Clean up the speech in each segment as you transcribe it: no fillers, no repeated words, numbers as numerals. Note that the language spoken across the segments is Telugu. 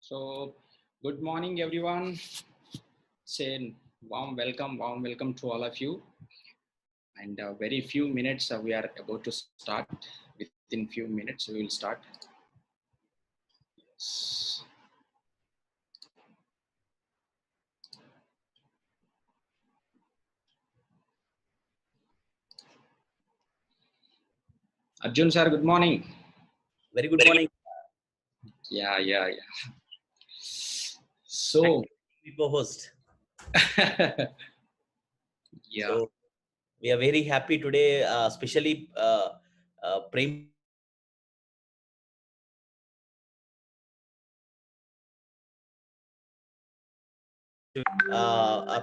So, good morning, everyone. Say warm welcome to all of you. And very few minutes we are about to start. Within few minutes we will start. Yes. Arjun sir, good morning. Very good morning. Yeah. So, Co-host. yeah. So we are very happy today, especially Prem.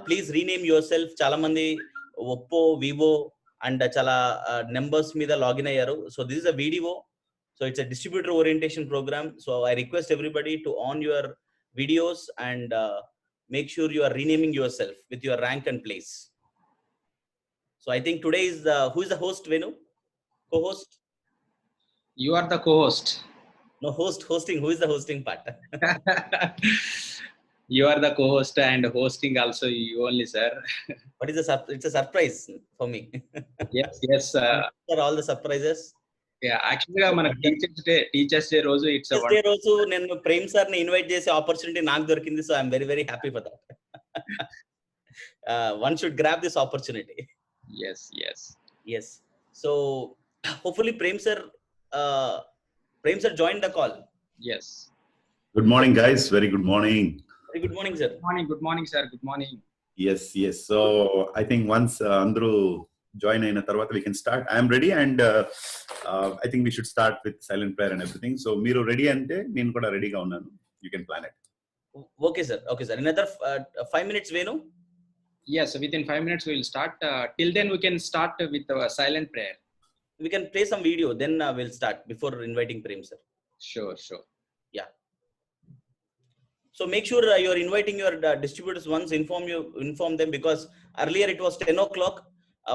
Please rename yourself. Chala mandi Oppo, Vivo, and chala numbers mida login ayyaru. So this is a video. So it's a distributor orientation program. So I request everybody to on your videos and make sure you are renaming yourself with your rank and place. So I think today is who is the host, Venu? Co-host? You are the co-host. No, hosting. Who is the hosting part? You are the co-host and hosting also you only, sir. What is it's a surprise for me. Yes. For all the surprises. Yeah, actually, మన టీచర్స్ డే రోజు ఇట్స్ టీచర్స్ డే రోజు నేను ప్రేమ్ సార్ ని ఇన్వైట్ చేసే ఆపర్చునిటీ నాకు దొరికింది. So I'm very happy for that. One should grab this opportunity. Yes. So hopefully Prem sir joined the call. Yes. Good morning, guys. Very good morning. Very good morning, sir. Good morning, sir. Good morning. Yes. So I think once Andru join in tarvata we can start. I am ready and I think we should start with silent prayer and everything. So Meeru ready ante nenu kuda ready ga unnanu. You can plan it. Okay, sir. Another 5 minutes, Venu? Yes, within 5 minutes we will start. Till then we can start with silent prayer. We can play some video, then we'll start before inviting Prem sir. Sure. Yeah. So make sure you're inviting your distributors once, inform them, because earlier it was 10 o'clock.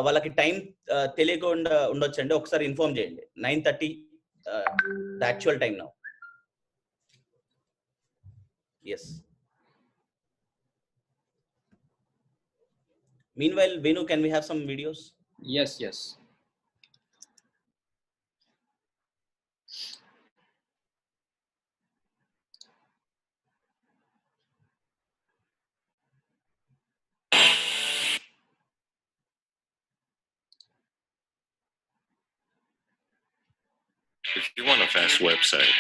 వాళ్ళకి టైం తెలియకుండా ఉండొచ్చండి. ఒకసారి ఇన్ఫార్మ్ చేయండి. 9:30 the actual time now. Yes. Meanwhile, Venu, can we have some videos? Yes. If you want a fast website,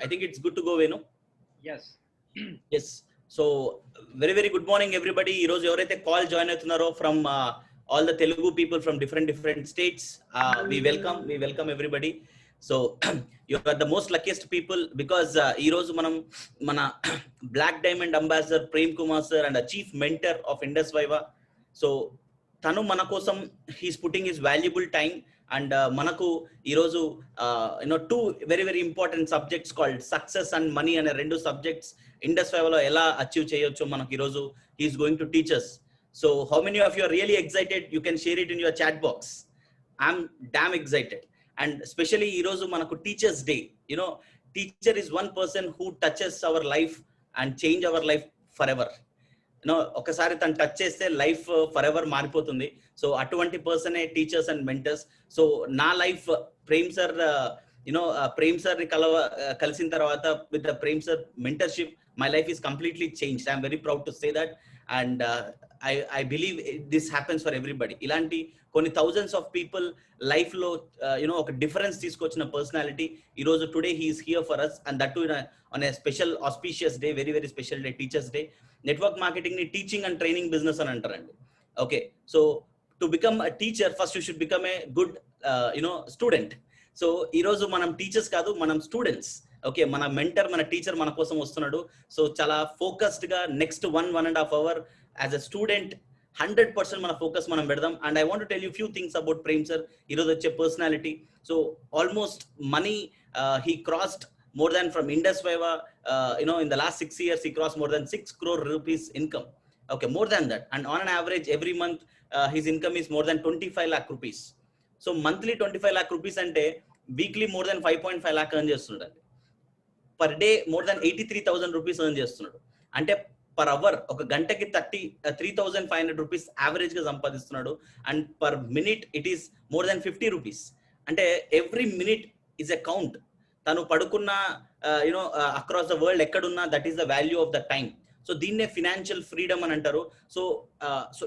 I think it's good to go, Venu. Yes. Yes. So very very good morning everybody. Ee roju evaraithe call join avutunnaro from all the Telugu people from different states, we welcome everybody. So you are the most luckiest people because ee roju manam mana Black Diamond ambassador Prem Kumar sir and a chief mentor of Indus Viva. So tanu mana kosam he's putting his valuable time and manaku ee roju two very very important subjects called success and money ane rendu subjects Indus Viva lo ela achieve cheyochu manaku ee roju he is going to teach us. So how many of you are really excited? You can share it in your chat box. I'm damn excited. And especially ee roju manaku teachers day. Teacher is one person who touches our life and change our life forever. ఒకసారి తను టచ్ చేస్తే లైఫ్ ఫర్ ఎవర్ మారిపోతుంది. సో అటువంటి పర్సనే టీచర్స్ అండ్ మెంటర్స్. సో నా life Prem sir Prem sir ని కలిసిన తర్వాత with the Prem sir mentorship my life is completely changed. I'm very proud to say that and I believe this happens for everybody. ఇలాంటి కొన్ని థౌజండ్స్ ఆఫ్ పీపుల్ లైఫ్ లో ఒక డిఫరెన్స్ తీసుకొచ్చిన పర్సనాలిటీ ఈరోజు today he is here for us and that to on a special auspicious day, very very special day, teachers day. Network marketing ని టీచింగ్ అండ్ ట్రైనింగ్ బిజినెస్ అని అంటారండి. Okay, so to become a teacher first you should become a good student. So ఈరోజు మనం టీచర్స్ కాదు, మనం స్టూడెంట్స్. ఓకే, మన మెంటర్ మన టీచర్ మన కోసం వస్తున్నాడు. సో చాలా ఫోకస్డ్ గా next 1.5 hours as a student 100% మన ఫోకస్ మనం పెడదాం. And I want to tell you few things about Prem sir. ఈరోజు వచ్చే personality. So almost money he crossed more than from Indus Viva, in the last 6 years, he crossed more than 6 crore rupees income. Okay, more than that. And on an average, every month, his income is more than 25 lakh rupees. So monthly 25 lakh rupees ante weekly more than 5.5 lakh earn చేస్తున్నాడు. Per day more than 83,000 rupees earn చేస్తున్నాడు. అంటే పర్ అవర్ ఒక గంటకి 3,500 rupees యావరేజ్ గా సంపాదిస్తున్నాడు. And per minute it is more than 50 rupees. అంటే every minute is a count. తను పడుకున్న అక్రాస్ ద వరల్డ్ ఎక్కడున్నా that is the value of the time. So దీన్నే ఫినాన్షియల్ ఫ్రీడమ్ అని అంటారు. సో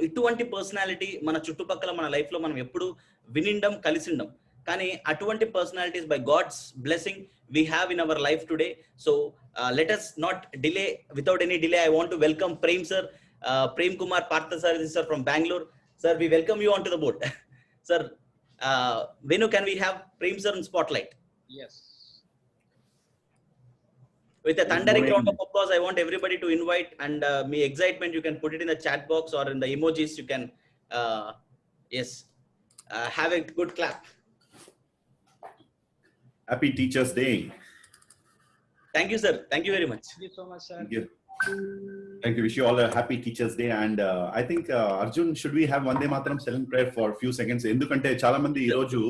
ఇటువంటి పర్సనాలిటీ మన చుట్టుపక్కల మన లైఫ్ లో మనం ఎప్పుడు వినిండం కలిసిండం. కానీ అటువంటి personalities by God's blessing we have in our life today. So let us not delay. Without any delay, I want to welcome Prem sir, Prem Kumar Parthasarathy sir from Bangalore. Sir, we welcome you onto the board. Sir, Venu, can we have Prem sir in spotlight? Yes. With a thundering round of applause, I want everybody to invite, and me excitement, you can put it in the chat box or in the emojis. You can, have a good clap. Happy Teachers Day. Thank you, sir. Thank you very much. Thank you so much, sir. Thank you. Thank you. Wish you all a happy Teachers Day. And I think, Arjun, should we have Vande Mataram silent prayer for a few seconds? Endukante chaala mandi ee roju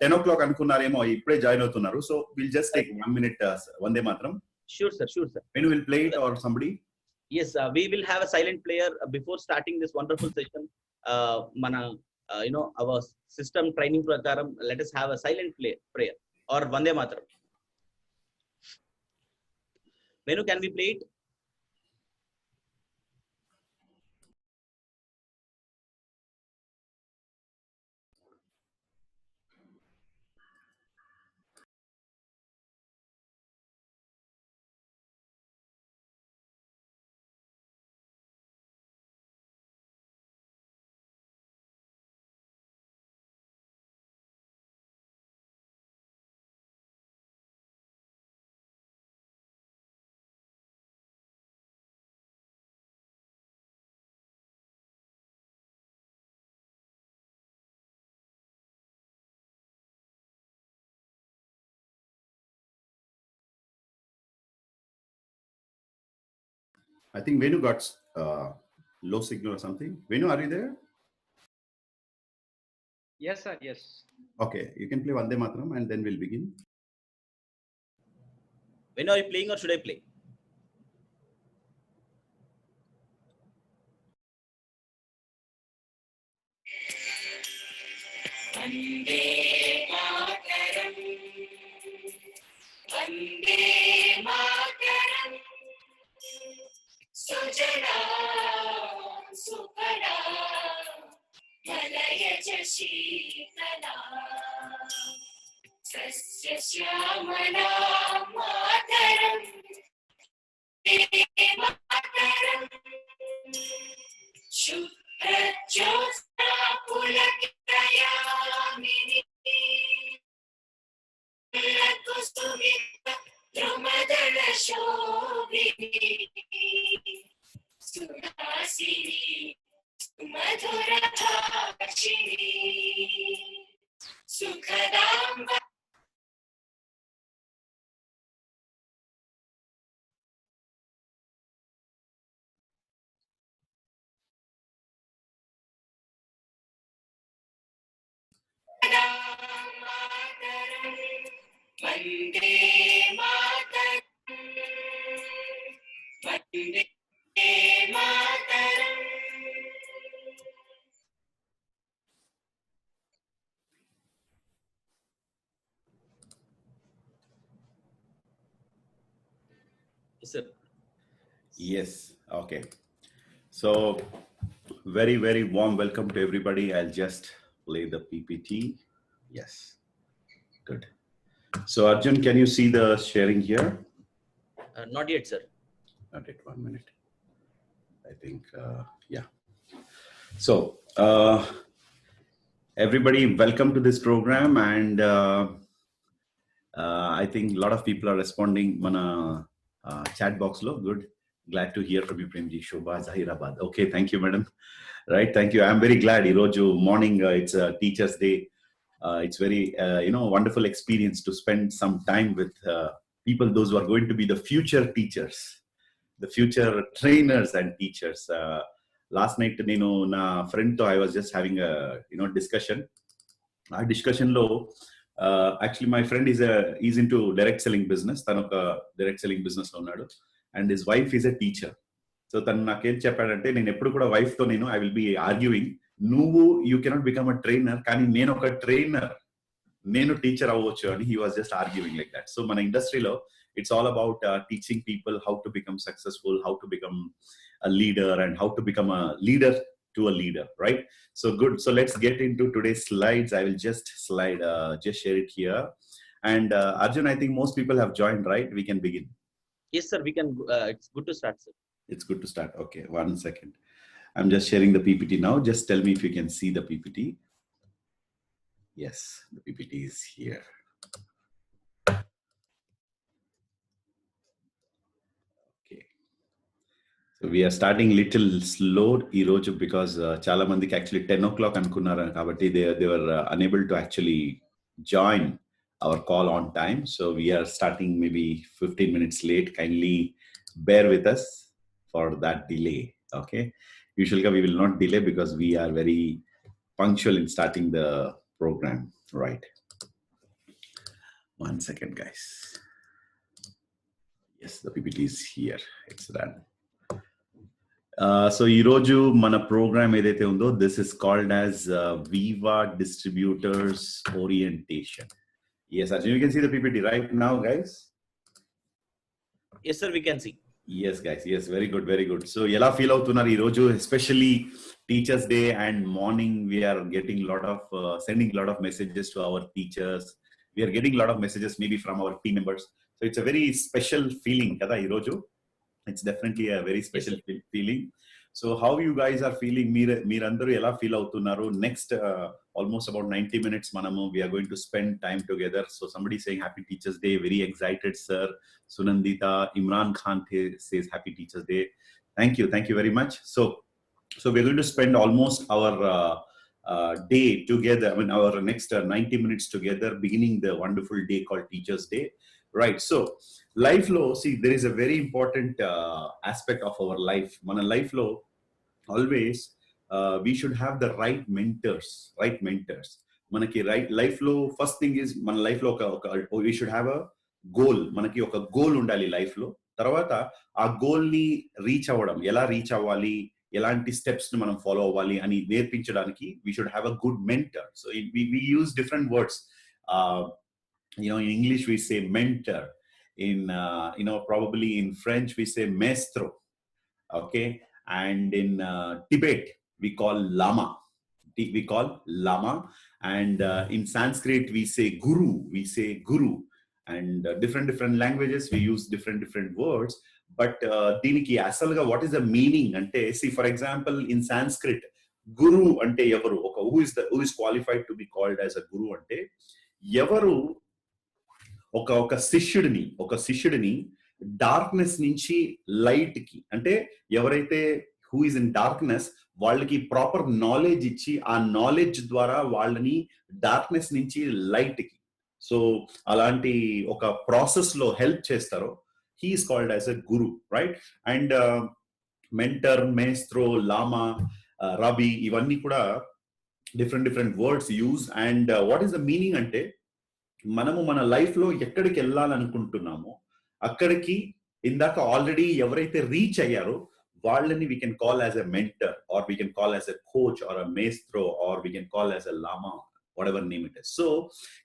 10 o'clock అనుకున్నారేమో, ఇప్పుడే జాయిన్ అవుతున్నారు. So will just take 1 minute వందే మాత్రం. Sure sir. When will play it or somebody? Yes, we will have a silent prayer before starting this wonderful session. Mana our system training prakaram, let us have a silent prayer or Vande Mataram. Venu, can we play it? I think Venu got low signal or something. Venu, are you there? Yes, sir. Yes. Okay, you can play Vande Mataram and then we'll begin. Venu, are you playing or should I play? Vande Mataram, Vande Mataram, Sujana Sukhada, Malaya Shitala, Shyamala మాతరం మాతరం శుభ్రజ్యోత్స్నా పులకితయామిని కుసుమిత ద్రుమదళ శోభిని సుహాసిని సుమధుర భాషిని సుఖదాంబ మాతరం Vande Mataram Vande Mataram. Yes, sir. Yes. Okay. So, very, very warm welcome to everybody. I'll just play the PPT. Yes. Good. So, Arjun, can you see the sharing here? Not yet, sir. Not yet. 1 minute. I think, yeah. So, everybody, welcome to this program. And I think a lot of people are responding. Mana chat box lo. Good. Glad to hear from you, Premji. Shobha Zahirabad. Okay, thank you, madam. Right, thank you. I'm very glad. Iroju morning, it's a Teachers' Day. It's very, wonderful experience to spend some time with people, those who are going to be the future teachers, the future trainers and teachers. Last night, na friend to I was just having a, discussion. Our discussion lo, actually, my friend is into direct selling business. Tanu oka direct selling business lo unnadu. And his wife is a teacher. So tanu nakem cheppadante nenu eppudu kuda wife tho I will be arguing, you cannot become a trainer kani nenu oka trainer, nenu teacher avvochu ani he was just arguing like that. So mana industry lo it's all about teaching people how to become successful, how to become a leader, and how to become a leader to a leader, right? So good. So let's get into today's slides. I will just share it here. And Arjun, I think most people have joined, right? We can begin. Yes, sir. We can. It's good to start, sir. It's good to start. Okay, 1 second. I'm just sharing the PPT now. Just tell me if you can see the PPT. Yes, the PPT is here. Okay. So we are starting little slow, Iroju, because chala mandiki actually 10 o'clock anukunnaru kabatti they were unable to actually join our call on time. So we are starting maybe 15 minutes late. Kindly bear with us for that delay. Okay. Usually we will not delay because we are very punctual in starting the program. Right. 1 second, guys. Yes, the PPT is here. It's done. So ఈరోజు మన ప్రోగ్రామ్ ఏదైతే ఉందో this is called as Viva Distributors Orientation. Yes, Arjun, you can see the PPT right now, guys. Yes, sir. We can see. Yes, guys. Yes, very good, very good. So ఎలా ఫీల్ అవుతున్నారు ఈరోజు, especially Teachers' Day and morning we are getting sending lot of messages to our teachers. We are getting a lot of messages maybe from our team members. So it's a very special feeling kada ఈరోజు. It's definitely a very special feeling. So how you guys are feeling? Meerandaru ela feel avutunnaru? Next almost about 90 minutes manamu we are going to spend time together. So somebody saying Happy Teachers Day, very excited, sir. Sunandita, Imran Khan says Happy Teachers Day. Thank you very much. So we're going to spend almost our day together. I mean our next 90 minutes together, beginning the wonderful day called Teachers Day. Right. So life lo, see, there is a very important aspect of our life. Mana life lo always we should have the right mentors. Manaki right life lo, first thing is mana life lo we should have a goal. Manaki oka goal undali life lo. Tarvata aa goal ni reach avadam, ela reach avvali, elanti steps ni manam follow avvali ani nerpinchadaniki we should have a good mentor. So we use different words. In English we say mentor. In probably in French we say maestro. Okay. And in Tibet we call lama. And in Sanskrit, we say guru. And different languages, we use different words. But దీనికి అసలుగా what is the meaning అంటే, see for example, in Sanskrit, guru అంటే ఎవరు, who is qualified to be called as a guru అంటే ఎవరు ఒక శిష్యుడిని డార్క్నెస్ నుంచి లైట్ కి, అంటే ఎవరైతే హూ ఇస్ ఇన్ డార్క్నెస్ వాళ్ళకి ప్రాపర్ నాలెడ్జ్ ఇచ్చి ఆ నాలెడ్జ్ ద్వారా వాళ్ళని డార్క్నెస్ నుంచి లైట్ కి, సో అలాంటి ఒక ప్రాసెస్ లో హెల్ప్ చేస్తారో, he is called as a guru, right? And mentor, maestro, lama, rabbi, ఇవన్నీ కూడా different words use. And what is the meaning అంటే, మనము మన లైఫ్ లో ఎక్కడికి వెళ్ళాలనుకుంటున్నామో అక్కడికి ఇందాక ఆల్రెడీ ఎవరైతే రీచ్ అయ్యారో వాళ్ళని we can call as a mentor, or we can call as a coach, or a maestro, or we can call as a lama, whatever name it is. So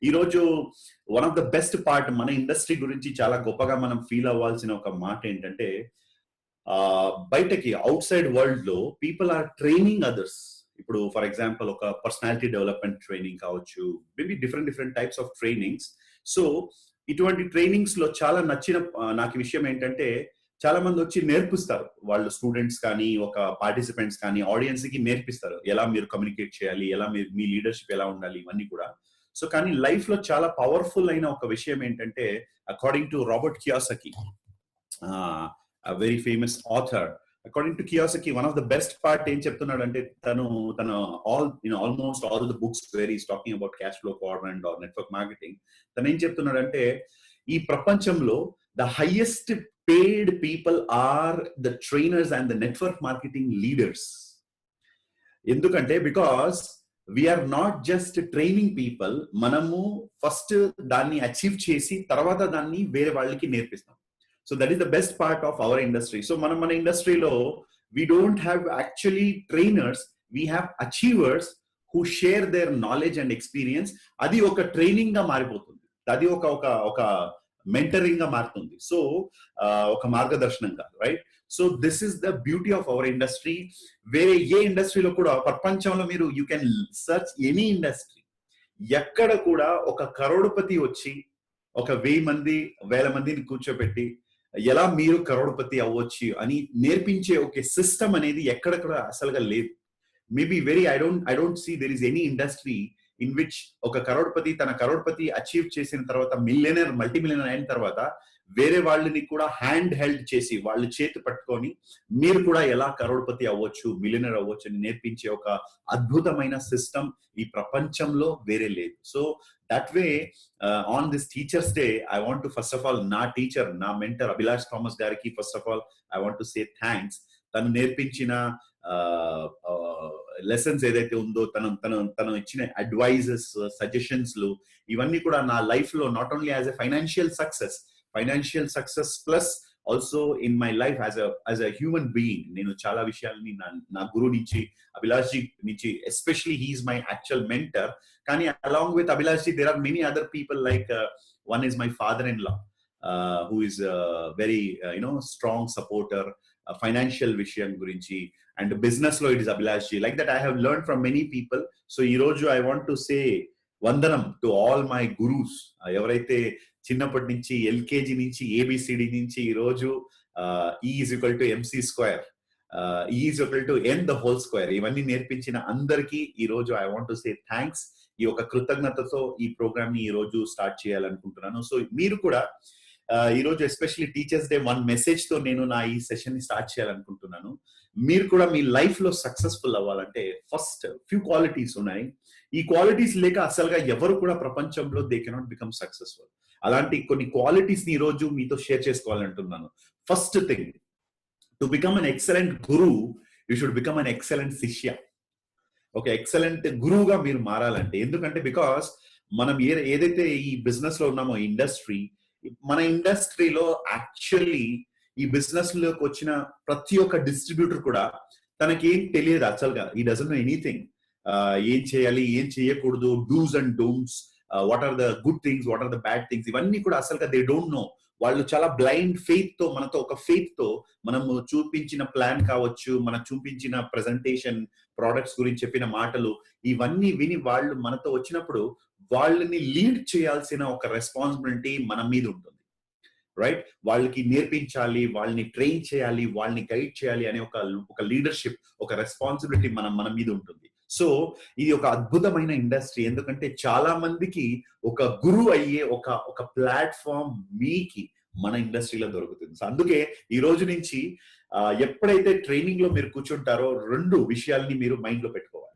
ఈరోజు one of the best part మన ఇండస్ట్రీ గురించి చాలా గొప్పగా మనం ఫీల్ అవ్వాల్సిన ఒక మాట ఏంటంటే, బయటకి అవుట్ సైడ్ వరల్డ్ లో పీపుల్ ఆర్ ట్రైనింగ్ అదర్స్. ఇప్పుడు ఫర్ ఎగ్జాంపుల్ ఒక పర్సనాలిటీ డెవలప్మెంట్ ట్రైనింగ్ కావచ్చు, maybe different types of trainings. So ఇటువంటి ట్రైనింగ్స్ లో చాలా నచ్చిన నాకు విషయం ఏంటంటే, చాలా మంది వచ్చి నేర్పిస్తారు, వాళ్ళు స్టూడెంట్స్ కానీ ఒక పార్టిసిపెంట్స్ కానీ ఆడియన్స్ కి నేర్పిస్తారు ఎలా మీరు కమ్యూనికేట్ చేయాలి, ఎలా మీ లీడర్షిప్ ఎలా ఉండాలి, ఇవన్నీ కూడా. సో కానీ లైఫ్ లో చాలా పవర్ఫుల్ అయిన ఒక విషయం ఏంటంటే, according to Robert Kiyosaki, very famous author, according to Kiyosaki one of the best part ఏం చెప్తున్నాడు అంటే, తన almost all the books where is talking about cash flow quadrant or network marketing, తను ఏం చెప్తున్నాడు అంటే, ఈ ప్రపంచంలో the highest paid people are the trainers and the network marketing leaders. ఎందుకంటే because we are not just training people, మనము ఫస్ట్ దాన్ని అచీవ్ చేసి తర్వాత దాన్ని వేరే వాళ్ళకి నేర్పిస్తాం. So that is the best part of our industry. So మన ఇండస్ట్రీలో we don't have actually trainers, we have achievers who share their knowledge and experience. అది ఒక ట్రైనింగ్ గా మారిపోతుంది, అది ఒక మెంటరింగ్ గా మారుతుంది. సో ఒక మార్గదర్శనంగా, right? So this is the beauty of our industry. వేరే ఏ ఇండస్ట్రీలో కూడా ప్రపంచంలో మీరు you can search any industry, ఎక్కడ కూడా ఒక కరోడుపతి వచ్చి ఒక 1000 మందిని కూర్చోబెట్టి ఎలా మీరు కరోడుపతి అవ్వచ్చు అని నేర్పించే ఒక సిస్టమ్ అనేది ఎక్కడ కూడా అసలుగా లేదు. Maybe I don't see there is any industry in which ఒక తన కరోడ్పతి అచీవ్ చేసిన తర్వాత మల్టీ మిలియనర్ అయిన తర్వాత వేరే వాళ్ళని కూడా హ్యాండ్ హెల్డ్ చేసి వాళ్ళు చేతి పట్టుకొని మీరు కూడా ఎలా కరోడ్పతి అవ్వచ్చు, మిలియనర్ అవ్వచ్చు అని నేర్పించే ఒక అద్భుతమైన సిస్టమ్ ఈ ప్రపంచంలో వేరే లేదు. So that way on this teachers day I want to first of all నా టీచర్, నా మెంటర్ అభిలాష్ థామస్ గారికి first of all I want to say thanks. తను నేర్పించిన లెసన్స్ ఏదైతే ఉందో, తను ఇచ్చిన అడ్వైజెస్, సజెషన్స్ ఇవన్నీ కూడా నా లైఫ్ లో not only as a financial success plus also in my life as a human being నేను చాలా విషయాలని నా గురువు నుంచి, అభిలాష్ జీ నుంచి, especially he is my actual mentor. కానీ along with Abhilash ji there are many other people, like one is my father in law who is very strong supporter financial vishayam gurinchi, and business lo it is Abhilash ji. Like that I have learned from many people. So ee roju I want to say vandanam to all my gurus, evaraithe chinnapati nunchi LKG nunchi ABCD nunchi ee roju E is equal to MC square, E is equal to N the whole square ivanni nerpinchina andarki ee roju I want to say thanks. ఈ ఒక కృతజ్ఞతతో ఈ ప్రోగ్రామ్ ని ఈ రోజు స్టార్ట్ చేయాలనుకుంటున్నాను. సో మీరు కూడా ఈ రోజు especially teachers day one message తో నేను నా ఈ సెషన్ ని స్టార్ట్ చేయాలనుకుంటున్నాను. మీరు కూడా మీ లైఫ్ లో సక్సెస్ఫుల్ అవ్వాలంటే ఫస్ట్ ఫ్యూ క్వాలిటీస్ ఉన్నాయి. ఈ క్వాలిటీస్ లేక అసలుగా ఎవరు కూడా ప్రపంచంలో దే కెనాట్ బికమ్ సక్సెస్ఫుల్. అలాంటి కొన్ని క్వాలిటీస్ ని ఈ రోజు మీతో షేర్ చేసుకోవాలంటున్నాను. First thing, to become an excellent guru you should become an excellent shishya. ఒక ఎక్సలెంట్ గురువుగా మీరు మారాలంటే, ఎందుకంటే బికాస్ మనం ఏదైతే ఈ బిజినెస్ లో ఉన్నామో మన ఇండస్ట్రీలో యాక్చువల్లీ ఈ బిజినెస్ లోకి వచ్చిన ప్రతి ఒక్క డిస్ట్రిబ్యూటర్ కూడా తనకేం తెలియదు అసలుగా. ఈ డజంట్ నో ఎనీథింగ్. ఏం చేయాలి, ఏం చేయకూడదు, dos and don'ts, what are the good things, what are the bad things, ఇవన్నీ కూడా అసలుగా దే డోంట్ నో. వాళ్ళు చాలా బ్లైండ్ ఫెయిత్ తో మనతో ఒక ఫెయిత్ తో మనము చూపించిన ప్లాన్ కావచ్చు, మనం చూపించిన ప్రెజెంటేషన్, ప్రోడక్ట్స్ గురించి చెప్పిన మాటలు ఇవన్నీ విని వాళ్ళు మనతో వచ్చినప్పుడు వాళ్ళని లీడ్ చేయాల్సిన ఒక రెస్పాన్సిబిలిటీ మన మీద ఉంటుంది, రైట్? వాళ్ళకి నేర్పించాలి, వాళ్ళని ట్రైన్ చేయాలి, వాళ్ళని గైడ్ చేయాలి అనే ఒక లీడర్షిప్, ఒక రెస్పాన్సిబిలిటీ మన మీద ఉంటుంది. సో ఇది ఒక అద్భుతమైన ఇండస్ట్రీ, ఎందుకంటే చాలా మందికి ఒక గురువు అయ్యే ఒక ప్లాట్ఫామ్ మీకి మన ఇండస్ట్రీలో దొరుకుతుంది. సో అందుకే ఈ రోజు నుంచి ఎప్పుడైతే ట్రైనింగ్ లో మీరు కూర్చుంటారో 2 విషయాల్ని మీరు మైండ్ లో పెట్టుకోవాలి.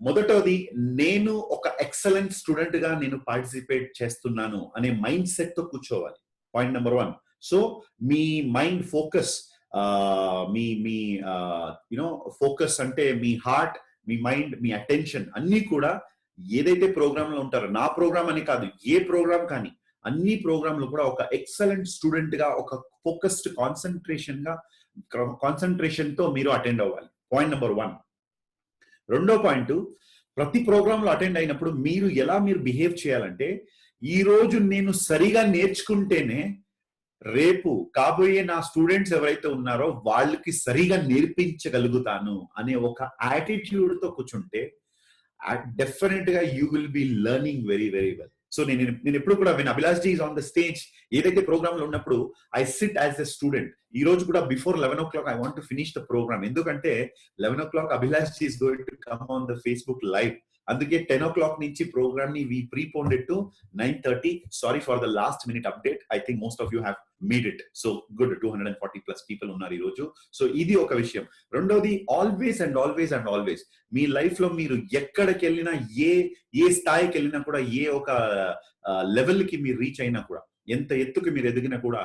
మొదటది, నేను ఒక ఎక్సలెంట్ స్టూడెంట్ గా నేను పార్టిసిపేట్ చేస్తున్నాను అనే మైండ్ సెట్ తో కూర్చోవాలి. Point number 1. సో మీ మైండ్ ఫోకస్, మీ ఫోకస్ అంటే మీ హార్ట్, మీ మైండ్, మీ అటెన్షన్ అన్ని కూడా ఏదైతే ప్రోగ్రామ్ లో ఉంటారో, నా ప్రోగ్రామ్ అని కాదు, ఏ ప్రోగ్రామ్ కానీ అన్ని ప్రోగ్రామ్ లో కూడా ఒక ఎక్సలెంట్ స్టూడెంట్ గా, ఒక ఫోకస్డ్ కాన్సన్ట్రేషన్ తో మీరు అటెండ్ అవ్వాలి. Point number 1. రెండో పాయింట్, ప్రతి ప్రోగ్రామ్ లో అటెండ్ అయినప్పుడు మీరు బిహేవ్ చేయాలంటే, ఈ రోజు నేను సరిగా నేర్చుకుంటేనే రేపు కాబోయే నా స్టూడెంట్స్ ఎవరైతే ఉన్నారో వాళ్ళకి సరిగా నేర్పించగలుగుతాను అనే ఒక యాటిట్యూడ్ తో కూర్చుంటే డెఫినెట్ గా you will be learning very very well. So నేను ఎప్పుడు కూడా when Abhilash ji is on the stage, ఏదైతే ప్రోగ్రామ్ లో ఉన్నప్పుడు I sit as a student. ఈ రోజు కూడా before 11 o'clock I want to finish the programme, ఎందుకంటే 11 o'clock Abhilash ji is going to come on the Facebook live. అందుకే 10 o'clock నుంచి ప్రోగ్రామ్ ని we preponed it to 9:30. Sorry for the last minute update. I think most of you have made it. So good, 240+ people ఉన్నారు ఈ రోజు. సో ఇది ఒక విషయం. రెండోది, always and always and always me life లో మీరు ఎక్కడికి వెళ్ళినా, ఏ స్థాయికి వెళ్ళినా కూడా, ఏ ఒక లెవెల్ కి మీరు రీచ్ అయినా కూడా, ఎంత ఎత్తుకి మీరు ఎదిగినా కూడా,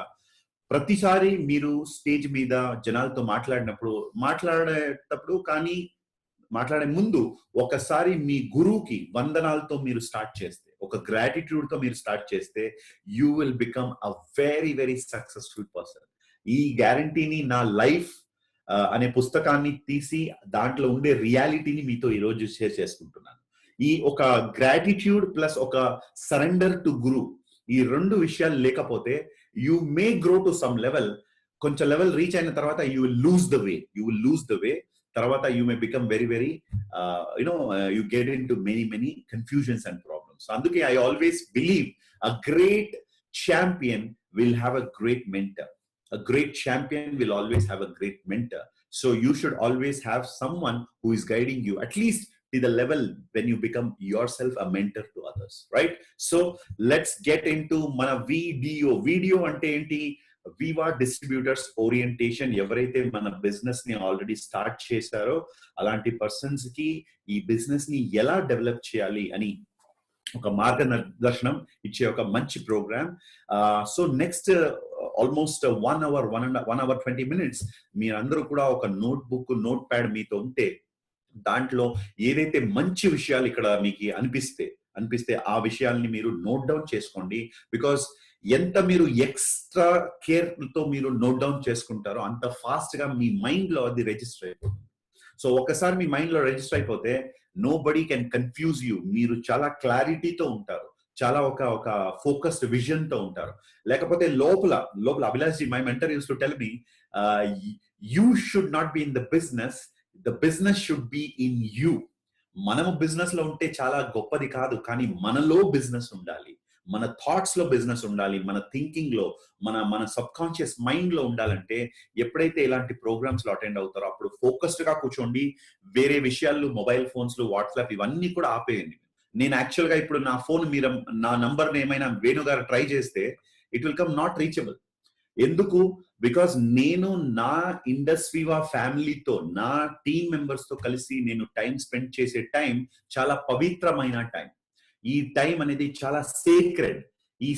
ప్రతిసారి మీరు స్టేజ్ మీద జనాలతో మాట్లాడేటప్పుడు కానీ మాట్లాడే ముందు ఒకసారి మీ గురువుకి వందనాలతో మీరు స్టార్ట్ చేస్తే, ఒక గ్రాటిట్యూడ్ తో మీరు స్టార్ట్ చేస్తే, you will become a very very successful person. ఈ గ్యారంటీని నా లైఫ్ అనే పుస్తకాన్ని తీసి దాంట్లో ఉండే రియాలిటీని మీతో ఈ రోజు షేర్ చేసుకుంటున్నాను. ఈ ఒక గ్రాటిట్యూడ్ ప్లస్ ఒక సరెండర్ టు గురు, ఈ 2 విషయాలు లేకపోతే you may grow to some level. కొంచెం లెవెల్ రీచ్ అయిన తర్వాత you will lose the way. తర్వాత you may become very very you get into many confusions and problems. So అందుకే I always believe a great champion will have a great mentor. A great champion will always have a great mentor. So you should always have someone who is guiding you, at least to the level when you become yourself a mentor to others, right? So let's get into mana video ante enti, Viva distributors orientation. ఎవరైతే మన బిజినెస్ ని ఆల్రెడీ స్టార్ట్ చేశారో అలాంటి పర్సన్స్ కి ఈ బిజినెస్ ని ఎలా డెవలప్ చేయాలి అని ఒక మార్గదర్శనం ఇచ్చే ఒక మంచి program. So next almost 1 hour 20 minutes మీరందరూ కూడా ఒక నోట్ ప్యాడ్ మీతో ఉంటే, దాంట్లో ఏదైతే మంచి విషయాలు ఇక్కడ మీకు అనిపిస్తే ఆ విషయాల్ని మీరు నోట్ డౌన్ చేసుకోండి. బికాస్ ఎంత మీరు ఎక్స్ట్రా కేర్ తో మీరు నోట్ డౌన్ చేసుకుంటారో అంత ఫాస్ట్ గా మీ మైండ్ లో అది రిజిస్టర్ అయిపోతుంది. సో ఒకసారి మీ మైండ్ లో రిజిస్టర్ అయిపోతే nobody can confuse you. మీరు చాలా క్లారిటీతో ఉంటారు, చాలా ఒక ఫోకస్డ్ విజన్ తో ఉంటారు. లేకపోతే లోపల Abhilash ji, my mentor use to tell me, you should not be in the business should be in you. మనము బిజినెస్ లో ఉంటే చాలా గొప్పది కాదు, కానీ మనలో బిజినెస్ ఉండాలి, మన థాట్స్ లో బిజినెస్ ఉండాలి, మన థింకింగ్ లో, మన సబ్ కాన్షియస్ మైండ్ లో ఉండాలంటే ఎప్పుడైతే ఇలాంటి ప్రోగ్రామ్స్ లో అటెండ్ అవుతారో అప్పుడు ఫోకస్డ్ గా కూర్చోండి. వేరే విషయాలు, మొబైల్ ఫోన్స్, వాట్సాప్ ఇవన్నీ కూడా ఆపేయండి. నేను యాక్చువల్ గా ఇప్పుడు నా ఫోన్, మీరు నా నంబర్ ఏమైనా వేణు గారు ట్రై చేస్తే it will come not reachable. ఎందుకు? బికాస్ నేను నా ఇండస్ట్రీవా ఫ్యామిలీతో, నా టీమ్ మెంబర్స్ తో కలిసి నేను టైం స్పెండ్ చేసే టైం చాలా పవిత్రమైన టైం. ఈ టైం అనేది చాలా సేక్రెడ్. ఈ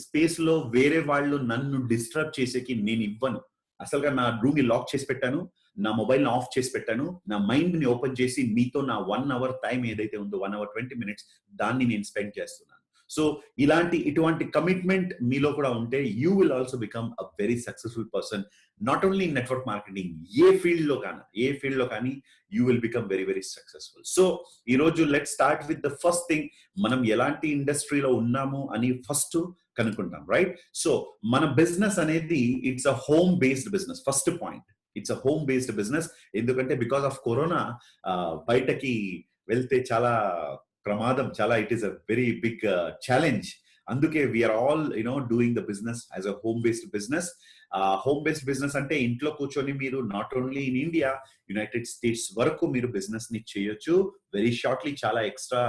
స్పేస్ లో వేరే వాళ్ళు నన్ను డిస్టర్బ్ చేసేకి నేను ఇవ్వను. అసలుగా నా రూమ్ ని లాక్ చేసి పెట్టాను, నా మొబైల్ ని ఆఫ్ చేసి పెట్టాను, నా మైండ్ ని ఓపెన్ చేసి మీతో నా 1 hour టైం ఏదైతే ఉందో 1 hour 20 minutes దాన్ని నేను స్పెండ్ చేస్తున్నాను. సో ఇటువంటి కమిట్మెంట్ మీలో కూడా ఉంటే you will also become a very successful person, not only in network marketing, A field లో కానీ you will become very very successful. So ఈ రోజు let's start with the first thing. మనం ఎలాంటి ఇండస్ట్రీలో ఉన్నాము అని ఫస్ట్ కనుక్కుంటాం, రైట్? సో మన బిజినెస్ అనేది it's a home based business. First point, it's a home based business. ఎందుకంటే బికాస్ ఆఫ్ కరోనా బయటకి వెళ్తే చాలా ప్రమాదం, చాలా it is a very big challenge. అందుకే we are all doing the business as a home based business. Home based business అంటే ఇంట్లో కూర్చొని మీరు not only in India, United States వరకు మీరు బిజినెస్ ని చేయొచ్చు. వెరీ షార్ట్లీ చాలా ఎక్స్ట్రా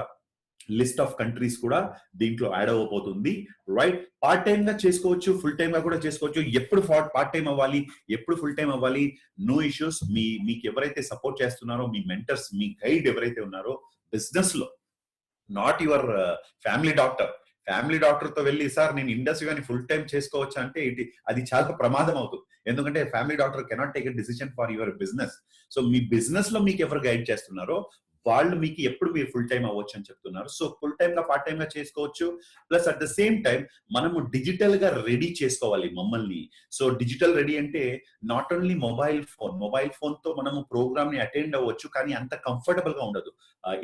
లిస్ట్ ఆఫ్ కంట్రీస్ కూడా దీంట్లో యాడ్ అవ్వబోతుంది, రైట్? పార్ట్ టైమ్ గా చేసుకోవచ్చు, ఫుల్ టైమ్ గా కూడా చేసుకోవచ్చు. ఎప్పుడు పార్ట్ టైం అవ్వాలి, ఎప్పుడు ఫుల్ టైం అవ్వాలి, నో ఇష్యూస్. మీకు ఎవరైతే సపోర్ట్ చేస్తున్నారో, మీ మెంటర్స్, మీ గైడ్ ఎవరైతే ఉన్నారో బిజినెస్ లో, నాట్ యువర్ ఫ్యామిలీ డాక్టర్ తో వెళ్ళి సార్ నేను ఇండస్ట్రీ ఫుల్ టైం చేసుకోవచ్చు అంటే అది చాలా ప్రమాదం అవుతుంది. ఎందుకంటే family doctor cannot take a decision for your business. So me business లో మీకు ఎవరు గైడ్ చేస్తున్నారో వాళ్ళు మీకు ఎప్పుడు మీరు ఫుల్ టైం అవ్వచ్చు అని చెప్తున్నారు. సో ఫుల్ టైమ్ గా పార్ట్ టైమ్ గా చేసుకోవచ్చు. Plus at the same time మనము డిజిటల్ గా రెడీ చేసుకోవాలి మమ్మల్ని. సో డిజిటల్ రెడీ అంటే నాట్ ఓన్లీ మొబైల్ ఫోన్ తో మనము ప్రోగ్రామ్ ని అటెండ్ అవ్వచ్చు, కానీ అంత కంఫర్టబుల్ గా ఉండదు.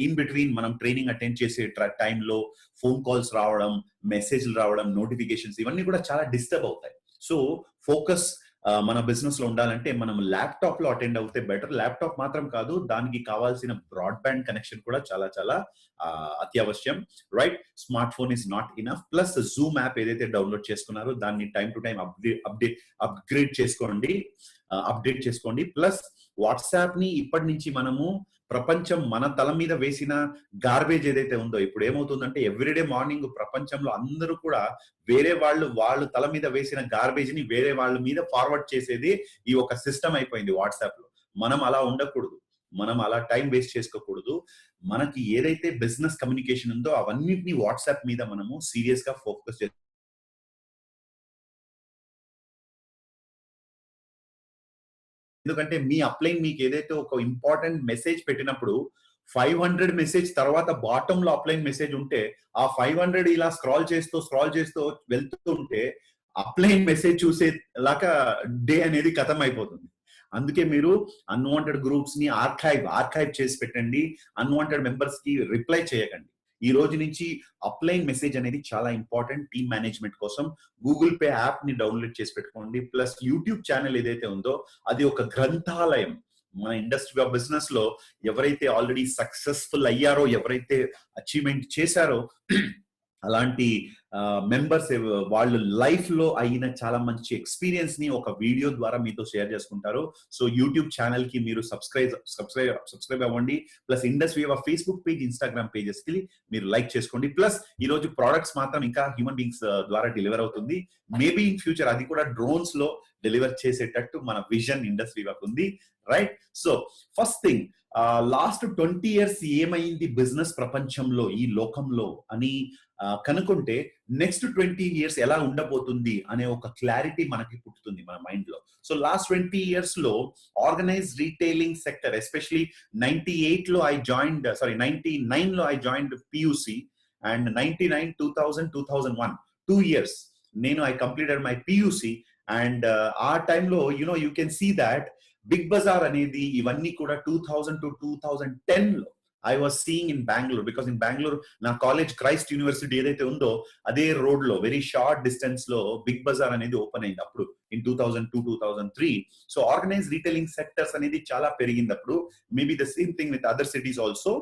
ఇన్ బిట్వీన్ మనం ట్రైనింగ్ అటెండ్ చేసే టైంలో ఫోన్ కాల్స్ రావడం, మెసేజ్లు రావడం, నోటిఫికేషన్స్ ఇవన్నీ కూడా చాలా డిస్టర్బ్ అవుతాయి. సో ఫోకస్ మన బిజినెస్ లో ఉండాలంటే మనం ల్యాప్టాప్ లో అటెండ్ అవుతే బెటర్. ల్యాప్టాప్ మాత్రం కాదు, దానికి కావాల్సిన బ్రాడ్బ్యాండ్ కనెక్షన్ కూడా చాలా చాలా అత్యవశ్యం, right? Smart phone is not enough. Plus Zoom app ఏదైతే డౌన్లోడ్ చేసుకున్నారో దాన్ని టైం టు టైం అప్డేట్ చేసుకోండి. ప్లస్ వాట్సాప్ ని ఇప్పటి నుంచి మనము ప్రపంచం మన తల మీద వేసిన గార్బేజ్ ఏదైతే ఉందో, ఇప్పుడు ఏమవుతుందంటే ఎవ్రీడే మార్నింగ్ ప్రపంచంలో అందరూ కూడా వేరే వాళ్ళు తల మీద వేసిన గార్బేజ్ ని వేరే వాళ్ళ మీద ఫార్వర్డ్ చేసేది ఈ ఒక సిస్టమ్ అయిపోయింది వాట్సాప్ లో. మనం అలా ఉండకూడదు, మనం అలా టైం వేస్ట్ చేసుకోకూడదు. మనకి ఏదైతే బిజినెస్ కమ్యూనికేషన్ ఉందో అవన్నిటిని వాట్సాప్ మీద మనము సీరియస్ గా ఫోకస్ చేస్తాం. ఎందుకంటే మీ అప్లైన్ మీకు ఏదైతే ఒక ఇంపార్టెంట్ మెసేజ్ పెట్టినప్పుడు 500 మెసేజ్ తర్వాత బాటమ్ లో అప్లైన్ మెసేజ్ ఉంటే ఆ 500 ఇలా స్క్రాల్ చేస్తూ వెళ్తూ ఉంటే అప్లైన్ మెసేజ్ చూసేలాగా డే అనేది ఖతం అయిపోతుంది. అందుకే మీరు అన్వాంటెడ్ గ్రూప్స్ ని ఆర్కైవ్ చేసి పెట్టండి. అన్వాంటెడ్ మెంబర్స్ కి రిప్లై చేయకండి. ఈ రోజు నుంచి అప్లైన్ మెసేజ్ అనేది చాలా ఇంపార్టెంట్ టీమ్ మేనేజ్మెంట్ కోసం. గూగుల్ పే యాప్ ని డౌన్లోడ్ చేసి పెట్టుకోండి. ప్లస్ యూట్యూబ్ ఛానల్ ఏదైతే ఉందో అది ఒక గ్రంథాలయం. మన ఇండస్ట్రీ ఆఫ్ బిజినెస్ లో ఎవరైతే ఆల్రెడీ సక్సెస్ఫుల్ అయ్యారో, ఎవరైతే అచీవ్మెంట్ చేశారో అలాంటి మెంబర్స్ వాళ్ళు లైఫ్ లో అయిన చాలా మంచి ఎక్స్పీరియన్స్ ని ఒక వీడియో ద్వారా మీతో షేర్ చేసుకుంటారు. సో యూట్యూబ్ ఛానల్ కి మీరు సబ్స్క్రైబ్ అవ్వండి. Plus industry of Facebook page, Instagram pages కి మీరు లైక్ చేసుకోండి. ప్లస్ ఈ రోజు ప్రొడక్ట్స్ మాత్రం ఇంకా హ్యూమన్ బీయింగ్స్ ద్వారా డెలివర్ అవుతుంది. మేబీ ఇన్ ఫ్యూచర్ అది కూడా డ్రోన్స్ లో డెలివర్ చేసేటట్టు మన విజన్ ఇండస్ట్రీ ఉంది, right? So first thing, last 20 years ఏమైంది బిజినెస్ ప్రపంచంలో, ఈ లోకంలో అని కనుక్కుంటే నెక్స్ట్ 20 years ఎలా ఉండబోతుంది అనే ఒక క్లారిటీ మనకి పుట్టుతుంది మన మైండ్ లో. సో లాస్ట్ 20 years లో ఆర్గనైజ్డ్ రీటైలింగ్ సెక్టర్, ఎస్పెషలీ 98 లో 99 లో I joined PUC and 99, 2000, 2001 2 years నేను I completed my PUC. And ఆ టైంలో you can see that Big Bazaar అనేది ఇవన్నీ కూడా 2000 to 2010 లో I was seeing in Bangalore. Because in Bangalore నా కాలేజ్ క్రైస్ట్ యూనివర్సిటీ ఏదైతే ఉందో అదే రోడ్ లో వెరీ షార్ట్ డిస్టెన్స్ లో బిగ్ బజార్ అనేది ఓపెన్ అయింది అప్పుడు in 2002, 2003. So organise retailing sectors అనేది చాలా పెరిగింది అప్పుడు. Maybe the same thing with other cities also.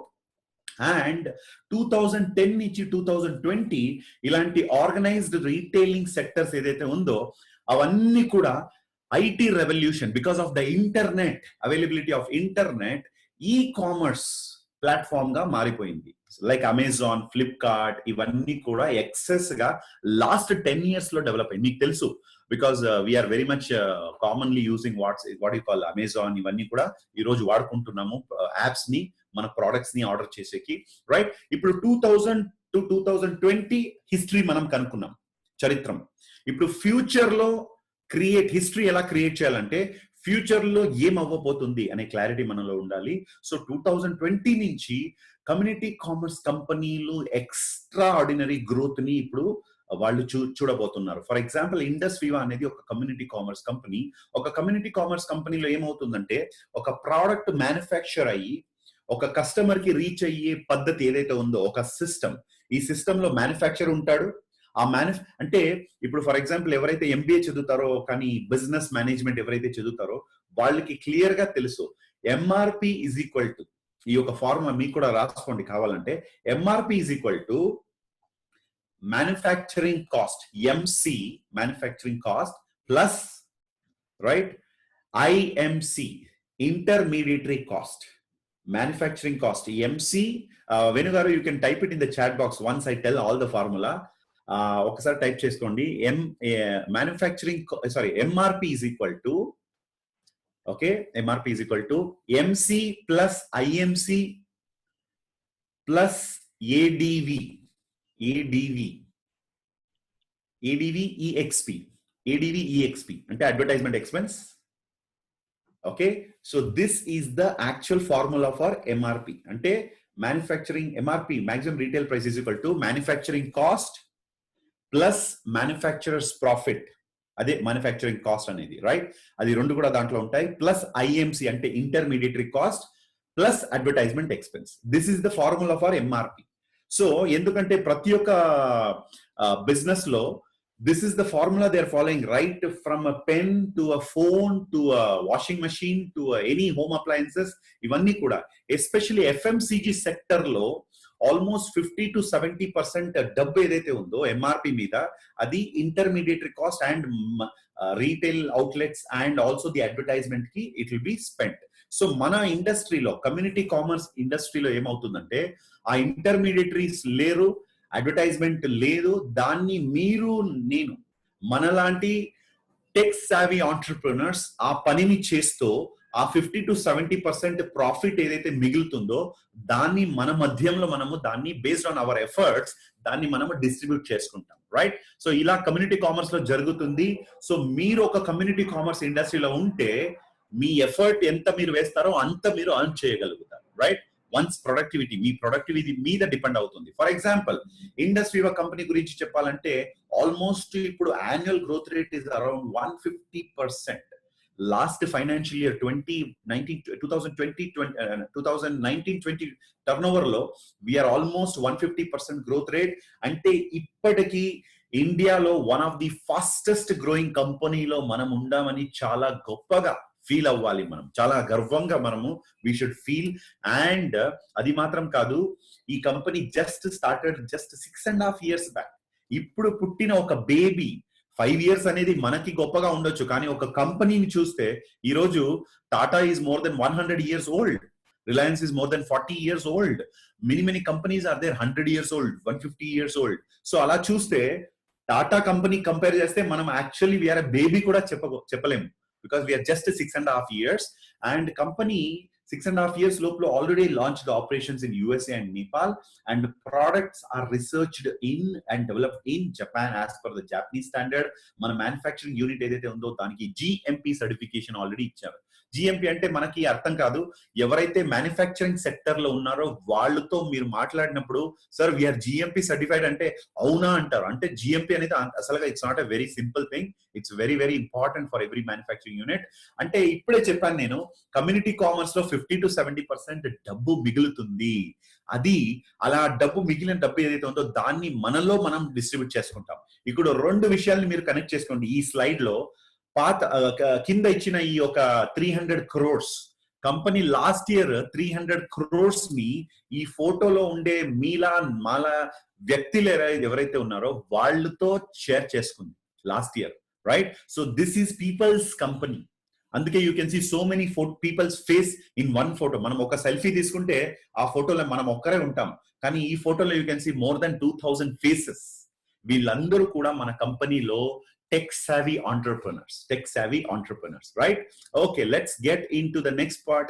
And 2010 నుంచి 2020 ఇలాంటి ఆర్గనైజ్డ్ రీటైలింగ్ సెక్టర్స్ ఏదైతే ఉందో అవన్నీ కూడా IT revolution, because of the internet, availability of internet, e commerce platform గా మారిపోయింది. లైక్ అమెజాన్, ఫ్లిప్కార్ట్ ఇవన్నీ కూడా ఎక్సెస్ గా లాస్ట్ 10 years లో డెవలప్ అయింది. మీకు తెలుసు, because we are very much commonly using what you call Amazon. ఇవన్నీ కూడా ఈ రోజు వాడుకుంటున్నాము యాప్స్ ని మన ప్రొడక్ట్స్ ని ఆర్డర్ చేసేకి, రైట్? ఇప్పుడు 2000 to 2020 హిస్టరీ మనం కనుక్కున్నాం, చరిత్రం. ఇప్పుడు ఫ్యూచర్ లో హిస్టరీ ఎలా క్రియేట్ చేయాలంటే ఫ్యూచర్ లో ఏం అవ్వబోతుంది అనే క్లారిటీ మనలో ఉండాలి. సో 2020 నుంచి కమ్యూనిటీ కామర్స్ కంపెనీలు ఎక్స్ట్రా ఆర్డినరీ గ్రోత్ ని ఇప్పుడు వాళ్ళు చూడబోతున్నారు. ఫర్ ఎగ్జాంపుల్ ఇండస్ట్రీవా అనేది ఒక కమ్యూనిటీ కామర్స్ కంపెనీ. ఒక కమ్యూనిటీ కామర్స్ కంపెనీలో ఏమవుతుందంటే ఒక ప్రోడక్ట్ మ్యానుఫ్యాక్చర్ అయ్యి ఒక కస్టమర్ కి రీచ్ అయ్యే పద్ధతి ఏదైతే ఉందో ఒక సిస్టమ్, ఈ సిస్టమ్ లో మ్యానుఫ్యాక్చర్ ఉంటాడు, అంటే ఇప్పుడు ఫర్ ఎగ్జాంపుల్ ఎవరైతే ఎంబీఏ చదువుతారో కానీ బిజినెస్ మేనేజ్మెంట్ ఎవరైతే చదువుతారో వాళ్ళకి క్లియర్ గా తెలుసు ఎంఆర్పి ఈజ్ ఈక్వల్ టు, ఈ యొక్క ఫార్ములా మీకు కూడా రాసుకోండి కావాలంటే, MRP is equal to manufacturing cost, MC, manufacturing cost, plus, right, IMC, intermediary cost. Manufacturing cost, MC, Venugaru, you can type it in the chat box once I tell all the formula. Okasari type cheskondi, MRP is equal to, okay, MRP is equal to MC plus IMC plus ADV EXP అంటే advertisement expense. Okay, so this is the actual formula for MRP. అంటే manufacturing MRP, maximum retail price, is equal to manufacturing cost plus manufacturer's profit. అదే manufacturing cost అనేది, రైట్? అది రెండు కూడా దాంట్లో ఉంటాయి. ప్లస్ IMC అంటే intermediary cost plus advertisement expense. This is the formula for MRP. So ఎందుకంటే ప్రతి ఒక్క బిజినెస్ లో this is the formula they are following, right from a pen to a phone to a washing machine to any home appliances, ఇవన్నీ కూడా ఎస్పెషల్లీ FMCG సెక్టర్ లో ఆల్మోస్ట్ 50 to 70% డబ్బు ఏదైతే ఉందో ఎంఆర్పి మీద, అది intermediary cost and retail outlets and also the advertisement కి it will be spent. So మన ఇండస్ట్రీలో, కమ్యూనిటీ కామర్స్ ఇండస్ట్రీలో ఏమవుతుందంటే ఆ ఇంటర్మీడియటరీస్ లేరు, అడ్వర్టైజ్మెంట్ లేదు. దాన్ని మీరు నేను మనలాంటి టెక్ సావీ ఆంటర్‌ప్రెన్యూర్స్ ఆ పనిని చేస్తూ ఆ 50 to 70% ప్రాఫిట్ ఏదైతే మిగులుతుందో దాన్ని మన మధ్యంలో మనము దాన్ని బేస్డ్ ఆన్ అవర్ ఎఫర్ట్స్ దాన్ని మనము డిస్ట్రిబ్యూట్ చేసుకుంటాం, రైట్? సో ఇలా కమ్యూనిటీ కామర్స్ లో జరుగుతుంది. సో మీరు ఒక కమ్యూనిటీ కామర్స్ ఇండస్ట్రీలో ఉంటే మీ ఎఫర్ట్ ఎంత మీరు వేస్తారో అంత మీరు అర్న్ చేయగలుగుతారు, రైట్? వన్స్ ప్రొడక్టివిటీ, మీ ప్రొడక్టివిటీ మీద డిపెండ్ అవుతుంది. ఫర్ ఎగ్జాంపుల్ ఇండస్ట్రీ కంపెనీ గురించి చెప్పాలంటే ఆల్మోస్ట్ ఇప్పుడు annual growth rate is around 150%. Last financial year 2019-20 turnover లో వీఆర్ ఆల్మోస్ట్ 150% గ్రోత్ రేట్. అంటే ఇప్పటికీ ఇండియాలో one of the fastest growing కంపెనీలో మనం ఉండామని చాలా గొప్పగా ఫీల్ అవ్వాలి, మనం చాలా గర్వంగా మనము వీ షుడ్ ఫీల్. అండ్ అది మాత్రం కాదు, ఈ company just started just 6.5 years back. ఇప్పుడు పుట్టిన ఒక బేబీ 5 years అనేది మనకి గొప్పగా ఉండొచ్చు, కానీ ఒక కంపెనీని చూస్తే ఈ రోజు Tata is more than 100 years old, Reliance is more than 40 years old, many companies are there 100 years old, 150 years old. So అలా చూస్తే టాటా కంపెనీ కంపేర్ చేస్తే మనం యాక్చువల్లీ వీఆర్ ఎ బేబీ కూడా చెప్పలేము, because we are just 6.5 years, and company 6.5 years loplo already launched the operations in USA and Nepal, and products are researched in and developed in Japan as per the Japanese standard. Mana manufacturing unit edaithe undo daniki GMP certification already icharu. GMP అంటే మనకి అర్థం కాదు, ఎవరైతే మ్యానుఫ్యాక్చరింగ్ సెక్టర్ లో ఉన్నారో వాళ్ళతో మీరు మాట్లాడినప్పుడు సార్ వీఆర్ GMP సర్టిఫైడ్ అంటే అవునా అంటారు. అంటే GMP అనేది అసలుగా it's not a very simple thing, it's very very important for every manufacturing unit. అంటే ఇప్పుడే చెప్పాను నేను, కమ్యూనిటీ కామర్స్ లో 50 to 70% డబ్బు మిగులుతుంది. అది అలా మిగిలిన డబ్బు ఏదైతే ఉందో దాన్ని మనలో మనం డిస్ట్రిబ్యూట్ చేసుకుంటాం. ఇప్పుడు 2 విషయాల్ని మీరు కనెక్ట్ చేసుకోండి. ఈ స్లైడ్ లో కింద ఇచ్చిన ఈ ఒక 300 crores company last year 300 crores ని ఈ ఫోటోలో ఉండే మాల వ్యక్తులు ఎవరైతే ఉన్నారో వాళ్ళతో షేర్ చేసుకుంది last year, right? So this is people's company. అందుకే you can see so many peoples face in one photo. మనం ఒక సెల్ఫీ తీసుకుంటే ఆ ఫోటోలో మనం ఒక్కరే ఉంటాం, కానీ ఈ ఫోటోలో you can see more than 2000 faces. వీళ్ళందరూ కూడా మన కంపెనీలో tech savvy entrepreneurs, right? Okay, let's get into the next part.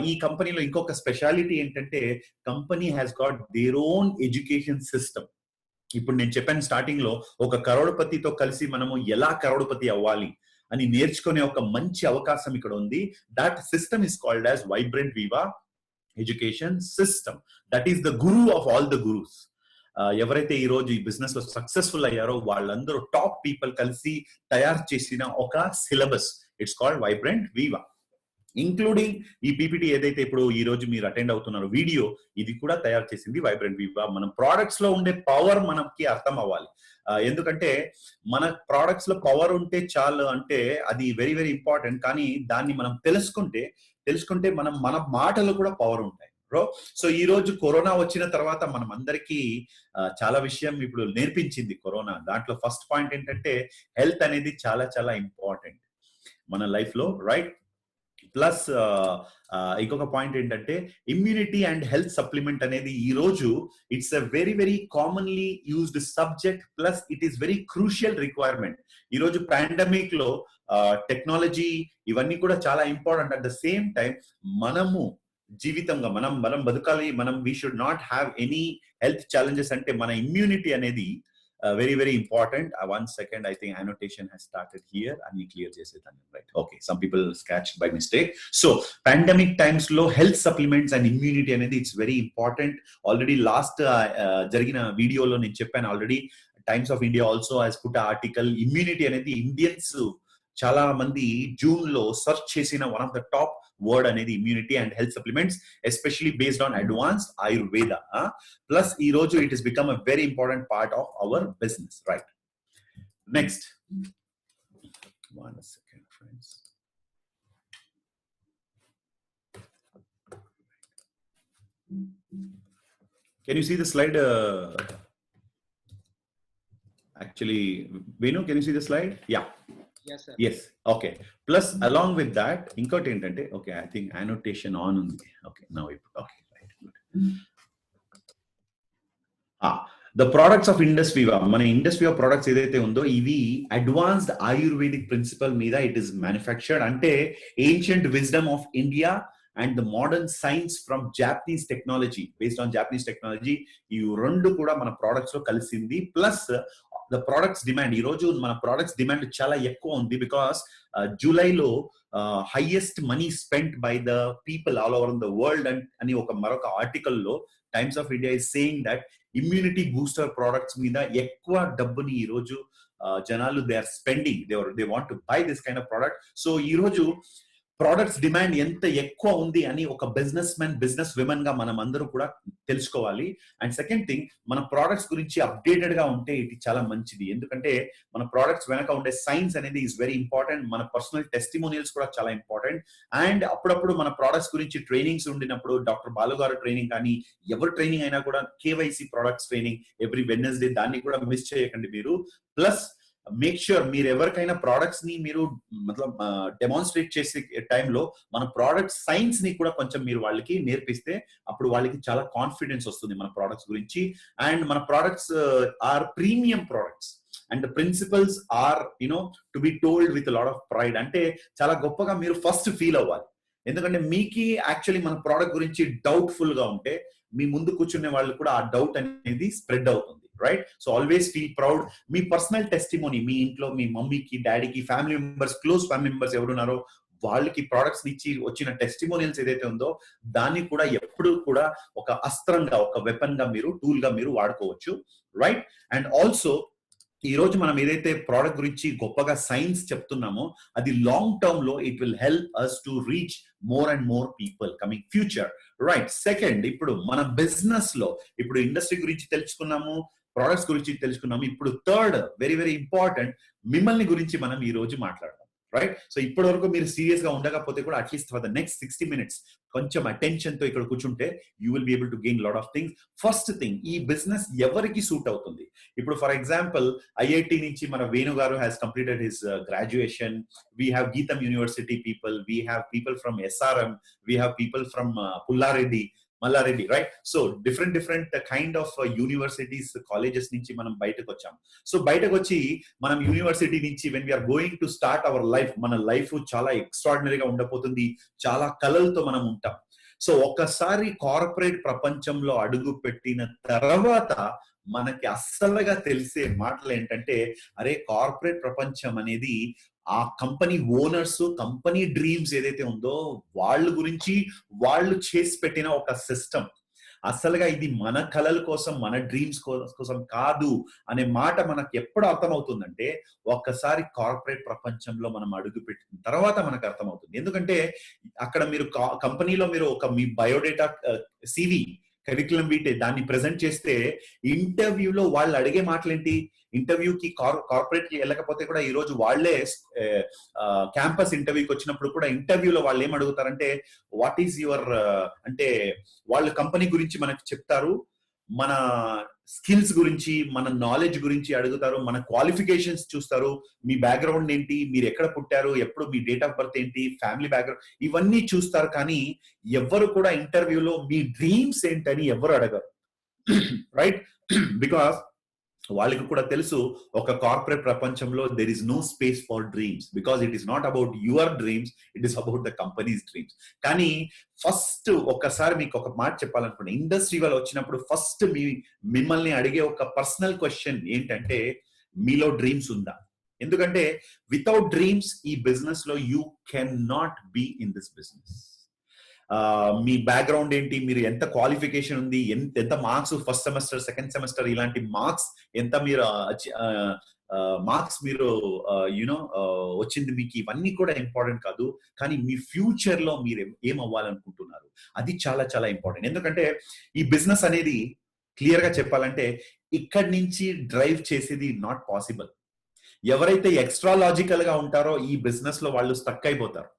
Ee company lo inkoka speciality entante company has got their own education system. ఇప్పుడు నేను చెప్పాను స్టార్టింగ్ లో, ఒక కరోడపతితో కలిసి మనము ఎలా కరోడపతి అవ్వాలి అని నేర్చుకునే ఒక మంచి అవకాశం ఇక్కడ ఉంది. That system is called as vibrant Viva education system. That is the guru of all the gurus. ఎవరైతే ఈ రోజు ఈ బిజినెస్ లో సక్సెస్ఫుల్ అయ్యారో వాళ్ళందరూ టాప్ పీపుల్ కలిసి తయారు చేసిన ఒక syllabus, it's called vibrant Viva. Including ఈ పీపీటీ ఏదైతే ఇప్పుడు ఈ రోజు మీరు అటెండ్ అవుతున్నారో వీడియో, ఇది కూడా తయారు చేసింది వైబ్రెంట్ వివా. మన ప్రోడక్ట్స్ లో ఉండే పవర్ మనకి అర్థం అవ్వాలి. ఎందుకంటే మన ప్రోడక్ట్స్ లో పవర్ ఉంటే చాలు అంటే అది వెరీ వెరీ ఇంపార్టెంట్. కానీ దాన్ని మనం తెలుసుకుంటే మన మాటలు కూడా పవర్ ఉంటాయి బ్రో. సో ఈ రోజు కరోనా వచ్చిన తర్వాత మనం అందరికీ చాలా విషయం ఇప్పుడు నేర్పించింది కరోనా. దాంట్లో ఫస్ట్ పాయింట్ ఏంటంటే హెల్త్ అనేది చాలా చాలా ఇంపార్టెంట్ మన లైఫ్ లో, రైట్? ప్లస్ ఇంకొక పాయింట్ ఏంటంటే ఇమ్యూనిటీ అండ్ హెల్త్ సప్లిమెంట్ అనేది ఈ రోజు it's a very very commonly used subject. Plus it is very crucial requirement. ఈ రోజు పాండమిక్ లో టెక్నాలజీ ఇవన్నీ కూడా చాలా important. At the same time మనము జీవితంగా మనం బతకాలి, we should not have any health challenges. అంటే మన ఇమ్యూనిటీ అనేది very very important. One second, I think annotation has started here. And clear chesedan, right? Okay, some people scratched by mistake. So pandemic times lo health supplements and immunity anedi it's very important. Already last jarigina video lo nenu cheppanu already. Times of India also has put an article, immunity anedi Indians చాలా మంది జూన్ లో సెర్చ్ చేసిన one of the top word అనేది immunity and health supplements, especially based on advanced Ayurveda. Plus ఈ రోజు it is become a very important part of our business, right? Next, one second friends. Can you see the slide? Actually, Venu, can you see the slide? Yeah. Yes, sir. Yes. Okay. Plus, along with that, ఇంకోటి ఏంటంటే, okay, I think annotation on ఉంది. Okay, now okay, right, good. The products of Indus Viva, మన Indus Viva products ఏదైతే ఉందో ఇవి అడ్వాన్స్డ్ ఆయుర్వేదిక్ ప్రిన్సిపల్ మీద ఇట్ ఇస్ మ్యానుఫ్యాక్చర్డ్. అంటే ancient wisdom of India and the modern science from Japanese technology, based on Japanese technology, ఈ రెండు కూడా మన products లో కలిసింది. ప్లస్ the products demand, ఈ రోజు మన products demand చాలా ఎక్కువ ఉంది. బికాస్ జూలైలో highest money spent by the people all over the world అని మరొక ఆర్టికల్ లో times of India is saying that immunity booster products మీద ఎక్కువ డబ్బుని ఈ రోజు జనాలు they are spending, they want to buy this kind of product. So ఈ రోజు ప్రోడక్ట్స్ డిమాండ్ ఎంత ఎక్కువ ఉంది అని ఒక బిజినెస్ విమెన్ గా మనం అందరూ కూడా తెలుసుకోవాలి. అండ్ సెకండ్ థింగ్, మన ప్రోడక్ట్స్ గురించి అప్డేటెడ్ గా ఉంటే ఇది చాలా మంచిది. ఎందుకంటే మన ప్రోడక్ట్స్ వెనక ఉండే సైన్స్ అనేది ఈస్ వెరీ ఇంపార్టెంట్. మన పర్సనల్ టెస్టిమోనియల్స్ కూడా చాలా ఇంపార్టెంట్. అండ్ అప్పుడప్పుడు మన ప్రోడక్ట్స్ గురించి ట్రైనింగ్స్ ఉండినప్పుడు, డాక్టర్ బాలు గారు ట్రైనింగ్ కానీ ఎవరు ట్రైనింగ్ అయినా కూడా KYC products training every Wednesday, దాన్ని కూడా మిస్ చేయకండి మీరు. ప్లస్ మేక్ ష్యూర్ మీరు ఎవరికైనా ప్రోడక్ట్స్ ని మీరు డెమాన్స్ట్రేట్ చేసే టైంలో మన ప్రోడక్ట్ సైన్స్ ని కూడా కొంచెం మీరు వాళ్ళకి నేర్పిస్తే అప్పుడు వాళ్ళకి చాలా కాన్ఫిడెన్స్ వస్తుంది మన ప్రోడక్ట్స్ గురించి. అండ్ మన products are premium products and the principles are to be told with lot of pride. అంటే చాలా గొప్పగా మీరు ఫస్ట్ ఫీల్ అవ్వాలి. ఎందుకంటే మీకు యాక్చువల్లీ మన ప్రోడక్ట్ గురించి డౌట్ఫుల్ గా ఉంటే మీ ముందు కూర్చునే వాళ్ళు కూడా ఆ డౌట్ అనేది స్ప్రెడ్ అవుతుంది, right? So always feel proud. మీ పర్సనల్ టెస్టిమోనీ, మీ ఇంట్లో మీ మమ్మీకి, డాడీకి, family members, close family members ఎవరున్నారో వాళ్ళకి ప్రోడక్ట్స్ ఇచ్చి వచ్చిన టెస్టిమోనియల్స్ ఏదైతే ఉందో దాన్ని కూడా ఎప్పుడు కూడా ఒక అస్త్రంగా, ఒక వెపన్ గా మీరు, టూల్ గా మీరు వాడుకోవచ్చు, రైట్? అండ్ ఆల్సో ఈ రోజు మనం ఏదైతే ప్రోడక్ట్ గురించి గొప్పగా సైన్స్ చెప్తున్నామో అది లాంగ్ టర్మ్ లో it will help us to reach more and more people coming future, right? Second, ఇప్పుడు మన బిజినెస్ లో ఇప్పుడు ఇండస్ట్రీ గురించి తెలుసుకున్నాము, ప్రోడక్ట్స్ గురించి తెలుసుకున్నాము. ఇప్పుడు థర్డ్ వెరీ వెరీ ఇంపార్టెంట్, మిమ్మల్ని గురించి మనం ఈ రోజు మాట్లాడదాం, రైట్? సో ఇప్పటి వరకు మీరు సీరియస్ గా ఉండకపోతే కూడా at least for the next 60 minutes కొంచెం అటెన్షన్ తో ఇక్కడ కూర్చుంటే you will be able to gain lot of things. First thing, ఈ బిజినెస్ ఎవరికి సూట్ అవుతుంది? ఇప్పుడు ఫర్ ఎగ్జాంపుల్ ఐఐటి నుంచి మన Venu garu has completed his graduation. We have GITAM university people, we have people from SRM, we have people from Mallareddy, right? So different kind of universities, colleges నుంచి మనం బయటకు వచ్చాం. సో బయటకు వచ్చి మనం యూనివర్సిటీ నుంచి when we are going to start our life, మన లైఫ్ చాలా ఎక్స్ట్రాడినరీగా ఉండబోతుంది, చాలా కలలతో మనం ఉంటాం. సో ఒక్కసారి కార్పొరేట్ ప్రపంచంలో అడుగు పెట్టిన తర్వాత మనకి అస్సలుగా తెలిసే మాటలు ఏంటంటే, అరే కార్పొరేట్ ప్రపంచం అనేది ఆ కంపెనీ ఓనర్స్, కంపెనీ డ్రీమ్స్ ఏదైతే ఉందో వాళ్ళ గురించి వాళ్ళు చేసి పెట్టిన ఒక సిస్టమ్. అసలుగా ఇది మన కళల కోసం, మన డ్రీమ్స్ కోసం కాదు అనే మాట మనకు ఎప్పుడు అర్థమవుతుందంటే ఒక్కసారి కార్పొరేట్ ప్రపంచంలో మనం అడుగు పెట్టిన తర్వాత మనకు అర్థమవుతుంది. ఎందుకంటే అక్కడ మీరు కంపెనీలో మీరు ఒక మీ బయోడేటా సివి కరికులం వీటే దాన్ని ప్రెజెంట్ చేస్తే ఇంటర్వ్యూలో వాళ్ళు అడిగే మాటలేంటి? ఇంటర్వ్యూకి కార్పొరేట్ కి వెళ్ళకపోతే కూడా ఈ రోజు వాళ్లే క్యాంపస్ ఇంటర్వ్యూకి వచ్చినప్పుడు కూడా ఇంటర్వ్యూలో వాళ్ళు ఏం అడుగుతారంటే వాట్ ఈస్ యువర్ అంటే వాళ్ళ కంపెనీ గురించి మనకు చెప్తారు, మన స్కిల్స్ గురించి, మన నాలెడ్జ్ గురించి అడుగుతారు, మన క్వాలిఫికేషన్స్ చూస్తారు, మీ బ్యాక్గ్రౌండ్ ఏంటి, మీరు ఎక్కడ పుట్టారు, ఎప్పుడు మీ డేట్ ఆఫ్ బర్త్ ఏంటి, ఫ్యామిలీ బ్యాక్గ్రౌండ్, ఇవన్నీ చూస్తారు. కానీ ఎవరు కూడా ఇంటర్వ్యూలో మీ డ్రీమ్స్ ఏంటని ఎవరు అడగరు, రైట్? బికాస్ వాళ్ళకి కూడా తెలుసు ఒక కార్పొరేట్ ప్రపంచంలో there is no space for dreams, because it is not about your dreams, it is about the companies dreams. కానీ ఫస్ట్ ఒక్కసారి మీకు ఒక మాట చెప్పాలనుకుంటే, ఇండస్ట్రీ వాళ్ళు వచ్చినప్పుడు ఫస్ట్ మిమ్మల్ని అడిగే ఒక పర్సనల్ క్వశ్చన్ ఏంటంటే మీలో డ్రీమ్స్ ఉందా? ఎందుకంటే వితౌట్ డ్రీమ్స్ ఈ బిజినెస్ లో you can not be in this business. మీ బ్యాక్గ్రౌండ్ ఏంటి, మీరు ఎంత క్వాలిఫికేషన్ ఉంది, ఎంత marks first semester, second semester, ఇలాంటి మార్క్స్ ఎంత మీరు మార్క్స్ మీరు యునో వచ్చింది మీకు, ఇవన్నీ కూడా ఇంపార్టెంట్ కాదు. కానీ మీ ఫ్యూచర్ లో మీరు ఏం అవ్వాలనుకుంటున్నారు అది చాలా చాలా ఇంపార్టెంట్. ఎందుకంటే ఈ బిజినెస్ అనేది క్లియర్ గా చెప్పాలంటే ఇక్కడి నుంచి డ్రైవ్ చేసేది నాట్ పాసిబుల్. ఎవరైతే ఎక్స్ట్రా లాజికల్ గా ఉంటారో ఈ బిజినెస్ లో వాళ్ళు స్టక్ అయిపోతారు.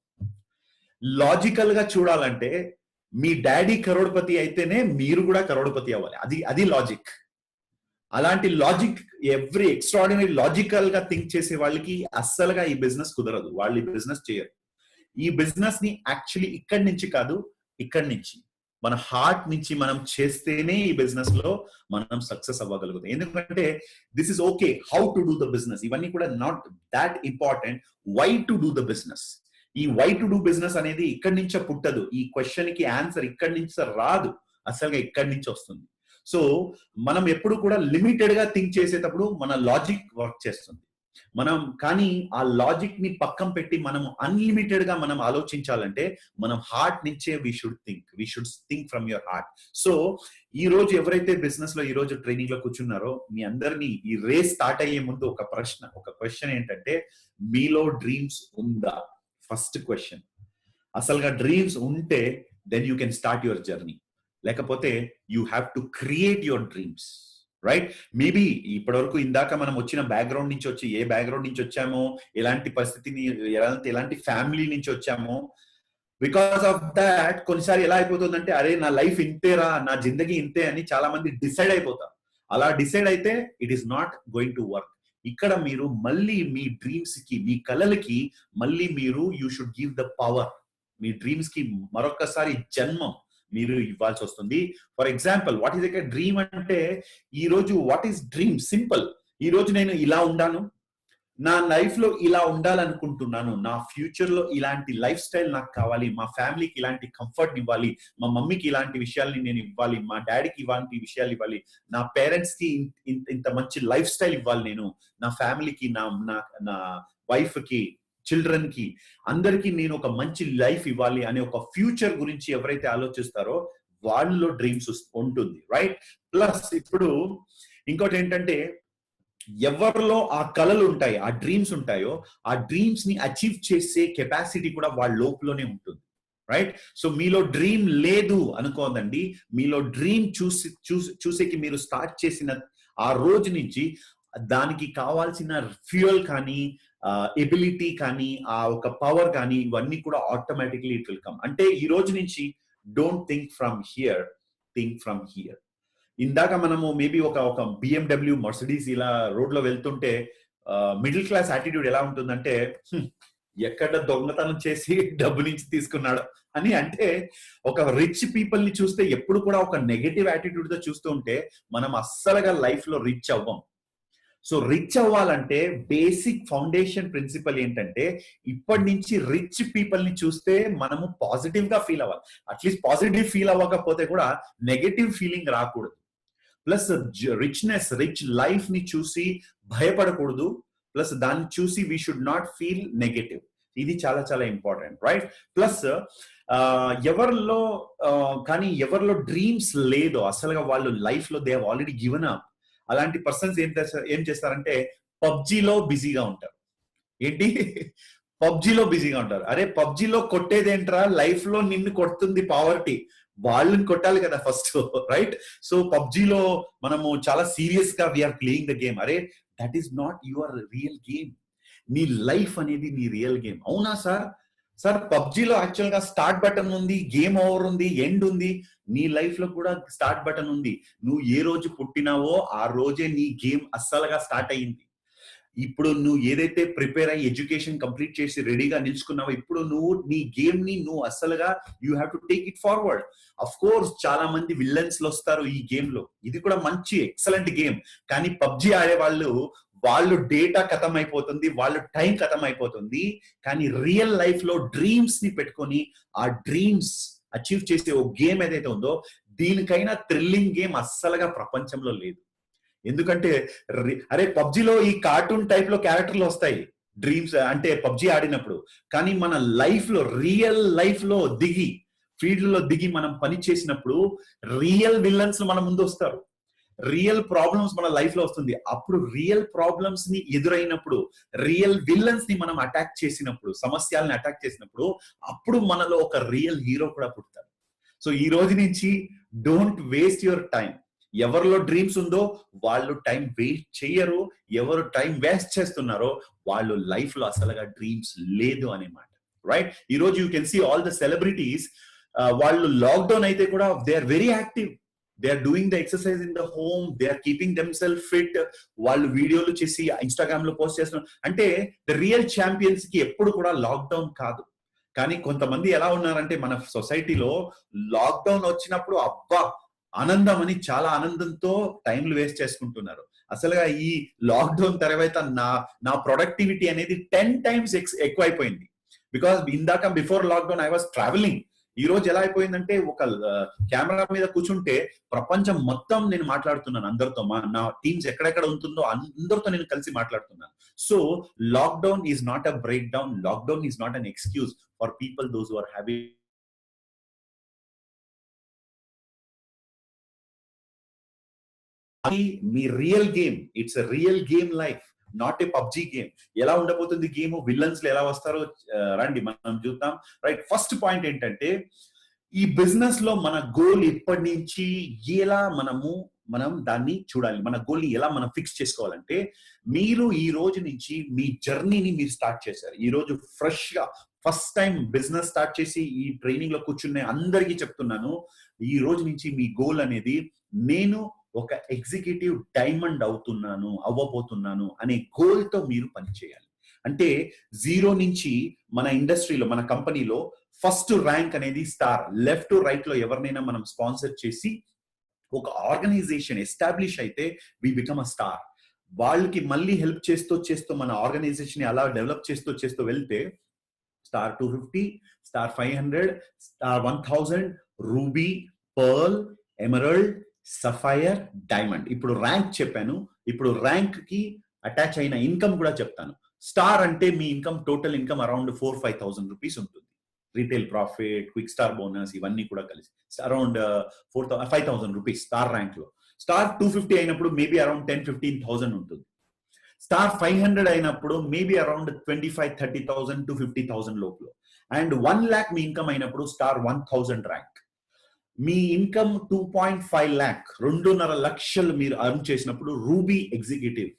లాజికల్ గా చూడాలంటే మీ డాడీ కరోడ్పతి అయితేనే మీరు కూడా కరోడ్పతి అవ్వాలి, అది లాజిక్. అలాంటి లాజిక్ ఎవ్రీ ఎక్స్ట్రాడినరీ లాజికల్ గా థింక్ చేసే వాళ్ళకి అస్సలుగా ఈ బిజినెస్ కుదరదు, వాళ్ళు ఈ బిజినెస్ చేయరు. ఈ బిజినెస్ ని యాక్చువల్లీ ఇక్కడి నుంచి కాదు, ఇక్కడి నుంచి మన హార్ట్ నుంచి మనం చేస్తేనే ఈ బిజినెస్ లో మనం సక్సెస్ అవ్వగలుగుతాం. ఎందుకంటే this is okay how to do the business, ఇవన్నీ కూడా not that important. Why to do the business, ఈ వై టు డూ బిజినెస్ అనేది ఇక్కడి నుంచే పుట్టదు. ఈ క్వశ్చన్ కి ఆన్సర్ ఇక్కడి నుంచి రాదు, అసలుగా ఇక్కడి నుంచి వస్తుంది. సో మనం ఎప్పుడు కూడా లిమిటెడ్ గా థింక్ చేసేటప్పుడు మన లాజిక్ వర్క్ చేస్తుంది. మనం కానీ ఆ లాజిక్ ని పక్కన పెట్టి మనం అన్లిమిటెడ్ గా మనం ఆలోచించాలంటే మనం హార్ట్ నుంచే we should think from your heart. So ఈ రోజు ఎవరైతే బిజినెస్ లో ఈ రోజు ట్రైనింగ్ లో కూర్చున్నారో మీ అందరినీ ఈ రేస్ స్టార్ట్ అయ్యే ముందు ఒక క్వశ్చన్ ఏంటంటే మీలో డ్రీమ్స్ ఉందా? First question. అసలుగా డ్రీమ్స్ ఉంటే then you can start your journey, లేకపోతే you have to create your dreams, right? Maybe ఇప్పటి వరకు ఇందాక మనం వచ్చిన బ్యాక్గ్రౌండ్ నుంచి వచ్చి ఏ బ్యాక్గ్రౌండ్ నుంచి వచ్చామో, ఎలాంటి పరిస్థితిని, ఎలాంటి ఫ్యామిలీ నుంచి వచ్చామో, బికాస్ ఆఫ్ దాట్ కొన్నిసారి ఎలా అయిపోతుందంటే అరే నా లైఫ్ ఇంతేరా, నా జిందగీ ఇంతే అని చాలా మంది డిసైడ్ అయిపోతారు. అలా డిసైడ్ అయితే it is not going to work. ఇక్కడ మీరు మళ్ళీ మీ డ్రీమ్స్ కి, మీ కలలకి మళ్ళీ మీరు you should give the power. Me dreams కి మరొకసారి జన్మం మీరు ఇవ్వాల్సి వస్తుంది. For example what is a dream అంటే, ఈ రోజు వాట్ ఈస్ డ్రీమ్? సింపుల్. ఈ రోజు నేను ఇలా ఉండాను, నా లైఫ్ లో ఇలా ఉండాలనుకుంటున్నాను, నా ఫ్యూచర్ లో ఇలాంటి లైఫ్ స్టైల్ నాకు కావాలి, మా ఫ్యామిలీకి ఇలాంటి కంఫర్ట్ ఇవ్వాలి, మా మమ్మీకి ఇలాంటి విషయాల్ని నేను ఇవ్వాలి, మా డాడీకి ఇలాంటి విషయాలు ఇవ్వాలి, నా పేరెంట్స్ కి ఇంత మంచి లైఫ్ స్టైల్ ఇవ్వాలి, నేను నా ఫ్యామిలీకి, నా వైఫ్ కి, చిల్డ్రన్ కి, అందరికీ నేను ఒక మంచి లైఫ్ ఇవ్వాలి అనే ఒక ఫ్యూచర్ గురించి ఎవరైతే ఆలోచిస్తారో వాళ్ళలో డ్రీమ్స్ ఉంటుంది, రైట్? ప్లస్ ఇప్పుడు ఇంకోటి ఏంటంటే ఎవరిలో ఆ కళలు ఉంటాయి, ఆ డ్రీమ్స్ ఉంటాయో ఆ డ్రీమ్స్ ని అచీవ్ చేసే కెపాసిటీ కూడా వాళ్ళ లోపలనే ఉంటుంది, రైట్? సో మీలో డ్రీమ్ లేదు అనుకోదండి, మీలో డ్రీమ్ చూసేకి మీరు స్టార్ట్ చేసిన ఆ రోజు నుంచి దానికి కావాల్సిన ఫ్యూయల్ కానీ, ఎబిలిటీ కానీ, ఆ ఒక పవర్ కానీ, ఇవన్నీ కూడా ఆటోమేటిక్లీ ఇట్ విల్ కమ్. అంటే ఈ రోజు నుంచి don't think from here, think from here. ఇందాక మనము మేబీ ఒక BMW, మర్సిడీస్ ఇలా రోడ్ లో వెళ్తుంటే మిడిల్ క్లాస్ యాటిట్యూడ్ ఎలా ఉంటుందంటే ఎక్కడ దొంగతనం చేసి డబ్బు నుంచి తీసుకున్నాడు అని. అంటే ఒక రిచ్ పీపుల్ ని చూస్తే ఎప్పుడు కూడా ఒక నెగటివ్ యాటిట్యూడ్ తో చూస్తూ ఉంటే మనం అస్సలుగా లైఫ్ లో రిచ్ అవ్వం. సో రిచ్ అవ్వాలంటే బేసిక్ ఫౌండేషన్ ప్రిన్సిపల్ ఏంటంటే ఇప్పటి నుంచి రిచ్ పీపుల్ ని చూస్తే మనము పాజిటివ్ గా ఫీల్ అవ్వాలి. అట్లీస్ట్ పాజిటివ్ ఫీల్ అవ్వకపోతే కూడా నెగటివ్ ఫీలింగ్ రాకూడదు. ప్లస్ రిచ్నెస్, రిచ్ లైఫ్ ని చూసి భయపడకూడదు. ప్లస్ దాన్ని చూసి we should not feel negative. ఇది చాలా చాలా ఇంపార్టెంట్, రైట్? ప్లస్ ఎవరిలో కానీ ఎవరిలో డ్రీమ్స్ లేదో అసలుగా వాళ్ళు లైఫ్ లో they have already given up, అలాంటి పర్సన్స్ ఏం చేస్తారంటే పబ్జీలో బిజీగా ఉంటారు. ఏంటి? పబ్జీలో బిజీగా ఉంటారు. అరే పబ్జీలో కొట్టేదేంట్రా, లైఫ్ లో నిన్ను కొడుతుంది పావర్టీ, వాళ్ళని కొట్టాలి కదా ఫస్ట్, రైట్? సో పబ్జీలో మనము చాలా సీరియస్ గా వీఆర్ ప్లేయింగ్ ద గేమ్. అరే that is not your real game. నీ లైఫ్ అనేది నీ రియల్ గేమ్. అవునా సార్ పబ్జీలో యాక్చువల్ గా స్టార్ట్ బటన్ ఉంది, గేమ్ ఓవర్ ఉంది, ఎండ్ ఉంది. నీ లైఫ్ లో కూడా స్టార్ట్ బటన్ ఉంది. నువ్వు ఏ రోజు పుట్టినావో ఆ రోజే నీ గేమ్ అస్సలుగా స్టార్ట్ అయ్యింది. ఇప్పుడు నువ్వు ఏదైతే ప్రిపేర్ అయ్యి ఎడ్యుకేషన్ కంప్లీట్ చేసి రెడీగా నిల్చుకున్నావో, ఇప్పుడు నువ్వు నీ గేమ్ ని నువ్వు అస్సలుగా you have to take it forward. Of course చాలా మంది విల్లన్స్ లో వస్తారు ఈ గేమ్ లో, ఇది కూడా మంచి ఎక్సలెంట్ గేమ్. కానీ పబ్జీ ఆడే వాళ్ళు డేటా ఖతం అయిపోతుంది, వాళ్ళు టైం ఖతం అయిపోతుంది. కానీ రియల్ లైఫ్ లో డ్రీమ్స్ ని పెట్టుకొని ఆ డ్రీమ్స్ అచీవ్ చేసే ఓ గేమ్ ఏదైతే ఉందో, దీనికైనా థ్రిల్లింగ్ గేమ్ అస్సలుగా ప్రపంచంలో లేదు. ఎందుకంటే అరే పబ్జీలో ఈ కార్టూన్ టైప్ లో క్యారెక్టర్లు వస్తాయి డ్రీమ్స్ అంటే పబ్జీ ఆడినప్పుడు, కానీ మన లైఫ్ లో రియల్ లైఫ్ లో దిగి ఫీల్డ్ లో దిగి మనం పని చేసినప్పుడు రియల్ విల్లన్స్ మన ముందు వస్తారు, రియల్ ప్రాబ్లమ్స్ మన లైఫ్ లో వస్తుంది. అప్పుడు రియల్ ప్రాబ్లమ్స్ ని ఎదురైనప్పుడు, రియల్ విల్లన్స్ ని మనం అటాక్ చేసినప్పుడు, సమస్యల్ని అటాక్ చేసినప్పుడు, అప్పుడు మనలో ఒక రియల్ హీరో కూడా పుడతారు. సో ఈ రోజు నుంచి డోంట్ వేస్ట్ యువర్ టైం. ఎవరిలో డ్రీమ్స్ ఉందో వాళ్ళు టైం వేస్ట్ చేయరు, ఎవరు టైం వేస్ట్ చేస్తున్నారో వాళ్ళు లైఫ్ లో అసలుగా డ్రీమ్స్ లేదు అనే మాట, రైట్? ఈ రోజు you can see all the celebrities, వాళ్ళు లాక్డౌన్ అయితే కూడా they are very active, they are doing the exercise in the home, they are keeping them self fit. వాళ్ళు వీడియోలు చేసి ఇన్స్టాగ్రామ్ లో పోస్ట్ చేస్తున్నారు. అంటే ద రియల్ ఛాంపియన్స్ కి ఎప్పుడు కూడా లాక్డౌన్ కాదు. కానీ కొంతమంది ఎలా ఉన్నారంటే మన సొసైటీలో లాక్డౌన్ వచ్చినప్పుడు అబ్బా ఆనందం అని చాలా ఆనందంతో టైంలు వేస్ట్ చేసుకుంటున్నారు. అసలుగా ఈ లాక్డౌన్ తర్వాత నా ప్రొడక్టివిటీ అనేది 10 times ఎక్కువైపోయింది. బికాస్ ఇందాక before lockdown I was travelling. ఈ రోజు ఎలా అయిపోయిందంటే ఒక కెమెరా మీద కూర్చుంటే ప్రపంచం మొత్తం నేను మాట్లాడుతున్నాను అందరితో, నా టీమ్స్ ఎక్కడెక్కడ ఉంటుందో అందరితో నేను కలిసి మాట్లాడుతున్నాను. So lockdown is not a break down, lockdown is not an excuse for people those who are having మీ real game. It's a real game life, not a PUBG game. ఎలా ఉండబోతుంది గేమ్, విల్లన్స్ ఎలా వస్తారో రండి మనం చూద్దాం, రైట్? ఫస్ట్ పాయింట్ ఏంటంటే ఈ బిజినెస్ లో మన గోల్ ఇప్పటి నుంచి ఎలా మనం దాన్ని చూడాలి. మన గోల్ ని ఎలా మనం ఫిక్స్ చేసుకోవాలంటే, మీరు ఈ రోజు నుంచి మీ జర్నీని మీరు స్టార్ట్ చేశారు. ఈ రోజు ఫ్రెష్ గా ఫస్ట్ టైం బిజినెస్ స్టార్ట్ చేసి ఈ ట్రైనింగ్ లో కూర్చునే అందరికీ చెప్తున్నాను, ఈ రోజు నుంచి మీ గోల్ అనేది నేను ఒక ఎగ్జిక్యూటివ్ డైమండ్ అవ్వబోతున్నాను అనే గోల్ తో మీరు పనిచేయాలి. అంటే 0 నుంచి మన ఇండస్ట్రీలో మన కంపెనీలో ఫస్ట్ ర్యాంక్ అనేది స్టార్, లెఫ్ట్ టు రైట్ లో ఎవరినైనా మనం స్పాన్సర్ చేసి ఒక ఆర్గనైజేషన్ ఎస్టాబ్లిష్ అయితే వి బికమ్ అ స్టార్. వాళ్ళకి మళ్ళీ హెల్ప్ చేస్తూ మన ఆర్గనైజేషన్ అలా డెవలప్ చేస్తూ వెళ్తే star 250, star 500, star 1000, ruby, pearl, emerald, sapphire, diamond. ఇప్పుడు ర్యాంక్ చెప్పాను, ఇప్పుడు ర్యాంక్ కి అటాచ్ అయిన ఇన్కమ్ కూడా చెప్తాను. స్టార్ అంటే మీ income, total income around 4-5,000 rupees ఉంటుంది. Retail profit, quick star bonus ఇవన్నీ కూడా కలిసి అరౌండ్ 5,000 రూపీస్ స్టార్ ర్యాంక్ లో. స్టార్ 250 అయినప్పుడు మేబీ అరౌండ్ 10-15,000 ఉంటుంది. స్టార్ 500 అయినప్పుడు మేబీ అరౌండ్ 25-30,000 to 50,000 లోపల. అండ్ 1 lakh మీ ఇన్కమ్ అయినప్పుడు స్టార్ 1000 ర్యాంక్. మీ ఇన్కమ్ 2.5 lakh, 2.5 లక్షలు మీరు అర్న్ చేసినప్పుడు రూబీ ఎగ్జిక్యూటివ్.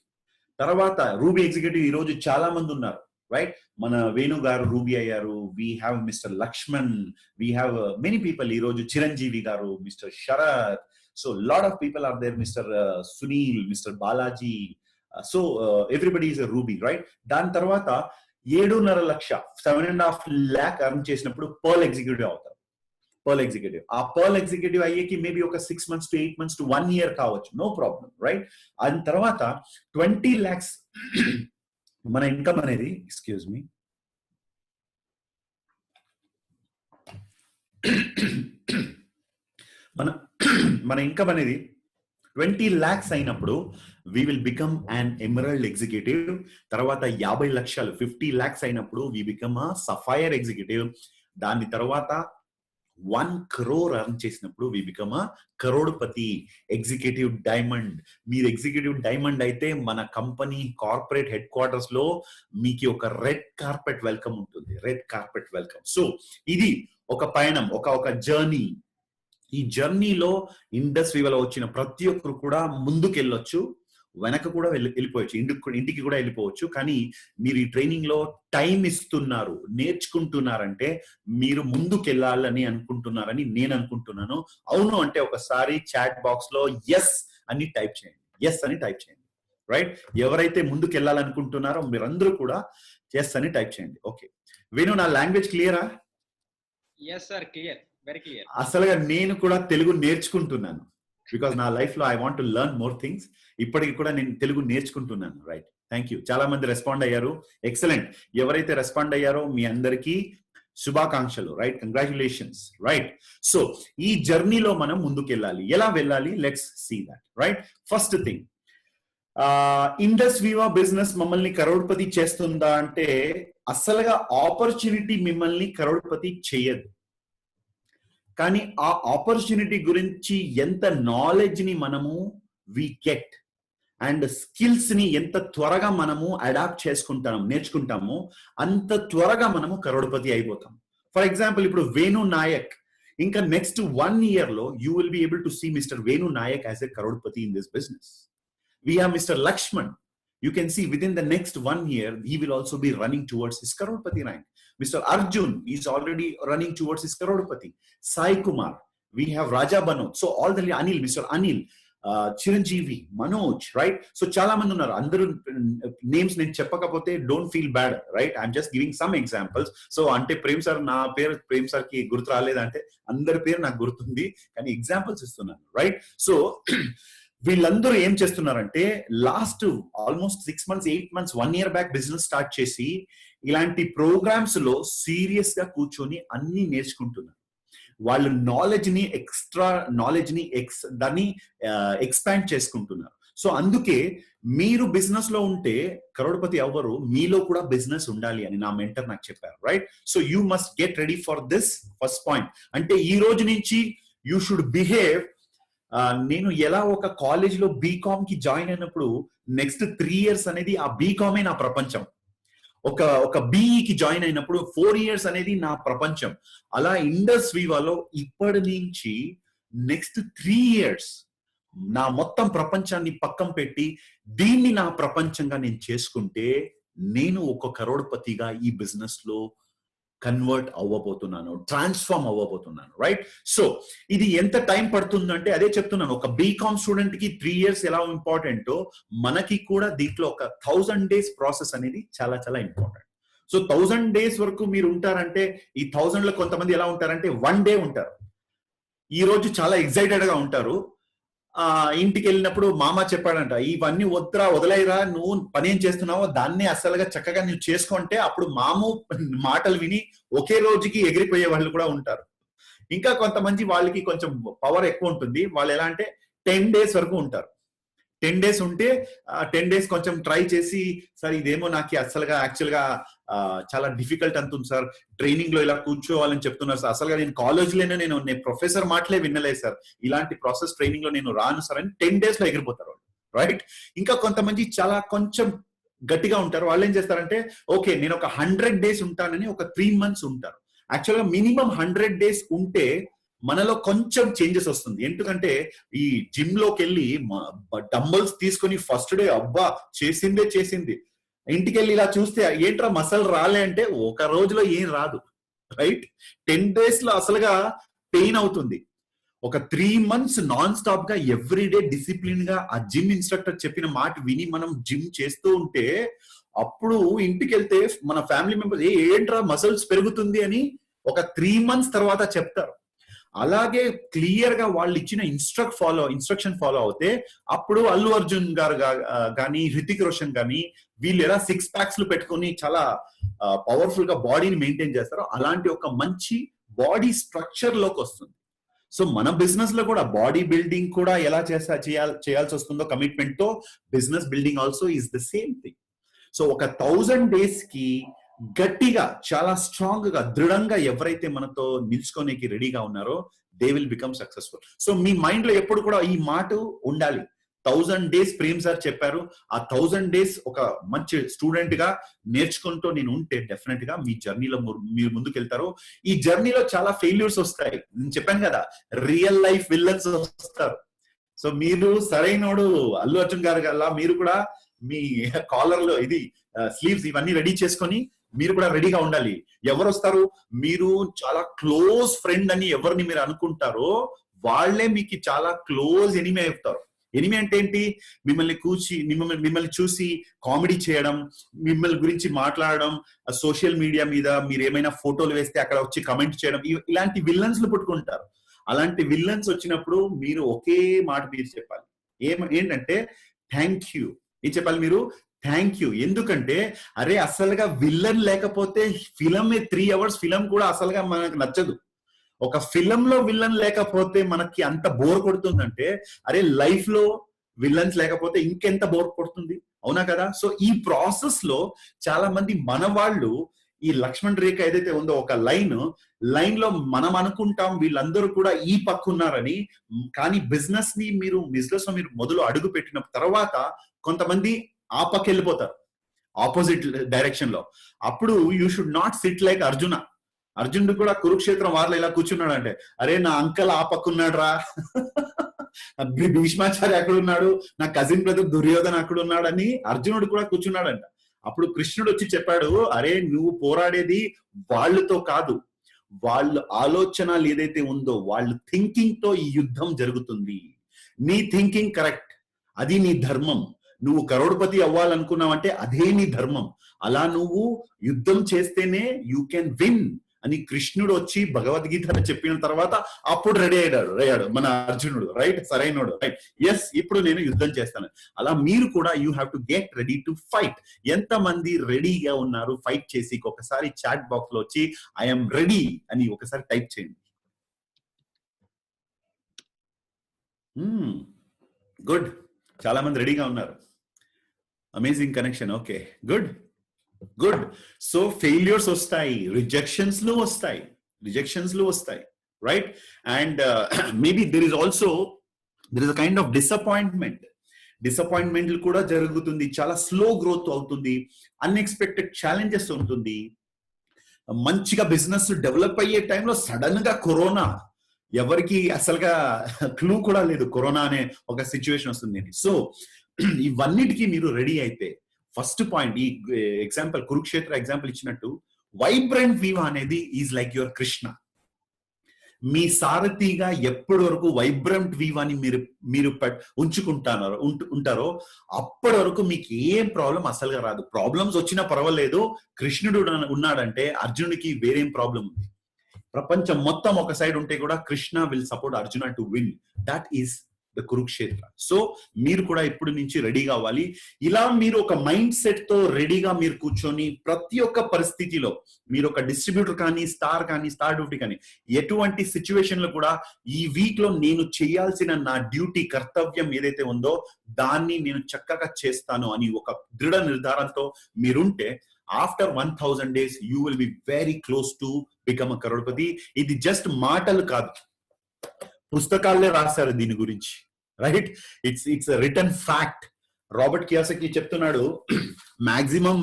తర్వాత రూబీ ఎగ్జిక్యూటివ్ ఈ రోజు చాలా మంది ఉన్నారు, రైట్? మన వేణు గారు రూబీ అయ్యారు, we have mister Lakshman, we have many people. ఈ రోజు చిరంజీవి గారు, mister Sarath, so lot of people are there, mister Sunil, mister Balaji. So everybody is a ruby, right? దాని తర్వాత 7.5 లక్ష 7.5 lakh అర్న్ చేసినప్పుడు పర్ల్ ఎగ్జిక్యూటివ్ అవుతారు. పర్ల్ ఎగ్జిక్యూటివ్, ఆ పర్ల్ ఎగ్జిక్యూటివ్ అయ్యేకి మేబీ ఒక 6 months to 8 months to 1 year కావచ్చు, నో ప్రాబ్లం, రైట్? దాని తర్వాత 20 lakhs మన ఇన్కమ్ అనేది, ఎక్స్క్యూజ్ మీ, మన ఇన్కమ్ అనేది 20 lakhs అయినప్పుడు we will become an emerald executive. తర్వాత 50 లక్షలు 50 lakhs అయినప్పుడు we become a sapphire executive. దాని తర్వాత 1 crore earn చేసినప్పుడు we become a crorepati executive diamond. మీరు ఎగ్జిక్యూటివ్ డైమండ్ అయితే మన కంపెనీ కార్పొరేట్ హెడ్ క్వార్టర్స్ లో మీకు ఒక రెడ్ కార్పెట్ వెల్కమ్ ఉంటుంది. Red carpet welcome. సో ఇది ఒక పయనం, ఒక జర్నీ. ఈ జర్నీలో ఇండస్ వివలో వచ్చిన ప్రతి ఒక్కరు కూడా ముందుకు వెళ్ళొచ్చు, వెనక కూడా వెళ్ళిపోవచ్చు, ఇంటికి కూడా వెళ్ళిపోవచ్చు. కానీ మీరు ఈ ట్రైనింగ్ లో టైం ఇస్తున్నారు, నేర్చుకుంటున్నారంటే మీరు ముందుకు వెళ్ళాలని అనుకుంటున్నారని నేను అనుకుంటున్నాను. అవును అంటే ఒకసారి చాట్ బాక్స్ లో ఎస్ అని టైప్ చేయండి, ఎస్ అని టైప్ చేయండి. రైట్? ఎవరైతే ముందుకు వెళ్ళాలనుకుంటున్నారో మీరందరూ కూడా ఎస్ అని టైప్ చేయండి. ఓకే వేణు, నా లాంగ్వేజ్ క్లియరా? Yes sir, clear, very clear. అసలుగా నేను కూడా తెలుగు నేర్చుకుంటున్నాను. బికాస్ నా లైఫ్ లో I want to learn more things. ఇప్పటికి కూడా నేను తెలుగు నేర్చుకుంటున్నాను. Right, thank you. చాలా మంది రెస్పాండ్ అయ్యారు, ఎక్సలెంట్. ఎవరైతే రెస్పాండ్ అయ్యారో మీ అందరికీ శుభాకాంక్షలు. Right, congratulations. రైట్, సో ఈ జర్నీలో మనం ముందుకు వెళ్ళాలి. ఎలా వెళ్ళాలి? Let's see that. Right, first thing, Indus Viva business మమ్మల్ని కరోడ్పతి చేస్తుందా అంటే అసలుగా ఆపర్చునిటీ మిమ్మల్ని కరోడ్పతి చేయదు. కానీ ఆ ఆపర్చునిటీ గురించి ఎంత నాలెడ్జ్ ని మనము వి గెట్ అండ్ స్కిల్స్ ని ఎంత త్వరగా మనము అడాప్ట్ నేర్చుకుంటామో అంత త్వరగా మనము కరోడ్పతి అయిపోతాం. ఫర్ ఎగ్జాంపుల్, ఇప్పుడు వేణు నాయక్, ఇంకా నెక్స్ట్ 1 year లో you will be able to see mister Venu Nayak as a crorepati in this business. We have Mr. Lakshman. You can see within the next 1 year, he will also be running towards his Karodpati rank. Mr. Arjun is already running towards his Karodpati. Sai Kumar. We have Raja Banot. So all the Anil, Mr. Anil, Chiranjeevi, Manoj, right? So chala mandi unnaru. Andaru names nenu cheppakapote don't feel bad, right? I'm just giving some examples. So ante Prem sir, na peru Prem sir ki gurtu raledante ante andari peru నాకు గుర్తుంది, కానీ ఎగ్జాంపుల్స్ ఇస్తున్నాను. రైట్, సో వీళ్ళందరూ ఏం చేస్తున్నారంటే last almost 6 months 8 months 1 year back business start చేసి ఇలాంటి ప్రోగ్రామ్స్ లో సీరియస్ గా కూర్చొని అన్ని నేర్చుకుంటున్నారు. వాళ్ళు నాలెడ్జ్ ని దాన్ని ఎక్స్పాండ్ చేసుకుంటున్నారు. సో అందుకే మీరు బిజినెస్ లో ఉంటే కరోడ్పతి అవ్వరు, మీలో కూడా బిజినెస్ ఉండాలి అని నా మెంటర్ నాకు చెప్పారు. Right, so you must get ready for this first point. అంటే ఈ రోజు నుంచి యూ షుడ్ బిహేవ్. నేను ఎలా ఒక కాలేజ్ లో బీకామ్ కి జాయిన్ అయినప్పుడు నెక్స్ట్ 3 years అనేది ఆ బీకామే నా ప్రపంచం. ఒక బీఈకి జాయిన్ అయినప్పుడు 4 years అనేది నా ప్రపంచం. అలా ఇండస్ వివాలో ఇప్పటి నుంచి నెక్స్ట్ 3 years నా మొత్తం ప్రపంచాన్ని పక్కన పెట్టి దీన్ని నా ప్రపంచంగా నేను చేసుకుంటే నేను ఒక కరోడ్పతిగా ఈ బిజినెస్ లో కన్వర్ట్ అవ్వబోతున్నాను, ట్రాన్స్ఫార్మ్ అవ్వబోతున్నాను. రైట్, సో ఇది ఎంత టైం పడుతుందంటే అదే చెప్తున్నాను. ఒక బీకామ్ స్టూడెంట్ కి 3 years ఎలా ఇంపార్టెంటో మనకి కూడా దీంట్లో ఒక 1000 days ప్రాసెస్ అనేది చాలా చాలా ఇంపార్టెంట్. సో 1000 days వరకు మీరు ఉంటారంటే ఈ 1000 లో కొంతమంది ఎలా ఉంటారంటే 1 day ఉంటారు. ఈ రోజు చాలా ఎక్సైటెడ్ గా ఉంటారు. ఇంటికి వెళ్ళినప్పుడు మామ చెప్పాడంట, ఇవన్నీ వదిలేరా, నువ్వు పని ఏం చేస్తున్నావో దాన్నే అసలుగా చక్కగా నువ్వు చేసుకుంటే అప్పుడు మాము మాటలు విని ఒకే రోజుకి ఎగిరిపోయే వాళ్ళు కూడా ఉంటారు. ఇంకా కొంతమంది వాళ్ళకి కొంచెం పవర్ ఎక్కువ ఉంటుంది. వాళ్ళు ఎలా అంటే 10 days వరకు ఉంటారు. 10 days ఉంటే 10 days కొంచెం ట్రై చేసి, సార్ ఇదేమో నాకు అసలుగా యాక్చువల్ గా చాలా డిఫికల్ట్ అంటుంది సార్, ట్రైనింగ్ లో ఇలా కూర్చోవాలని చెప్తున్నారు సార్, అసలుగా నేను కాలేజ్లోనే నేను ప్రొఫెసర్ మాటలే వినలేదు సార్, ఇలాంటి ప్రాసెస్ ట్రైనింగ్ లో నేను రాను సార్ అని 10 days లో ఎగిరిపోతారు. రైట్, ఇంకా కొంతమంది చాలా కొంచెం గట్టిగా ఉంటారు. వాళ్ళు ఏం చేస్తారంటే ఓకే నేను ఒక 100 days ఉంటానని ఒక 3 months ఉంటారు. యాక్చువల్ గా మినిమం 100 days ఉంటే మనలో కొంచెం చేంజెస్ వస్తుంది. ఎందుకంటే ఈ జిమ్ లోకి వెళ్ళి డంబల్స్ తీసుకొని ఫస్ట్ డే అబ్బా చేసింది, ఇంటికి వెళ్ళి ఇలా చూస్తే ఏంట్రా మసల్ రాలే అంటే ఒక రోజులో ఏం రాదు. రైట్, 10 days లో అసలుగా పెయిన్ అవుతుంది. ఒక 3 months నాన్ స్టాప్ గా ఎవ్రీడే డిసిప్లిన్ గా ఆ జిమ్ ఇన్స్ట్రక్టర్ చెప్పిన మాట విని మనం జిమ్ చేస్తూ ఉంటే అప్పుడు ఇంటికి వెళ్తే మన ఫ్యామిలీ మెంబర్స్ ఏంట్రా మసల్స్ పెరుగుతుంది అని ఒక 3 months తర్వాత చెప్తారు. అలాగే క్లియర్ గా వాళ్ళు ఇచ్చిన ఇన్స్ట్రక్షన్ ఫాలో అవుతే అప్పుడు అల్లు అర్జున్ గారు కానీ హృతిక్ రోషన్ కానీ వీళ్ళు ఎలా 6 packs పెట్టుకొని చాలా పవర్ఫుల్ గా బాడీని మెయింటైన్ చేస్తారో అలాంటి ఒక మంచి బాడీ స్ట్రక్చర్ లోకి వస్తుంది. సో మన బిజినెస్ లో కూడా బాడీ బిల్డింగ్ కూడా ఎలా చేయాల్సి వస్తుందో కమిట్మెంట్ తో, business building also is the same thing. So ఒక 1000 days కి గట్టిగా, చాలా స్ట్రాంగ్ గా, దృఢంగా ఎవరైతే మనతో నిల్చుకోనికి రెడీగా ఉన్నారో they will become successful. So me mind లో ఎప్పుడు కూడా ఈ మాట ఉండాలి. 1000 days ప్రేమ్ సార్ చెప్పారు. ఆ 1000 days ఒక మంచి స్టూడెంట్ గా నేర్చుకుంటూ నేను ఉంటే డెఫినెట్ గా మీ జర్నీలో మీరు ముందుకు వెళ్తారు. ఈ జర్నీలో చాలా ఫెయిల్యూర్స్ వస్తాయి. నేను చెప్పాను కదా, రియల్ లైఫ్ విల్లన్స్ వస్తారు. సో మీరు సరైనోడు అల్లు అర్జున్ గారు గల్లా మీరు కూడా మీ కాలర్ లో ఇది స్లీవ్స్ ఇవన్నీ రెడీ చేసుకొని మీరు కూడా రెడీగా ఉండాలి. ఎవరు వస్తారు? మీరు చాలా క్లోజ్ ఫ్రెండ్ అని ఎవరిని మీరు అనుకుంటారో వాళ్ళే మీకు చాలా క్లోజ్ ఎనిమి అవుతారు. ఎనిమి అంటే ఏంటి? మిమ్మల్ని చూసి కామెడీ చేయడం, మిమ్మల్ని గురించి మాట్లాడడం, సోషల్ మీడియా మీద మీరు ఏమైనా ఫోటోలు వేస్తే అక్కడ వచ్చి కమెంట్ చేయడం, ఇలాంటి విల్లన్స్ పుట్టుకుంటారు. అలాంటి విల్లన్స్ వచ్చినప్పుడు మీరు ఒకే మాట మీరు చెప్పాలి. ఏంటంటే థ్యాంక్ యూ. ఏం చెప్పాలి మీరు? Thank you. ఎందుకంటే అరే అసలుగా విల్లన్ లేకపోతే ఫిలం 3 hours ఫిలం కూడా అసలుగా మనకు నచ్చదు. ఒక ఫిలం లో విల్లన్ లేకపోతే మనకి అంత బోర్ కొడుతుందంటే, అరే లైఫ్ లో విల్లన్స్ లేకపోతే ఇంకెంత బోర్ కొడుతుంది, అవునా కదా? సో ఈ ప్రాసెస్ లో చాలా మంది మన వాళ్ళు ఈ లక్ష్మణ్ రేఖ ఏదైతే ఉందో ఒక లైన్ లో మనం అనుకుంటాం వీళ్ళందరూ కూడా ఈ పక్క ఉన్నారని, కానీ బిజినెస్ లో మీరు మొదలు అడుగు పెట్టిన తర్వాత కొంతమంది ఆ పక్క వెళ్ళిపోతారు, ఆపోజిట్ డైరెక్షన్ లో. అప్పుడు you should not SIT like అర్జునుడు కూడా కురుక్షేత్రం వారిలో ఇలా కూర్చున్నాడు అంటే, అరే నా అంకల్ ఆ పక్క ఉన్నాడు రా, భీష్మాచార్య అక్కడ ఉన్నాడు, నా కజిన్ బ్రదర్ దుర్యోధన అక్కడ ఉన్నాడు అని అర్జునుడు కూడా కూర్చున్నాడంట. అప్పుడు కృష్ణుడు వచ్చి చెప్పాడు, అరే నువ్వు పోరాడేది వాళ్ళతో కాదు, వాళ్ళ ఆలోచనలు ఏదైతే ఉందో వాళ్ళ థింకింగ్ తో ఈ యుద్ధం జరుగుతుంది. నీ థింకింగ్ కరెక్ట్, అది నీ ధర్మం. నువ్వు కరోడ్పతి అవ్వాలనుకున్నావంటే అదే నీ ధర్మం. అలా నువ్వు యుద్ధం చేస్తేనే యూ కెన్ విన్ అని కృష్ణుడు వచ్చి భగవద్గీత చెప్పిన తర్వాత అప్పుడు రెడీ అయ్యాడు మన అర్జునుడు. రైట్, సరైనోడు. రైట్, ఎస్, ఇప్పుడు నేను యుద్ధం చేస్తాను. అలా మీరు కూడా you have to get ready to fight. ఎంత మంది రెడీగా ఉన్నారు ఫైట్ చేసి? ఒకసారి చాట్ బాక్స్ లో వచ్చి ఐఎమ్ రెడీ అని ఒకసారి టైప్ చేయండి. గుడ్, చాలా మంది రెడీగా ఉన్నారు. Amazing connection. Okay, good. So failures వస్తాయి, రిజెక్షన్స్ లో వస్తాయి, right? And maybe there is a kind of disappointment కూడా జరుగుతుంది. చాలా స్లో గ్రోత్ అవుతుంది, అన్ఎక్స్పెక్టెడ్ ఛాలెంజెస్ ఉంటుంది. మంచిగా బిజినెస్ డెవలప్ అయ్యే టైంలో సడన్ గా కరోనా, ఎవరికి అసలుగా క్లూ కూడా లేదు కరోనా అనే ఒక సిచ్యువేషన్ వస్తుంది. సో ఇవన్నిటికీ మీరు రెడీ అయితే, ఫస్ట్ పాయింట్, ఈ ఎగ్జాంపుల్ కురుక్షేత్ర ఎగ్జాంపుల్ ఇచ్చినట్టు, వైబ్రెంట్ వీవ్ అనేది ఈజ్ లైక్ యువర్ కృష్ణ. మీ సారథిగా ఎప్పటి వరకు వైబ్రెంట్ వీవ్ అని మీరు ఉంటారో అప్పటి వరకు మీకు ఏం ప్రాబ్లం అసలుగా రాదు. ప్రాబ్లమ్స్ వచ్చినా పర్వాలేదు, కృష్ణుడు ఉన్నాడంటే అర్జునుడికి వేరేం ప్రాబ్లం ఉంది. ప్రపంచం మొత్తం ఒక సైడ్ ఉంటే కూడా Krishna will support Arjuna to win. That is the Kurukshetra. So మీరు కూడా ఇప్పటి నుంచి రెడీగా అవ్వాలి. ఇలా మీరు ఒక మైండ్ సెట్ తో రెడీగా మీరు కూర్చొని ప్రతి ఒక్క పరిస్థితిలో, మీరు ఒక డిస్ట్రిబ్యూటర్ కానీ, స్టార్ డ్యూటీ కానీ, ఎటువంటి సిచ్యువేషన్ లో కూడా ఈ వీక్ లో నేను చేయాల్సిన నా డ్యూటీ, కర్తవ్యం ఏదైతే ఉందో దాన్ని నేను చక్కగా చేస్తాను అని ఒక దృఢ నిర్ధారంతో మీరుంటే, after 1000 days you will be very close to become a crorepati. ఇది జస్ట్ మాటలు కాదు, పుస్తకాలే రాశారు దీని గురించి, right? It's return fact. Robert Kiyosaki చెప్తున్నాడు, మాక్సిమం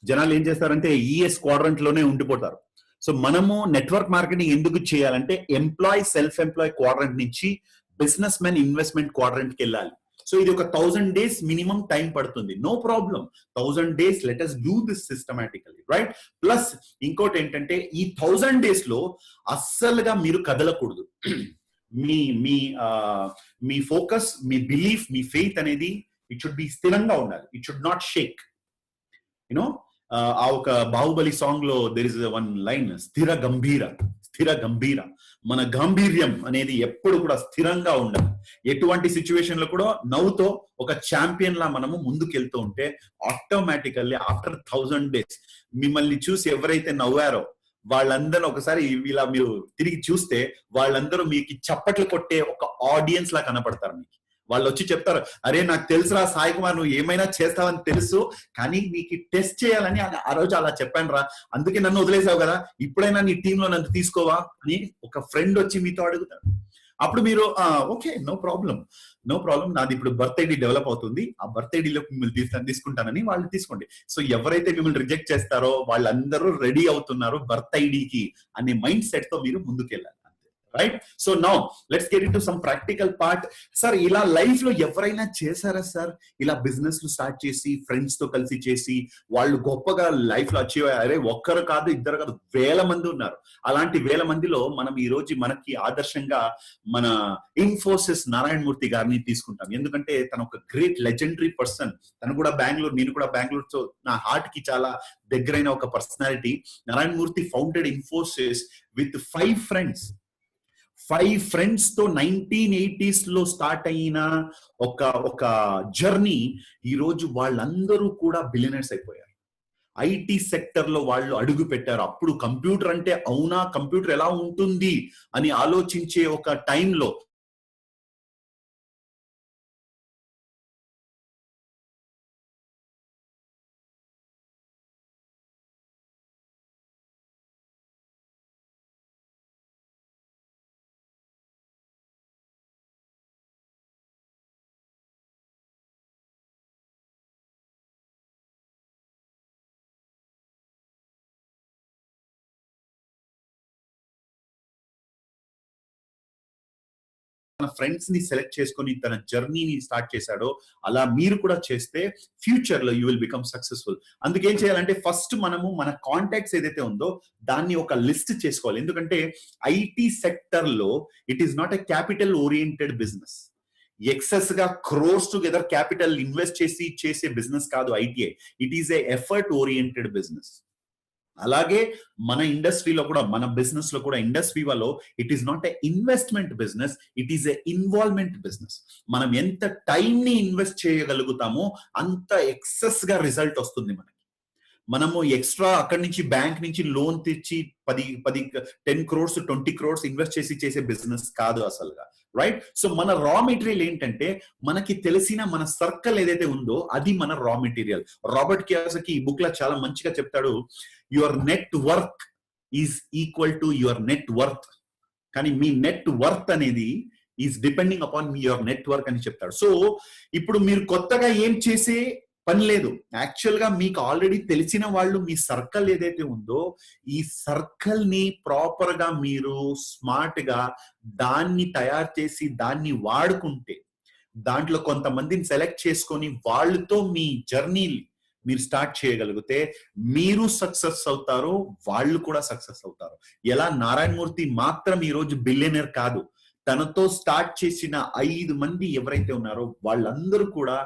జనాలు ఏం చేస్తారంటే ఈఎస్ క్వాడ్రంట్ లోనే ఉండిపోతారు. సో మనము నెట్వర్క్ మార్కెటింగ్ ఎందుకు చేయాలంటే సెల్ఫ్ ఎంప్లాయ్ క్వాడ్రంట్ నుంచి బిజినెస్ మ్యాన్ ఇన్వెస్ట్మెంట్ క్వాడ్రంట్ కి వెళ్ళాలి. సో ఇది ఒక 1000 days మినిమం టైం పడుతుంది. No problem, 1000 days let us do this systematically, right? Plus ఇంకోటి ఏంటంటే ఈ 1000 days లో అస్సలుగా మీరు కదలకూడదు. మీ ఫోకస్, మీ బిలీఫ్, మీ ఫెయిత్ అనేది ఇట్ షుడ్ బి స్థిరంగా ఉండాలి. It should not shake. You know ఆ ఒక బాహుబలి సాంగ్ లో దెర్ ఇస్ వన్ లైన్, స్థిర గంభీర. మన గాంభీర్యం అనేది ఎప్పుడు కూడా స్థిరంగా ఉండాలి. ఎటువంటి సిచ్యువేషన్ లో కూడా నవ్వుతో ఒక ఛాంపియన్ లా మనము ముందుకెళ్తూ ఉంటే ఆటోమేటికల్లీ ఆఫ్టర్ 1000 days మిమ్మల్ని చూసి ఎవరైతే నవ్వారో వాళ్ళందరూ ఒకసారి ఇలా మీరు తిరిగి చూస్తే వాళ్ళందరూ మీకు చప్పట్లు కొట్టే ఒక ఆడియన్స్ లా కనపడతారు. మీకు వాళ్ళు వచ్చి చెప్తారు, అరే నాకు తెలుసురా సాయి కుమార్, నువ్వు ఏమైనా చేస్తావని తెలుసు, కానీ నీకు టెస్ట్ చేయాలని ఆ రోజు అలా చెప్పాను రా, అందుకే నన్ను వదిలేసావు కదా, ఇప్పుడైనా నీ టీంలో నన్ను తీసుకోవా అని ఒక ఫ్రెండ్ వచ్చి మీతో అడుగుతాడు. అప్పుడు మీరు ఓకే, నో ప్రాబ్లం, నాది ఇప్పుడు బర్త్ ఐడి డెవలప్ అవుతుంది, ఆ బర్త్ ఐడిలో మిమ్మల్ని తీసుకుంటానని వాళ్ళు తీసుకోండి. సో ఎవరైతే మిమ్మల్ని రిజెక్ట్ చేస్తారో వాళ్ళందరూ రెడీ అవుతున్నారు బర్త్ ఐడికి అనే మైండ్ సెట్ తో మీరు ముందుకెళ్ళాలి. Right? So now let's get into some practical part. Sir ఇలా లైఫ్ లో ఎవరైనా చేశారా సార్, ఇలా బిజినెస్ లు స్టార్ట్ చేసి ఫ్రెండ్స్ తో కలిసి చేసి వాళ్ళు గొప్పగా లైఫ్ లో అచీవ్ అయ్యారే? ఒక్కరు కాదు, ఇద్దరు కాదు, వేల మంది ఉన్నారు. అలాంటి వేల మందిలో మనం ఈ రోజు మనకి ఆదర్శంగా మన ఇన్ఫోసిస్ నారాయణ మూర్తి గారిని తీసుకుంటాం. ఎందుకంటే తను ఒక గ్రేట్ లెజెండరీ పర్సన్. తను కూడా బెంగళూరు, నేను కూడా బెంగళూరు, సో నా హార్ట్ కి చాలా దగ్గరైన ఒక personality. Narayana Murthy founded Infosys with 5 friends. 5 friends తో 1980s లో స్టార్ట్ అయిన ఒక జర్నీ ఈ రోజు వాళ్ళందరూ కూడా బిలియనర్స్ అయిపోయారు. ఐటీ సెక్టర్ లో వాళ్ళు అడుగు పెట్టారు. అప్పుడు కంప్యూటర్ అంటే అవునా, కంప్యూటర్ ఎలా ఉంటుంది అని ఆలోచించే ఒక టైంలో తన ఫ్రెండ్స్ ని సెలెక్ట్ చేసుకొని తన జర్నీని స్టార్ట్ చేశాడో అలా మీరు కూడా చేస్తే ఫ్యూచర్ లో యూ విల్ బికమ్ సక్సెస్ఫుల్. అందుకేం చేయాలంటే ఫస్ట్ మనము మన కాంటాక్ట్స్ ఏదైతే ఉందో దాన్ని ఒక లిస్ట్ చేసుకోవాలి. ఎందుకంటే ఐటీ సెక్టర్ లో it is not a capital oriented business. Excess గా క్రోర్స్ టుగెదర్ క్యాపిటల్ ఇన్వెస్ట్ చేసి చేసే బిజినెస్ కాదు ITI. It is a effort oriented business. అలాగే మన ఇండస్ట్రీలో కూడా, మన బిజినెస్ లో కూడా, ఇండస్ట్రీ లో it is not a investment business, it is a involvement business. మనం ఎంత టైం ని ఇన్వెస్ట్ చేయగలుగుతామో అంత ఎక్సెస్ గా రిజల్ట్ వస్తుంది మనకి. మనము ఎక్స్ట్రా అక్కడి నుంచి బ్యాంక్ నుంచి లోన్ తెచ్చి 10 crores 20 crores ఇన్వెస్ట్ చేసే బిజినెస్ కాదు అసలుగా. రైట్? సో మన రా మెటీరియల్ ఏంటంటే మనకి తెలిసిన మన సర్కిల్ ఏదైతే ఉందో అది మన రా మెటీరియల్. రాబర్ట్ కియోసాకి ఈ బుక్ లో చాలా మంచిగా చెప్తాడు, your net work is equal to your net worth. కానీ మీ నెట్ వర్త్ అనేది is depending upon your net work అని చెప్తాడు. సో ఇప్పుడు మీరు కొత్తగా ఏం చేసే పని లేదు. యాక్చువల్ గా మీకు ఆల్రెడీ తెలిసిన వాళ్ళు మీ సర్కిల్ ఏదైతే ఉందో ఈ సర్కిల్ ని ప్రాపర్ గా మీరు స్మార్ట్ గా దాన్ని తయారు చేసి దాన్ని వాడుకుంటే, దాంట్లో కొంతమందిని సెలెక్ట్ చేసుకొని వాళ్ళతో మీ జర్నీ మీరు స్టార్ట్ చేయగలిగితే మీరు సక్సెస్ అవుతారు, వాళ్ళు కూడా సక్సెస్ అవుతారు. ఎలా నారాయణ మూర్తి మాత్రం ఈ రోజు బిలియనర్ కాదు, తనతో స్టార్ట్ చేసిన 5 మంది ఎవరైతే ఉన్నారో వాళ్ళందరూ కూడా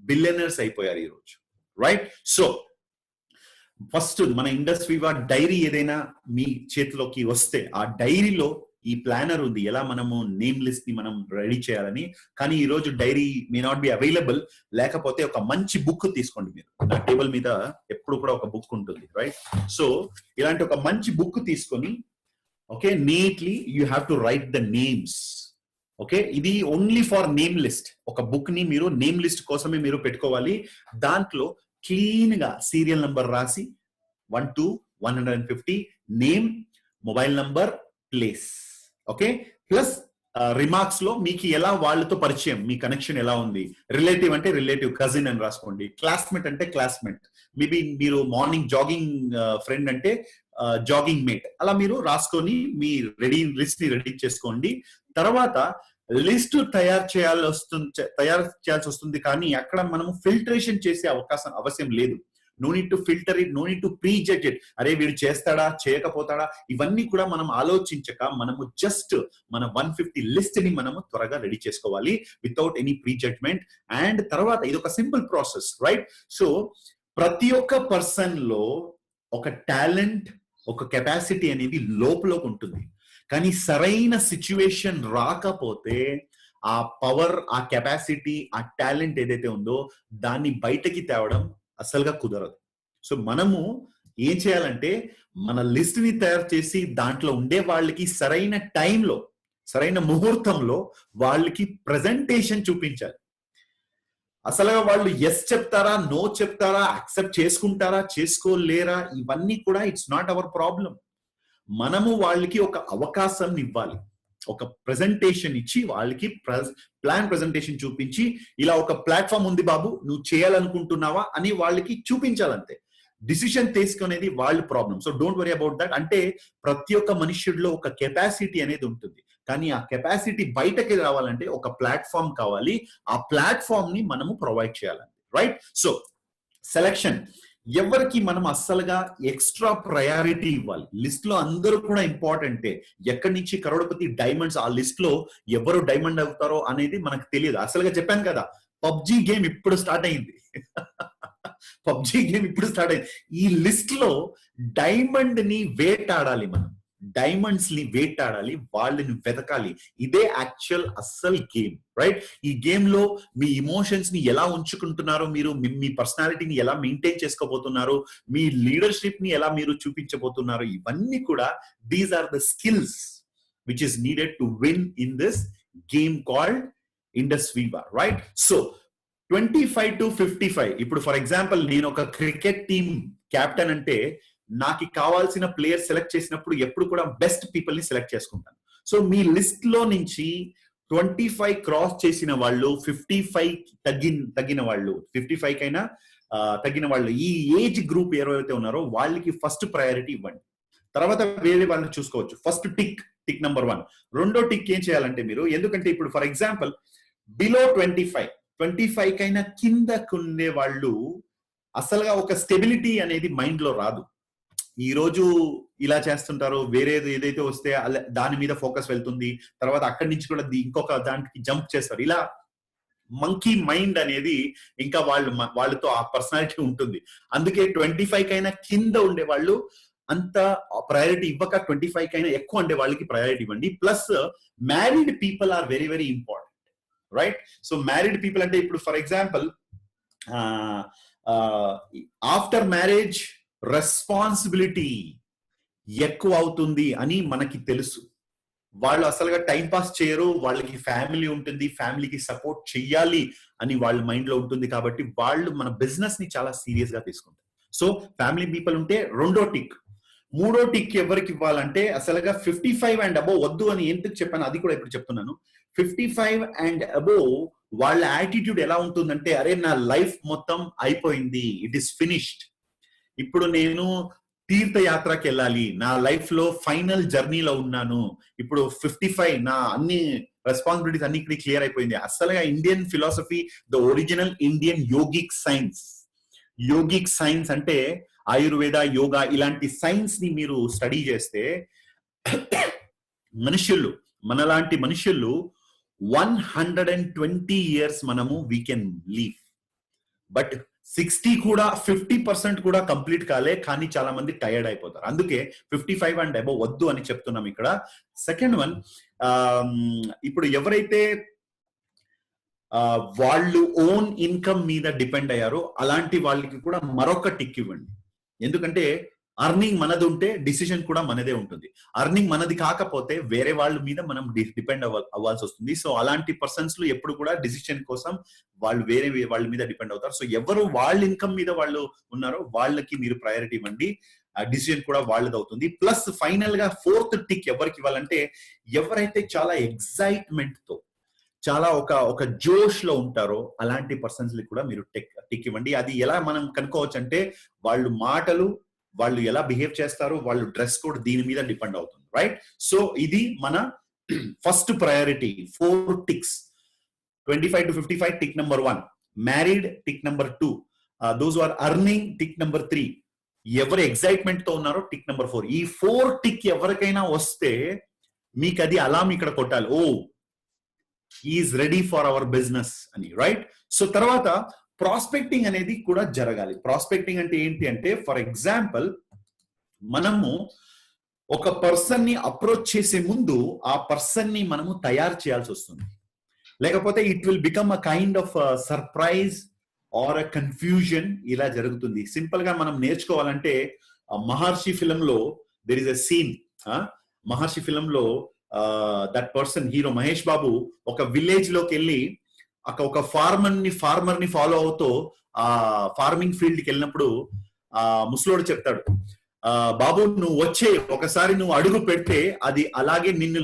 బిలియనర్స్ అయిపోయారు ఈ రోజు. రైట్? సో ఫస్ట్ మన ఇండస్ట్రీ డైరీ ఏదైనా మీ చేతిలోకి వస్తే ఆ డైరీలో ఈ ప్లానర్ ఉంది, ఎలా మనము నేమ్ లిస్ట్ ని మనం రెడీ చేయాలని. కానీ ఈ రోజు diary may not be available. లేకపోతే ఒక మంచి బుక్ తీసుకోండి. మీరు నా టేబుల్ మీద ఎప్పుడు కూడా ఒక బుక్ ఉంటుంది. రైట్? సో ఇలాంటి ఒక మంచి బుక్ తీసుకొని okay neatly you have to right the names. Okay, ఇది ఓన్లీ ఫర్ నేమ్ లిస్ట్. ఒక బుక్ ని మీరు నేమ్ లిస్ట్ కోసమే మీరు పెట్టుకోవాలి. దాంట్లో క్లీన్ గా సీరియల్ నంబర్ రాసి 1 to 150 name, mobile number, place. Okay, plus remarks లో మీకు ఎలా వాళ్ళతో పరిచయం, మీ కనెక్షన్ ఎలా ఉంది. రిలేటివ్ అంటే రిలేటివ్, కజిన్ అని రాసుకోండి. క్లాస్మేట్ అంటే క్లాస్మేట్, మేబీ మీరు మార్నింగ్ జాగింగ్ ఫ్రెండ్ అంటే జాగింగ్ మేట్. అలా మీరు రాసుకొని మీ లిస్ట్ ని రెడీ చేసుకోండి. తర్వాత లిస్ట్ తయారు చేయాల్సి వస్తుంది. కానీ అక్కడ మనము ఫిల్టరేషన్ చేసే అవసరం లేదు. No need to filter it, no need to prejudge it. అరే వీడు చేస్తాడా చేయకపోతాడా ఇవన్నీ కూడా మనం ఆలోచించక మనము జస్ట్ మన 150 లిస్ట్ ని మనము త్వరగా రెడీ చేసుకోవాలి without any pre judgement. And తర్వాత ఇది ఒక సింపుల్ ప్రాసెస్. రైట్? సో ప్రతి ఒక్క పర్సన్ లో ఒక టాలెంట్, ఒక కెపాసిటీ అనేది లోపలకు ఉంటుంది. కానీ సరైన సిచ్యువేషన్ రాకపోతే ఆ పవర్, ఆ కెపాసిటీ, ఆ టాలెంట్ ఏదైతే ఉందో దాన్ని బయటకి తేవడం అసలుగా కుదరదు. సో మనము ఏం చేయాలంటే మన లిస్ట్ ని తయారు చేసి దాంట్లో ఉండే వాళ్ళకి సరైన టైంలో, సరైన ముహూర్తంలో వాళ్ళకి ప్రజెంటేషన్ చూపించాలి. అసలుగా వాళ్ళు ఎస్ చెప్తారా, నో చెప్తారా, యాక్సెప్ట్ చేసుకుంటారా, చేసుకోలేరా, ఇవన్నీ కూడా ఇట్స్ నాట్ అవర్ ప్రాబ్లం. మనము వాళ్ళకి ఒక అవకాశం ఇవ్వాలి, ఒక ప్రెజెంటేషన్ ఇచ్చి వాళ్ళకి ప్లాన్ ప్రెజెంటేషన్ చూపించి, ఇలా ఒక ప్లాట్ఫామ్ ఉంది బాబు, నువ్వు చేయాలనుకుంటున్నావా అని వాళ్ళకి చూపించాలంతే. డిసిషన్ తీసుకునేది వాళ్ళ problem. So don't worry about that. అంటే ప్రతి ఒక్క మనుష్యుడిలో ఒక కెపాసిటీ అనేది ఉంటుంది, కానీ ఆ కెపాసిటీ బయటకి రావాలంటే ఒక ప్లాట్ఫామ్ కావాలి. ఆ ప్లాట్ఫామ్ ని మనము ప్రొవైడ్ చేయాలండి, రైట్? సో సెలక్షన్ ఎవరికి మనం అస్సలుగా ఎక్స్ట్రా ప్రయారిటీ ఇవ్వాలి. లిస్ట్ లో అందరూ కూడా ఇంపార్టెంటే. ఎక్కడి నుంచి కరోడపతి డైమండ్స్ ఆ లిస్ట్ లో ఎవరు డైమండ్ అవుతారో అనేది మనకు తెలియదు. అసలుగా చెప్పాను కదా, పబ్జీ గేమ్ ఇప్పుడు స్టార్ట్ అయింది. పబ్జీ గేమ్ ఇప్పుడు స్టార్ట్ అయింది. ఈ లిస్ట్ లో డైమండ్ ని వేటాడాలి, మనం డైమండ్స్ ని వేటాడాలి, వాళ్ళని వెతకాలి. ఇదే యాక్చువల్ అస్సల్ గేమ్, రైట్? ఈ గేమ్ లో మీ ఇమోషన్స్ ని ఎలా ఉంచుకుంటున్నారు, మీరు మీ పర్సనాలిటీని ఎలా మెయింటైన్ చేసుకోబోతున్నారు, మీ లీడర్షిప్ ని ఎలా మీరు చూపించబోతున్నారు, ఇవన్నీ కూడా these are the skills which is needed to win in this game called Indus Viva, right? So 25 to 55. ఇప్పుడు ఫర్ ఎగ్జాంపుల్ నేను ఒక క్రికెట్ టీమ్ కెప్టెన్ అంటే నాకు కావాల్సిన ప్లేయర్ సెలెక్ట్ చేసినప్పుడు ఎప్పుడు కూడా బెస్ట్ పీపుల్ ని సెలెక్ట్ చేసుకుంటాను. సో మీ లిస్ట్ లో నుంచి 25 క్రాస్ చేసిన వాళ్ళు, 55 తగ్గిన వాళ్ళు, 55 కైనా తగ్గిన వాళ్ళు, ఈ ఏజ్ గ్రూప్ ఎవరైతే ఉన్నారో వాళ్ళకి ఫస్ట్ ప్రయారిటీ ఇవ్వండి. తర్వాత వేరే వాళ్ళని చూసుకోవచ్చు. First tick number 1. రెండో టిక్ ఏం చేయాలంటే మీరు, ఎందుకంటే ఇప్పుడు ఫర్ ఎగ్జాంపుల్ బిలో 25 కైనా కిందకుండే వాళ్ళు అసలుగా ఒక స్టెబిలిటీ అనేది మైండ్ లో రాదు. ఈ రోజు ఇలా చేస్తుంటారు, వేరేది ఏదైతే వస్తే దాని మీద ఫోకస్ వెళ్తుంది, తర్వాత అక్కడి నుంచి కూడా ఇంకొక దానికి జంప్ చేస్తారు. ఇలా మంకీ మైండ్ అనేది ఇంకా వాళ్ళతో ఆ పర్సనాలిటీ ఉంటుంది. అందుకే 25 కైనా కింద ఉండే వాళ్ళు అంత ప్రయారిటీ ఇవ్వక 25 కైనా ఎక్కువ ఉండే వాళ్ళకి ప్రయారిటీ ఇవ్వండి. Plus married people are very very important, right? So married people అంటే ఇప్పుడు for example after marriage responsibility ఎక్కువ అవుతుంది అని మనకి తెలుసు. వాళ్ళు అసలుగా టైం పాస్ చేయరు, వాళ్ళకి ఫ్యామిలీ ఉంటుంది, ఫ్యామిలీకి సపోర్ట్ చెయ్యాలి అని వాళ్ళ మైండ్ లో ఉంటుంది. కాబట్టి వాళ్ళు మన బిజినెస్ ని చాలా సీరియస్ గా తీసుకుంటారు. సో ఫ్యామిలీ పీపుల్ ఉంటే రెండో టిక్. మూడో టిక్ ఎవరికి ఇవ్వాలంటే అసలుగా 55 అండ్ అబోవ్ వద్దు అని ఎందుకు చెప్పాను అది కూడా ఇప్పుడు చెప్తున్నాను. 55 అండ్ అబోవ్ వాళ్ళ యాటిట్యూడ్ ఎలా ఉంటుందంటే, అరే నా లైఫ్ మొత్తం అయిపోయింది, ఇట్ ఈస్ ఫినిష్డ్, ఇప్పుడు నేను తీర్థయాత్రకి వెళ్ళాలి, నా లైఫ్ లో ఫైనల్ జర్నీలో ఉన్నాను, ఇప్పుడు 55 నా అన్ని రెస్పాన్సిబిలిటీస్ అన్ని క్లియర్ అయిపోయింది. అసలుగా Indian philosophy, the original Indian yogic science అంటే ఆయుర్వేద, యోగా ఇలాంటి సైన్స్ ని మీరు స్టడీ చేస్తే మనలాంటి మనుషులు 120 years మనము వీ కెన్ లీవ్. బట్ 60 కూడా 50% కూడా కంప్లీట్ కాలే, కానీ చాలా మంది టైర్డ్ అయిపోతారు. అందుకే 55 అండ్ అబోవ్ వద్దు అని చెప్తున్నాం ఇక్కడ. సెకండ్ వన్, ఇప్పుడు ఎవరైతే వాళ్ళు ఓన్ ఇన్కమ్ మీద డిపెండ్ అయ్యారో అలాంటి వాళ్ళకి కూడా మరొక టిక్ ఇవ్వండి. ఎందుకంటే అర్నింగ్ మనది ఉంటే డిసిషన్ కూడా మనదే ఉంటుంది. అర్నింగ్ మనది కాకపోతే వేరే వాళ్ళ మీద మనం డిపెండ్ అవ్వాల్సి వస్తుంది. సో అలాంటి పర్సన్స్ లో ఎప్పుడు కూడా డిసిషన్ కోసం వాళ్ళు వేరే వాళ్ళ మీద డిపెండ్ అవుతారు. సో ఎవరు వాళ్ళ ఇన్కమ్ మీద వాళ్ళు ఉన్నారో వాళ్ళకి మీరు ప్రయారిటీ ఇవ్వండి, డిసిషన్ కూడా వాళ్ళది అవుతుంది. ప్లస్ ఫైనల్ గా ఫోర్త్ టిక్ ఎవరికి ఇవ్వాలంటే, ఎవరైతే చాలా ఎక్సైట్మెంట్ తో, చాలా ఒక జోష్ లో ఉంటారో అలాంటి పర్సన్స్ కూడా మీరు టిక్ ఇవ్వండి. అది ఎలా మనం కనుక్కోవచ్చు అంటే, వాళ్ళు మాటలు, వాళ్ళు ఎలా బిహేవ్ చేస్తారు, వాళ్ళు డ్రెస్ కోడ్ దీని మీద డిపెండ్ అవుతుంది, రైట్? సో ఇది మన first priority, 4 ticks. 25 to 55 tick number 1, married tick number 2, those are earning tick number 3, ఎవరు ఎక్సైట్మెంట్ తో ఉన్నారో టిక్ నెంబర్ 4. ఈ 4 టిక్ ఎవరికైనా వస్తే మీకు అది అలాం ఇక్కడ కొట్టాలి, who is ready for our business అని, రైట్? సో తర్వాత ప్రాస్పెక్టింగ్ అనేది కూడా జరగాలి. ప్రాస్పెక్టింగ్ అంటే ఏంటి అంటే, ఫర్ ఎగ్జాంపుల్ మనము ఒక పర్సన్ ని అప్రోచ్ చేసే ముందు ఆ పర్సన్ ని మనము తయారు చేయాల్సి వస్తుంది, లేకపోతే it will become a kind of surprise or a confusion. ఇలా జరుగుతుంది. సింపుల్ గా మనం నేర్చుకోవాలంటే, మహర్షి ఫిలం లో there is a scene. Maharshi film లో that person hero Mahesh Babu ఒక విలేజ్ లోకి వెళ్ళి ఒక ఫార్మర్ ని ఫాలో అవుతూ ఆ ఫార్మింగ్ ఫీల్డ్ కి వెళ్ళినప్పుడు ఆ ముసలోడు చెప్తాడు, బాబు నువ్వు వచ్చే ఒకసారి నువ్వు అడుగు పెడితే అది అలాగే నిన్ను.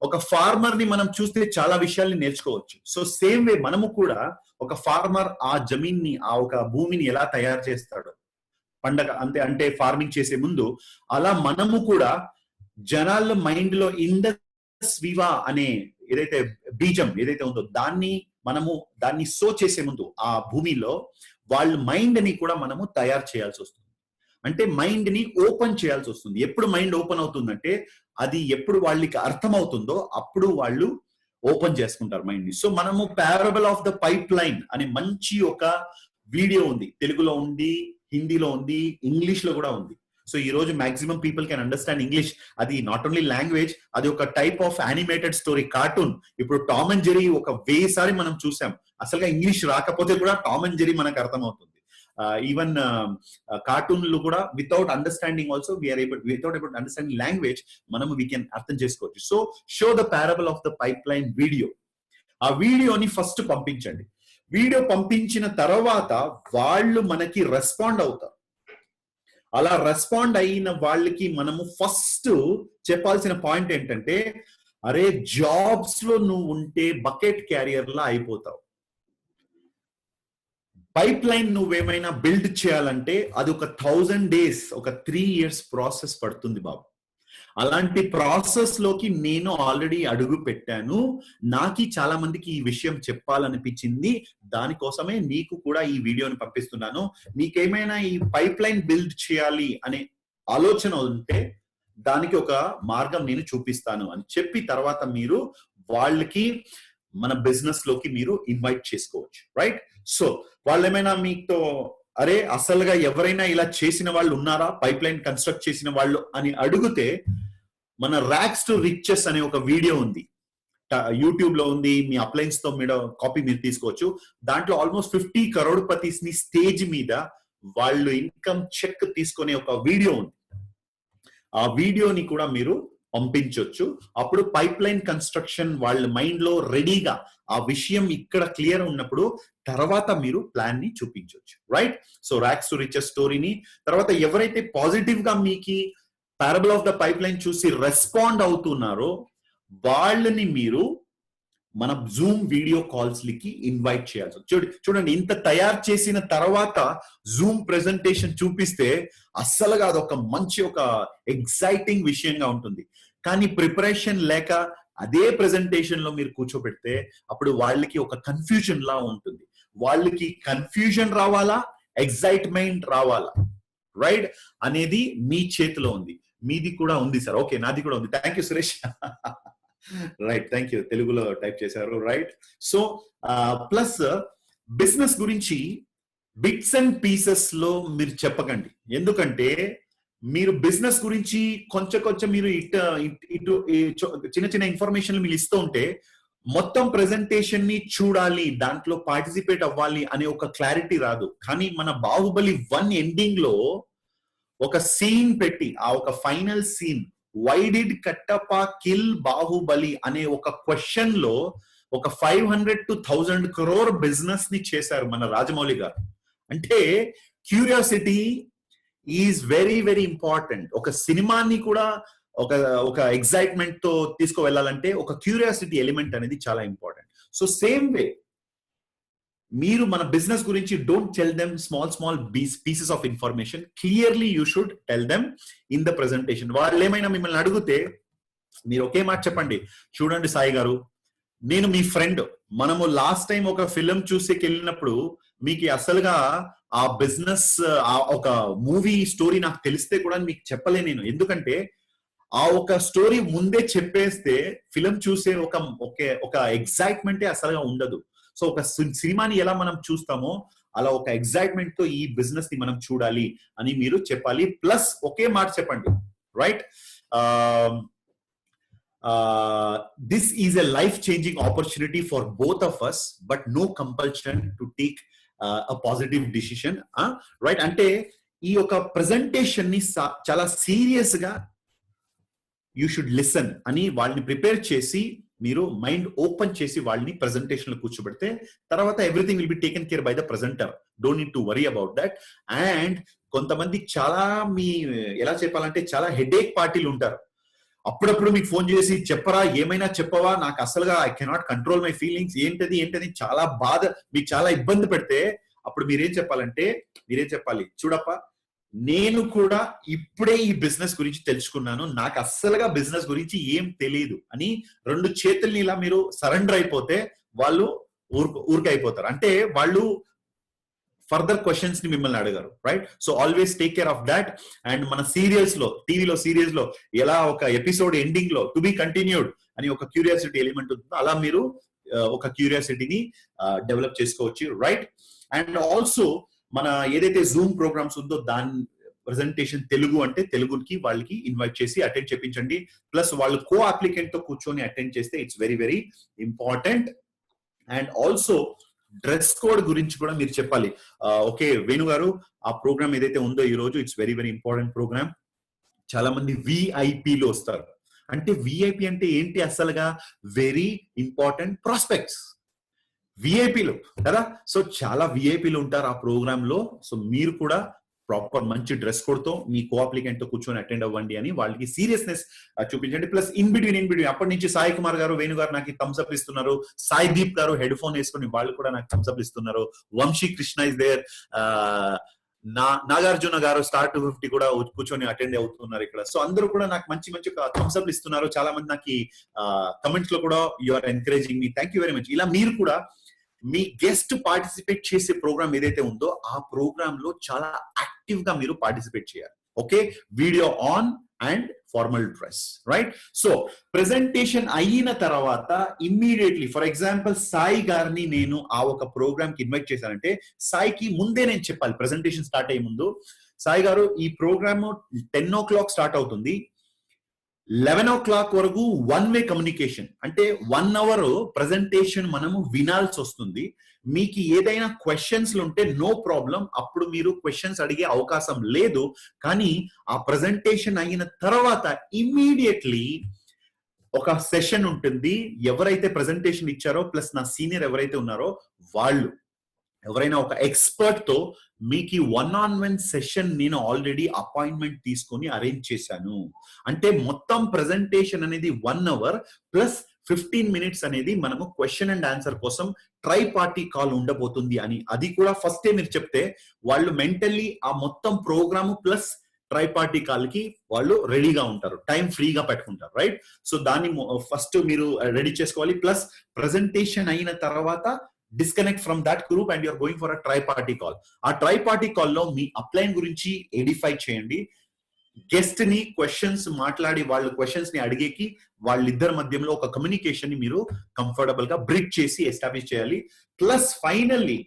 ఒక ఫార్మర్ ని మనం చూస్తే చాలా విషయాల్ని నేర్చుకోవచ్చు. సో సేమ్ వే మనము కూడా ఒక ఫార్మర్ ఆ జమీన్ని ఆ ఒక భూమిని ఎలా తయారు చేస్తాడు పండగ అంటే ఫార్మింగ్ చేసే ముందు, అలా మనము కూడా జనాల మైండ్ లో ఇండస్ వివా అనే ఏదైతే బీజం ఏదైతే ఉందో దాన్ని సో చేసే ముందు ఆ భూమిలో వాళ్ళ మైండ్ ని కూడా మనము తయారు చేయాల్సి వస్తుంది. అంటే మైండ్ ని ఓపెన్ చేయాల్సి వస్తుంది. ఎప్పుడు మైండ్ ఓపెన్ అవుతుందంటే అది ఎప్పుడు వాళ్ళకి అర్థమవుతుందో అప్పుడు వాళ్ళు ఓపెన్ చేసుకుంటారు మైండ్ ని. సో మనము parable of the pipe line అనే మంచి ఒక వీడియో ఉంది, తెలుగులో ఉంది, హిందీలో ఉంది, ఇంగ్లీష్ లో కూడా ఉంది. సో ఈ రోజు maximum people can understand English. అది నాట్ ఓన్లీ లాంగ్వేజ్, అది ఒక type of animated story, cartoon. ఇప్పుడు టామ్ అండ్ జెర్రీ ఒక 1000 సారి మనం చూసాం. అసలుగా ఇంగ్లీష్ రాకపోతే కూడా టామ్ అండ్ జెర్రీ మనకు అర్థమవుతుంది. ఈవెన్ కార్టూన్లు కూడా without understanding also without understanding language మనము వీ కెన్ అర్థం చేసుకోవచ్చు. So show the parable of the pipe line video. ఆ వీడియోని ఫస్ట్ పంపించండి. వీడియో పంపించిన తర్వాత వాళ్ళు మనకి రెస్పాండ్ అవుతారు. అలా రెస్పాండ్ అయిన వాళ్ళకి మనము ఫస్ట్ చెప్పాల్సిన పాయింట్ ఏంటంటే, అరే జాబ్స్ లో నువ్వు ఉంటే బకెట్ క్యారియర్ లా అయిపోతావు. పైప్ లైన్ నువ్వేమైనా బిల్డ్ చేయాలంటే అది ఒక 1000 days, ఒక 3 years ప్రాసెస్ పడుతుంది బాబు. అలాంటి ప్రాసెస్ లోకి నేను ఆల్రెడీ అడుగు పెట్టాను. నాకు చాలా మందికి ఈ విషయం చెప్పాలనిపించింది. దానికోసమే నీకు కూడా ఈ వీడియోని పంపిస్తున్నాను. నీకేమైనా ఈ పైప్ లైన్ బిల్డ్ చేయాలి అనే ఆలోచన ఉంటే దానికి ఒక మార్గం నేను చూపిస్తాను అని చెప్పి తర్వాత మీరు వాళ్ళకి మన బిజినెస్ లోకి మీరు ఇన్వైట్ చేసుకోవచ్చు. రైట్? సో వాళ్ళు ఏమైనా మీతో అరే అసలుగా ఎవరైనా ఇలా చేసిన వాళ్ళు ఉన్నారా, పైప్ లైన్ కన్స్ట్రక్ట్ చేసిన వాళ్ళు అని అడిగితే మన ర్యాక్స్ టు రిచెస్ అనే ఒక వీడియో ఉంది, యూట్యూబ్ లో ఉంది. మీ అప్లయన్స్ తో మీరు కాపీ మీరు తీసుకోవచ్చు. దాంట్లో ఆల్మోస్ట్ 50 croreptis ని స్టేజ్ మీద వాళ్ళు ఇన్కమ్ చెక్ తీసుకునే ఒక వీడియో ఉంది. ఆ వీడియోని కూడా మీరు పంపించవచ్చు. అప్పుడు పైప్ లైన్ కన్స్ట్రక్షన్ వాళ్ళ మైండ్ లో రెడీగా ఆ విషయం ఇక్కడ క్లియర్ ఉన్నప్పుడు తర్వాత మీరు ప్లాన్ ని చూపించవచ్చు. Right? So racks to riches స్టోరీని తర్వాత ఎవరైతే పాజిటివ్ గా మీకు parable of the pipe line చూసి రెస్పాండ్ అవుతున్నారో వాళ్ళని మీరు మన జూమ్ వీడియో కాల్స్ కి ఇన్వైట్ చేయాల్సి. చూడండి ఇంత తయారు చేసిన తర్వాత జూమ్ ప్రెజెంటేషన్ చూపిస్తే అస్సలుగా అదొక మంచి ఒక ఎగ్జైటింగ్ విషయంగా ఉంటుంది. కానీ ప్రిపరేషన్ లేక అదే ప్రెజెంటేషన్ లో మీరు కూర్చోబెడితే అప్పుడు వాళ్ళకి ఒక కన్ఫ్యూజన్ లా ఉంటుంది. వాళ్ళకి కన్ఫ్యూజన్ రావాలా, ఎగ్జైట్మెంట్ రావాలా, రైట్ అనేది మీ చేతిలో ఉంది. మీది కూడా ఉంది సార్. ఓకే, నాది కూడా ఉంది. Thank you Suresh. Right, thank you. తెలుగులో టైప్ చేశారు. రైట్. సో ప్లస్ బిజినెస్ గురించి బిట్స్ అండ్ పీసెస్ లో మీరు చెప్పకండి. ఎందుకంటే మీరు బిజినెస్ గురించి కొంచెం మీరు ఇటు చిన్న చిన్న ఇన్ఫర్మేషన్ మీరు ఇస్తూ ఉంటే మొత్తం ప్రెజెంటేషన్ ని చూడాలి, దాంట్లో పార్టిసిపేట్ అవ్వాలి అనే ఒక క్లారిటీ రాదు. కానీ మన బాహుబలి 1 ఎండింగ్ లో ఒక సీన్ పెట్టి ఆ ఒక final scene why did Kattappa kill Baahubali అనే ఒక క్వశ్చన్ లో ఒక 500 to 1000 crore బిజినెస్ ని చేశారు మన రాజమౌళి గారు. అంటే curiosity is very very important. ఒక సినిమాని కూడా ఒక ఎగ్జైట్మెంట్ తో తీసుకువెళ్ళాలంటే ఒక క్యూరియాసిటీ ఎలిమెంట్ అనేది చాలా ఇంపార్టెంట్. సో సేమ్ వే మీరు మన బిజినెస్ గురించి don't tell them small pieces of information. Clearly you should tell them in the presentation. వాళ్ళు ఏమైనా మిమ్మల్ని అడిగితే మీరు ఒకే మాట చెప్పండి, చూడండి సాయి గారు, నేను మీ ఫ్రెండ్, మనము లాస్ట్ టైం ఒక ఫిలిం చూసేకి వెళ్ళినప్పుడు మీకు అసలుగా ఆ బిజినెస్ ఒక మూవీ స్టోరీ నాకు తెలిస్తే కూడా మీకు చెప్పలే నేను. ఎందుకంటే ఆ ఒక స్టోరీ ముందే చెప్పేస్తే ఫిలిం చూసే ఒక ఎగ్జైట్మెంటే అసలుగా ఉండదు. సో ఒక సినిమాని ఎలా మనం చూస్తామో అలా ఒక ఎగ్జైట్మెంట్ తో ఈ బిజినెస్ ని మనం చూడాలి అని మీరు చెప్పాలి. ప్లస్ ఒకే మాట చెప్పండి, right? This is a life-changing opportunity for both of us, but no compulsion to take a positive decision, right? అంటే ఈ యొక్క ప్రెజెంటేషన్ ని చాలా సీరియస్ గా యూ షుడ్ లిసన్ అని వాళ్ళని ప్రిపేర్ చేసి మీరు మైండ్ ఓపెన్ చేసి వాళ్ళని ప్రెజెంటేషన్ లో కూర్చోబెడితే తర్వాత everything will be taken care bye the presenter. Don't need to worry about that. And కొంతమంది చాలా ఎలా చెప్పాలంటే చాలా హెడేక్ పార్టీలు ఉంటారు. అప్పుడప్పుడు మీకు ఫోన్ చేసి చెప్పరా, ఏమైనా చెప్పవా, నాకు అసలుగా I cannot control my feelings, ఏంటది చాలా బాధ, మీకు చాలా ఇబ్బంది పెడితే అప్పుడు మీరేం చెప్పాలి, చూడప్ప నేను కూడా ఇప్పుడే ఈ బిజినెస్ గురించి తెలుసుకున్నాను, నాకు అస్సలుగా బిజినెస్ గురించి ఏం తెలియదు అని 2 చేతుల్ని ఇలా మీరు సరెండర్ అయిపోతే వాళ్ళు ఊరికైపోతారు. అంటే వాళ్ళు ఫర్దర్ క్వశ్చన్స్ ని మిమ్మల్ని అడగారు, right? So always take care of that. And మన సీరియల్స్ లో, టీవీలో సీరియల్స్ లో ఎలా ఒక ఎపిసోడ్ ఎండింగ్ లో టు బి కంటిన్యూడ్ అని ఒక క్యూరియాసిటీ ఎలిమెంట్ ఉంటుందో అలా మీరు ఒక క్యూరియాసిటీని డెవలప్ చేసుకోవచ్చు, రైట్? అండ్ ఆల్సో మన ఏదైతే జూమ్ ప్రోగ్రామ్స్ ఉందో దాని ప్రెజెంటేషన్ తెలుగు అంటే తెలుగుకి వాళ్ళకి ఇన్వైట్ చేసి అటెండ్ చేయించండి. ప్లస్ వాళ్ళు కో అప్లికెంట్ తో కూర్చొని అటెండ్ చేస్తే it's very very important. And also dress code గురించి కూడా మీరు చెప్పాలి. ఓకే వేణు గారు, ఆ ప్రోగ్రామ్ ఏదైతే ఉందో ఈ రోజు it's very very important programme. చాలా మంది విఐపీలు వస్తారు. అంటే విఐపి అంటే ఏంటి? అసలుగా వెరీ ఇంపార్టెంట్ ప్రాస్పెక్ట్స్, విఐపీలు కదా. సో చాలా విఐపీలు ఉంటారు ఆ ప్రోగ్రామ్ లో. సో మీరు కూడా ప్రాపర్ మంచి డ్రెస్ కోడ్ తో మీ కో అప్లికెంట్ తో కూర్చొని అటెండ్ అవ్వండి అని వాళ్ళకి సీరియస్నెస్ చూపించండి. ప్లస్ ఇన్ బిట్వీన్ అప్పటి నుంచి సాయి కుమార్ గారు, వేణు గారు నాకు థమ్స్ అప్ ఇస్తున్నారు. సాయి దీప్ గారు హెడ్ ఫోన్ వేసుకుని వాళ్ళు కూడా నాకు థమ్స్ అప్ ఇస్తున్నారు. Vamsi Krishna is there. Nagarjuna garu star 250 కూడా కూర్చొని అటెండ్ అవుతున్నారు ఇక్కడ. సో అందరూ కూడా నాకు మంచి మంచి థమ్స్ అప్ ఇస్తున్నారు. చాలా మంది నాకు కమెంట్స్ లో కూడా you are encouraging me. Thank you very much. ఇలా మీరు కూడా మీ గెస్ట్ పార్టిసిపేట్ చేసే ప్రోగ్రామ్ ఏదైతే ఉందో ఆ ప్రోగ్రామ్ లో చాలా యాక్టివ్ గా మీరు పార్టిసిపేట్ చేయాలి. Okay, video on and formal dress, right? So presentation అయిన తర్వాత ఇమ్మీడియట్లీ, ఫర్ ఎగ్జాంపుల్ సాయి గారిని నేను ఆ ఒక ప్రోగ్రామ్ కి ఇన్వైట్ చేశానంటే సాయికి ముందే నేను చెప్పాలి ప్రెజెంటేషన్ స్టార్ట్ అయ్యే ముందు, సాయి గారు ఈ ప్రోగ్రామ్ 10 o'clock స్టార్ట్ అవుతుంది, 11 o'clock వరకు 1-way కమ్యూనికేషన్, అంటే 1 hour ప్రెజెంటేషన్ మనము వినాల్సి వస్తుంది. మీకు ఏదైనా క్వశ్చన్స్ ఉంటే నో ప్రాబ్లం, అప్పుడు మీరు క్వశ్చన్స్ అడిగే అవకాశం లేదు. కానీ ఆ ప్రెజెంటేషన్ అయిన తర్వాత ఇమ్మీడియట్లీ ఒక సెషన్ ఉంటుంది. ఎవరైతే ప్రెజెంటేషన్ ఇచ్చారో ప్లస్ నా సీనియర్ ఎవరైతే ఉన్నారో వాళ్ళు ఎవరైనా ఒక ఎక్స్పర్ట్ తో మీకు 1-on-1 సెషన్ నేను ఆల్రెడీ అపాయింట్మెంట్ తీసుకొని అరేంజ్ చేశాను. అంటే మొత్తం ప్రెజెంటేషన్ అనేది 1 hour ప్లస్ 15 minutes అనేది మనము క్వశ్చన్ అండ్ ఆన్సర్ కోసం ట్రై పార్టీ కాల్ ఉండబోతుంది అని అది కూడా ఫస్టే మీరు చెప్తే వాళ్ళు మెంటల్లీ ఆ మొత్తం programme plus tri party call కి వాళ్ళు రెడీగా ఉంటారు, టైం ఫ్రీగా పెట్టుకుంటారు, రైట్? సో దాన్ని ఫస్ట్ మీరు రెడీ చేసుకోవాలి. ప్లస్ ప్రెజెంటేషన్ అయిన తర్వాత disconnect from that group and you're going for a tri party call. ఆ ట్రై పార్టీ కాల్ లో మీ అప్లైన్ గురించి ఎడిఫై చేయండి. గెస్ట్ ని క్వశ్చన్స్ మాట్లాడి వాళ్ళ క్వశ్చన్స్ ని అడిగేకి వాళ్ళిద్దరి మధ్యలో ఒక కమ్యూనికేషన్ ని మీరు కంఫర్టబుల్ గా బ్రిడ్జ్ చేసి ఎస్టాబ్లిష్ చేయాలి. Plus finally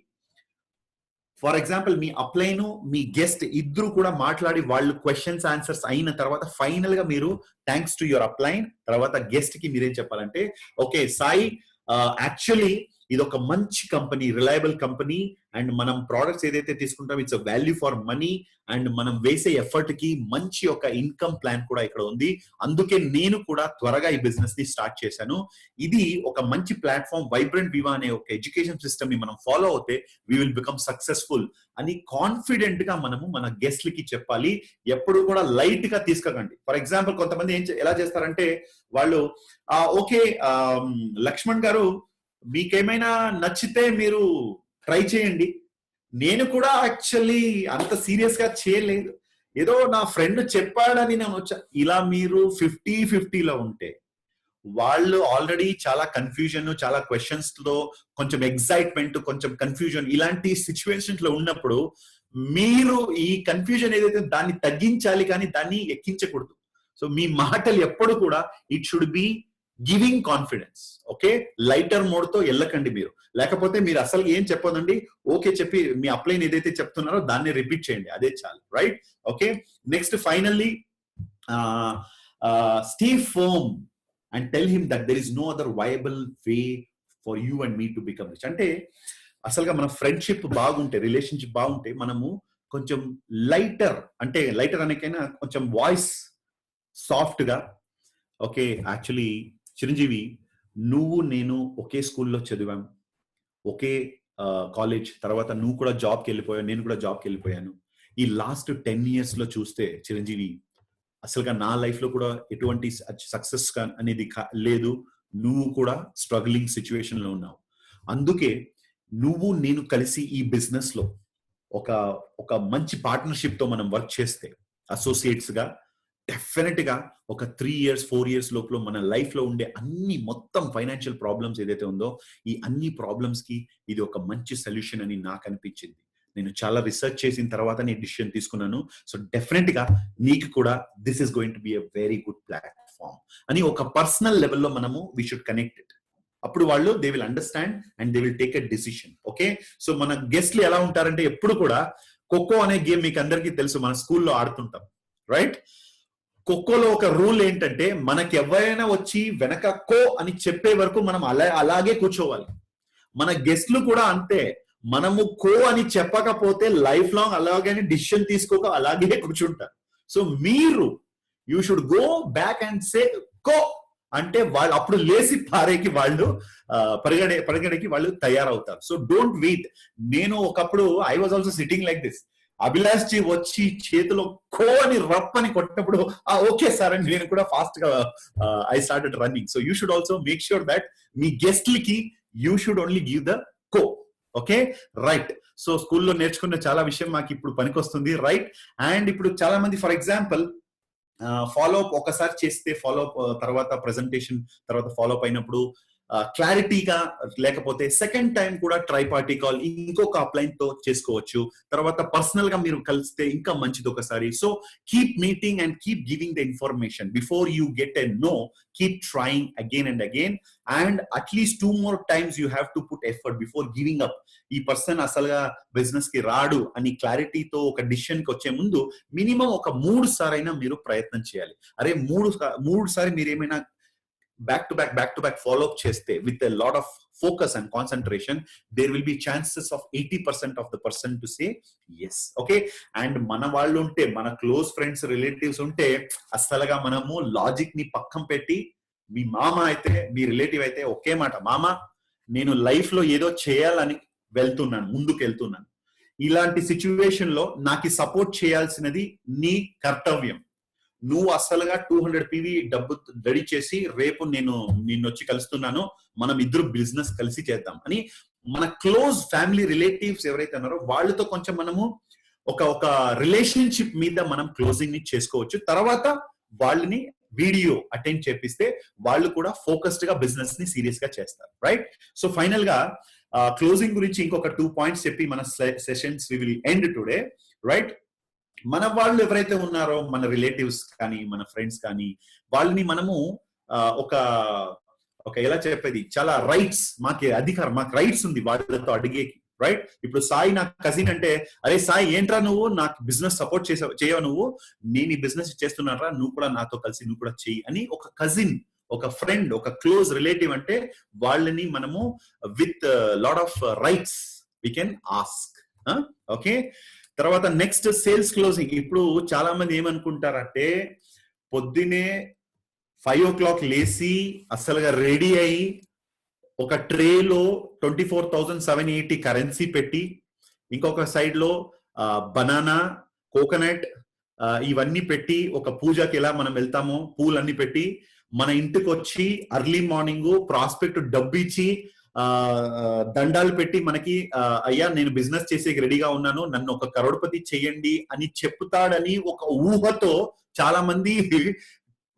for example me upline me guest ఇద్దరు కూడా మాట్లాడి వాళ్ళు క్వశ్చన్స్ ఆన్సర్స్ అయిన తర్వాత ఫైనల్ గా మీరు థ్యాంక్స్ టు యువర్ అప్లైన్ తర్వాత గెస్ట్ కి మీరేం చెప్పాలంటే, ఓకే సాయి, యాక్చువల్లీ ఇది ఒక మంచి కంపెనీ, రిలయబుల్ కంపెనీ, అండ్ మనం ప్రోడక్ట్స్ ఏదైతే తీసుకుంటాం it's value for money, and మనం వేసే ఎఫర్ట్ కి మంచి ఒక ఇన్కమ్ ప్లాన్ కూడా ఇక్కడ ఉంది. అందుకే నేను కూడా త్వరగా ఈ బిజినెస్ ని స్టార్ట్ చేశాను. ఇది ఒక మంచి ప్లాట్ఫామ్, వైబ్రెంట్ వివా అనే ఒక ఎడ్యుకేషన్ సిస్టమ్ ని మనం ఫాలో అవుతే వీ విల్ బికమ్ సక్సెస్ఫుల్ అని కాన్ఫిడెంట్ గా మనము మన గెస్ట్లకి చెప్పాలి. ఎప్పుడు కూడా లైట్ గా తీసుకోకండి. ఫర్ ఎగ్జాంపుల్ కొంతమంది ఎలా చేస్తారంటే వాళ్ళు ఓకే లక్ష్మణ్ గారు మీకేమైనా నచ్చితే మీరు ట్రై చేయండి, నేను కూడా యాక్చువల్లీ అంత సీరియస్ గా చేయలేదు, ఏదో నా ఫ్రెండ్ చెప్పాడని నేను వచ్చా. ఇలా మీరు 50-50లో ఉంటే వాళ్ళు ఆల్రెడీ చాలా కన్ఫ్యూజన్, చాలా క్వశ్చన్స్ లో కొంచెం ఎగ్జైట్మెంట్, కొంచెం కన్ఫ్యూజన్ ఇలాంటి సిచ్యువేషన్స్ లో ఉన్నప్పుడు మీరు ఈ కన్ఫ్యూజన్ ఏదైతే దాన్ని తగ్గించాలి కానీ దాన్ని ఎక్కించకూడదు. సో మీ మాటలు ఎప్పుడు కూడా it should be giving confidence. Okay, lighter mode తో వెళ్ళకండి మీరు, లేకపోతే మీరు అసలు ఏం చెప్పదండి, ఓకే చెప్పి మీ అప్లైన్ ఏదైతే చెప్తున్నారో దాన్ని రిపీట్ చేయండి, అదే చాలు, right? Okay, next finally stay firm and tell him that there is no other viable way for you and me to become rich. అంటే అసలుగా మన ఫ్రెండ్షిప్ బాగుంటే, రిలేషన్షిప్ బాగుంటే మనము కొంచెం లైటర్, అంటే లైటర్ అనేకైనా కొంచెం వాయిస్ సాఫ్ట్ గా, ఓకే యాక్చువల్లీ చిరంజీవి నువ్వు నేను ఒకే స్కూల్లో చదివాం, ఒకే కాలేజ్, తర్వాత నువ్వు కూడా జాబ్కి వెళ్ళిపోయావు, నేను కూడా జాబ్కి వెళ్ళిపోయాను. ఈ లాస్ట్ 10 years లో చూస్తే చిరంజీవి అసలుగా నా లైఫ్ లో కూడా ఎటువంటి సక్సెస్ అనేది లేదు. నువ్వు కూడా స్ట్రగ్లింగ్ సిచ్యువేషన్ లో ఉన్నావు. అందుకే నువ్వు నేను కలిసి ఈ బిజినెస్ లో ఒక మంచి పార్ట్నర్షిప్ తో మనం వర్క్ చేస్తే అసోసియేట్స్ గా డెఫినెట్ గా ఒక 3 years 4 years లోపల మన లైఫ్ లో ఉండే అన్ని మొత్తం ఫైనాన్షియల్ ప్రాబ్లమ్స్ ఏదైతే ఉందో ఈ అన్ని ప్రాబ్లమ్స్ కి ఇది ఒక మంచి సొల్యూషన్ అని నాకు అనిపించింది. నేను చాలా రీసెర్చ్ చేసిన తర్వాత నేను డిసిషన్ తీసుకున్నాను. సో డెఫినెట్ గా నీకు కూడా this is going to be a very good platform అని ఒక పర్సనల్ లెవెల్లో మనము వీ షుడ్ కనెక్ట్ ఇట్. అప్పుడు వాళ్ళు they will understand and they will take a decision. Okay, so మన గెస్ట్లు ఎలా ఉంటారంటే ఎప్పుడు కూడా ఖోఖో అనే గేమ్ మీకు అందరికీ తెలుసు, మన స్కూల్లో ఆడుతుంటాం రైట్. ఖోఖోలో ఒక రూల్ ఏంటంటే మనకి ఎవరైనా వచ్చి వెనక కో అని చెప్పే వరకు మనం అలాగే కూర్చోవాలి. మన గెస్ట్లు కూడా అంతే, మనము కో అని చెప్పకపోతే లైఫ్ లాంగ్ అలాగే డిసిషన్ తీసుకోక అలాగే కూర్చుంటారు. సో మీరు you should go back and say kho అంటే వాళ్ళు అప్పుడు లేసి పారేకి వాళ్ళు పరిగెడకి వాళ్ళు తయారవుతారు. So don't wait. నేను ఒకప్పుడు I was also sitting like this. Abhilash ji వచ్చి చేతిలో కో అని రప్ అని కొట్టినప్పుడు ఓకే సార్ అని నేను కూడా ఫాస్ట్ గా I started running. So you should also make sure that మీ గెస్ట్లకి you should only give the kho. Okay right. So స్కూల్లో నేర్చుకున్న చాలా విషయం మాకు ఇప్పుడు పనికొస్తుంది రైట్. అండ్ ఇప్పుడు చాలా మంది ఫర్ ఎగ్జాంపుల్ ఫాలో అప్ ఒకసారి చేస్తే ఫాలో అప్ తర్వాత ప్రెజెంటేషన్ తర్వాత ఫాలో అప్ అయినప్పుడు క్లారిటీగా లేకపోతే సెకండ్ టైం కూడా ట్రైపార్టీ కాల్ ఇంకొక అప్లైన్ తో చేసుకోవచ్చు. తర్వాత పర్సనల్ గా మీరు కలిస్తే ఇంకా మంచిది ఒకసారి. So keep meeting and keep giving the information before you get a no. Keep trying again and again and at least 2 more times you have to put effort before giving up. ఈ పర్సన్ అసలుగా బిజినెస్ కి రాడు అని క్లారిటీతో ఒక డిసిషన్ కి వచ్చే ముందు మినిమం ఒక 3 సార్లు మీరు ప్రయత్నం చేయాలి. అరే 3 సార్లు మీరు ఏమైనా back to back follow up cheste with a lot of focus and concentration, there will be chances of 80% of the person to say yes. Okay, and mana vallu unte mana close friends relatives unte asalaga manamu logic ni pakkam petti మీ మామ అయితే మీ రిలేటివ్ అయితే ఒకే మాట, మామ నేను లైఫ్ లో ఏదో చేయాలని వెళ్తున్నాను, ముందుకు వెళ్తున్నాను, ఇలాంటి సిచ్యువేషన్ లో నాకు సపోర్ట్ చేయాల్సినది నీ కర్తవ్యం. నువ్వు అసలుగా 200 PV డబ్బు రెడీ చేసి రేపు నేను నిన్నొచ్చి కలుస్తున్నాను, మనం ఇద్దరు బిజినెస్ కలిసి చేద్దాం అని మన క్లోజ్ ఫ్యామిలీ రిలేటివ్స్ ఎవరైతే ఉన్నారో వాళ్ళతో కొంచెం మనము ఒక రిలేషన్షిప్ మీద మనం క్లోజింగ్ ని చేసుకోవచ్చు. తర్వాత వాళ్ళని వీడియో అటెండ్ చేపిస్తే వాళ్ళు కూడా ఫోకస్డ్ గా బిజినెస్ ని సీరియస్ గా చేస్తారు రైట్. సో ఫైనల్ గా క్లోజింగ్ గురించి ఇంకొక 2 points చెప్పి మన sessions we will end today right. మన వాళ్ళు ఎవరైతే ఉన్నారో మన రిలేటివ్స్ కానీ మన ఫ్రెండ్స్ కానీ వాళ్ళని మనము ఒక ఎలా చెప్పేది చాలా రైట్స్, మాకు అధికారం, మాకు రైట్స్ ఉంది వాళ్ళతో అడిగేకి రైట్. ఇప్పుడు సాయి నాకు కజిన్ అంటే అరే సాయి ఏంట్రా నువ్వు నాకు బిజినెస్ సపోర్ట్ చేయవు, నువ్వు నేను ఈ బిజినెస్ చేస్తున్నారా, నువ్వు కూడా నాతో కలిసి నువ్వు కూడా చెయ్యి అని ఒక కజిన్, ఒక ఫ్రెండ్, ఒక క్లోజ్ రిలేటివ్ అంటే వాళ్ళని మనము with lot of rights we can ask. Okay, తర్వాత నెక్స్ట్ సేల్స్ క్లోజింగ్. ఇప్పుడు చాలా మంది ఏమనుకుంటారంటే పొద్దునే 5 o'clock లేసి అసలుగా రెడీ అయ్యి ఒక ట్రేలో 24,780 కరెన్సీ పెట్టి ఇంకొక సైడ్ లో బనానా, కోకోనట్ ఇవన్నీ పెట్టి ఒక పూజకి ఎలా మనం వెళ్తామో పూలన్నీ పెట్టి మన ఇంటికి వచ్చి అర్లీ మార్నింగ్ ప్రాస్పెక్ట్ డబ్బు ఇచ్చి దండాలు పెట్టి మనకి అయ్యా నేను బిజినెస్ చేసేకి రెడీగా ఉన్నాను, నన్ను 1 crorepati చెయ్యండి అని చెప్తాడని ఒక ఊహతో చాలా మంది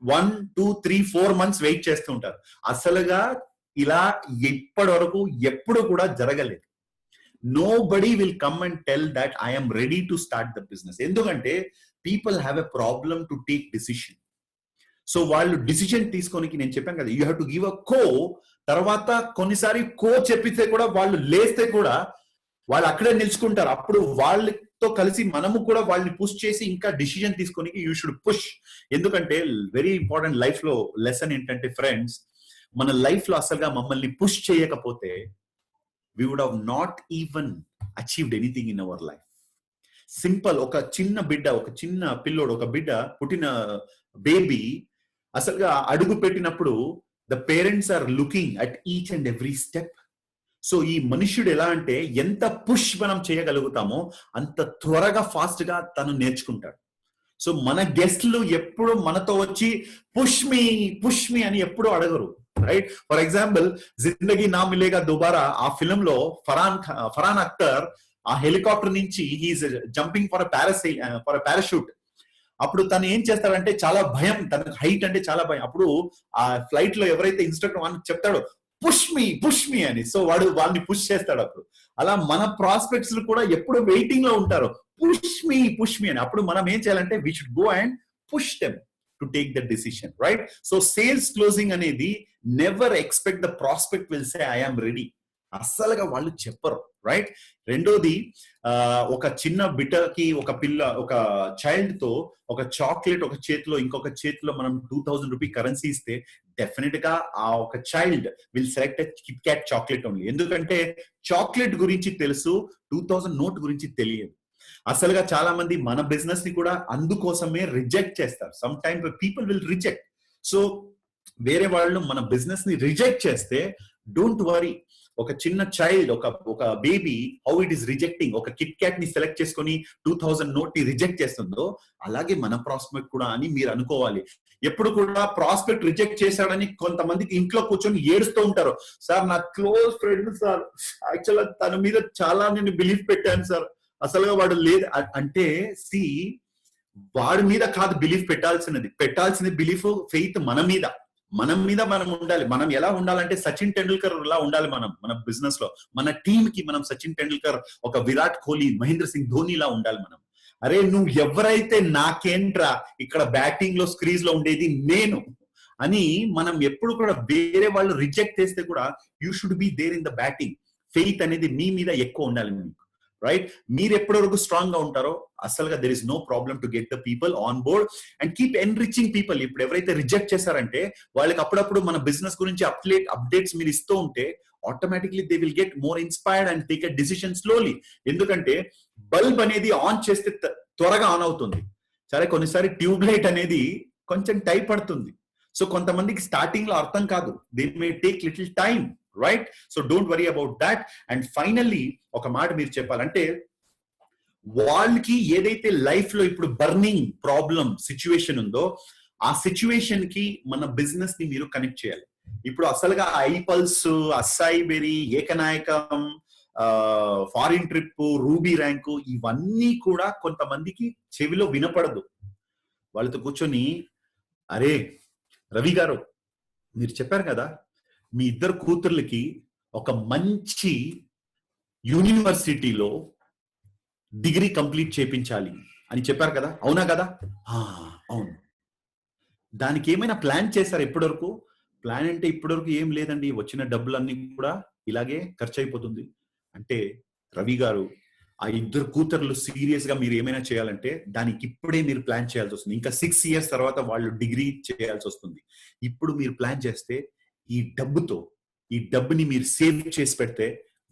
1, 2, 3, 4 months వెయిట్ చేస్తూ ఉంటారు. అసలుగా ఇలా ఇప్పటి వరకు ఎప్పుడు కూడా జరగలేదు. Nobody will come and tell that I am ready to start the business. ఎందుకంటే people have a problem to take decision. So వాళ్ళు డిసిషన్ తీసుకోనికి నేను చెప్పాను కదా, you have to give a kho. తర్వాత కొన్నిసారి కో చెప్పితే కూడా వాళ్ళు లేస్తే కూడా వాళ్ళు అక్కడే నిలుచుకుంటారు. అప్పుడు వాళ్ళతో కలిసి మనము కూడా వాళ్ళని పుష్ చేసి ఇంకా డిసిజన్ తీసుకోనికి యూ షుడ్ పుష్. ఎందుకంటే వెరీ ఇంపార్టెంట్ లైఫ్ లో లెసన్ ఏంటంటే ఫ్రెండ్స్, మన లైఫ్ లో అసలుగా మమ్మల్ని పుష్ చేయకపోతే we would have not even achieved anything in our life. Simple, ఒక చిన్న బిడ్డ, ఒక చిన్న పిల్లోడు, ఒక బిడ్డ పుట్టిన బేబీ అసలుగా అడుగు పెట్టినప్పుడు the parents are looking at each and every step. So ఈ మనుష్యుడు ఎలా అంటే ఎంత పుష్ మనం చేయగలుగుతామో అంత త్వరగా ఫాస్ట్ గా తను నేర్చుకుంటాడు. సో మన గెస్ట్లు ఎప్పుడు మనతో వచ్చి పుష్ మీ అని ఎప్పుడు అడగరు, రైట్? ఫర్ ఎగ్జాంపుల్ జిందగీ నా మిలేగా దుబారా ఆ ఫిల్మ్ లో ఫరాన్ అఖ్తర్ ఆ హెలికాప్టర్ నుంచి హీఈస్ జంపింగ్ ఫర్ పారాషూట్. అప్పుడు తను ఏం చేస్తాడంటే చాలా భయం, తనకు హైట్ అంటే చాలా భయం. అప్పుడు ఆ ఫ్లైట్ లో ఎవరైతే ఇన్స్ట్రక్టర్ వాడిని చెప్తాడో పుష్ మీ అని, సో వాడు వాళ్ళని పుష్ చేస్తాడు. అప్పుడు అలా మన ప్రాస్పెక్ట్స్ కూడా ఎప్పుడు వెయిటింగ్ లో ఉంటారు, పుష్ మీ అని. అప్పుడు మనం ఏం చేయాలంటే we should go and push them to take the decision, right? So sales closing అనేది never expect the prospect will say I am ready, అస్సలుగా వాళ్ళు చెప్పరు, రైట్? రెండోది, ఒక చిన్న బిడ్డకి, ఒక చైల్డ్ తో ఒక చాక్లెట్ ఒక చేతిలో ఇంకొక చేతిలో మనం 2000 రూపీ కరెన్సీ ఇస్తే డెఫినెట్ గా ఆ ఒక child will select Kit Kat chocolate only. ఎందుకంటే చాక్లెట్ గురించి తెలుసు, 2000 నోట్ గురించి తెలియదు. అసలుగా చాలా మంది మన బిజినెస్ ని కూడా అందుకోసమే రిజెక్ట్ చేస్తారు. Some time people will reject. So వేరే వాళ్ళు మన బిజినెస్ ని రిజెక్ట్ చేస్తే డోంట్ వరీ. ఒక చిన్న చైల్డ్, ఒక baby how it is rejecting, ఒక కిట్ క్యాట్ ని సెలెక్ట్ చేసుకుని 2000 నోట్ ని రిజెక్ట్ చేస్తుందో అలాగే మన ప్రాస్పెక్ట్ కూడా అని మీరు అనుకోవాలి. ఎప్పుడు కూడా ప్రాస్పెక్ట్ రిజెక్ట్ చేశాడని కొంతమందికి ఇంట్లో కూర్చొని ఏడుస్తూ ఉంటారు, సార్ నా క్లోజ్ ఫ్రెండ్ సార్, యాక్చువల్గా తన మీద చాలా నేను బిలీఫ్ పెట్టాను సార్, అసలుగా వాడు లేదు అంటే, సి వాడి మీద కాదు బిలీఫ్ పెట్టాల్సినది బిలీఫ్, ఫెయిత్ మన మీద మనం ఉండాలి. మనం ఎలా ఉండాలంటే సచిన్ టెండూల్కర్ లా ఉండాలి. మన బిజినెస్ లో మన టీమ్ కి మనం సచిన్ టెండూల్కర్, ఒక విరాట్ కోహ్లీ, మహేంద్ర సింగ్ ధోని లా ఉండాలి మనం. అరే నువ్వు ఎవరైతే నాకేంట్రా ఇక్కడ బ్యాటింగ్ లో స్క్రీజ్ లో ఉండేది నేను అని మనం ఎప్పుడు కూడా వేరే వాళ్ళు రిజెక్ట్ చేస్తే కూడా you should be there in the batting. Faith అనేది మీ మీద ఎక్కువ ఉండాలి మీకు, రైట్? మీరు ఎప్పటి వరకు స్ట్రాంగ్ గా ఉంటారో అసలుగా there is no problem to get the people on board and keep enriching people. ఇప్పుడు ఎవరైతే రిజెక్ట్ చేశారంటే వాళ్ళకి అప్పుడప్పుడు మన బిజినెస్ గురించి అప్డేట్స్ మీరు ఇస్తూ ఉంటే automatically they will get more inspired and take a decision slowly. ఎందుకంటే బల్బ్ అనేది ఆన్ చేస్తే త్వరగా ఆన్ అవుతుంది, సరే కొన్నిసారి ట్యూబ్ లైట్ అనేది కొంచెం టైం పడుతుంది. సో కొంతమందికి స్టార్టింగ్ లో అర్థం కాదు, they may take little time, right? So don't worry about that. And finally ఒక మాట మీరు చెప్పాలంటే, వాళ్ళకి ఏదైతే లైఫ్ లో ఇప్పుడు బర్నింగ్ ప్రాబ్లం సిచ్యువేషన్ ఉందో ఆ సిచ్యువేషన్ కి మన బిజినెస్ ని మీరు కనెక్ట్ చేయాలి. ఇప్పుడు అసలుగా ఐపల్స్, అస్సాయి బెరీ, ఏకనాయకం, ఫారిన్ ట్రిప్, రూబీ ర్యాంకు ఇవన్నీ కూడా కొంతమందికి చెవిలో వినపడదు. వాళ్ళతో కూర్చొని అరే రవి గారు మీరు చెప్పారు కదా మీ ఇద్దరు కూతుర్లకి ఒక మంచి యూనివర్సిటీలో డిగ్రీ కంప్లీట్ చేయించాలి అని చెప్పారు కదా, అవునా కదా? అవును. దానికి ఏమైనా ప్లాన్ చేశారు ఇప్పటివరకు? ప్లాన్ అంటే ఇప్పటివరకు ఏం లేదండి, వచ్చిన డబ్బులన్నీ కూడా ఇలాగే ఖర్చు అయిపోతుంది అంటే, రవి గారు ఆ ఇద్దరు కూతుర్లు సీరియస్ గా మీరు ఏమైనా చేయాలంటే దానికి ఇప్పుడే మీరు ప్లాన్ చేయాల్సి వస్తుంది. ఇంకా 6 years తర్వాత వాళ్ళు డిగ్రీ చేయాల్సి వస్తుంది. ఇప్పుడు మీరు ప్లాన్ చేస్తే ఈ డబ్బుని మీరు సేవ్ చేసి పెడితే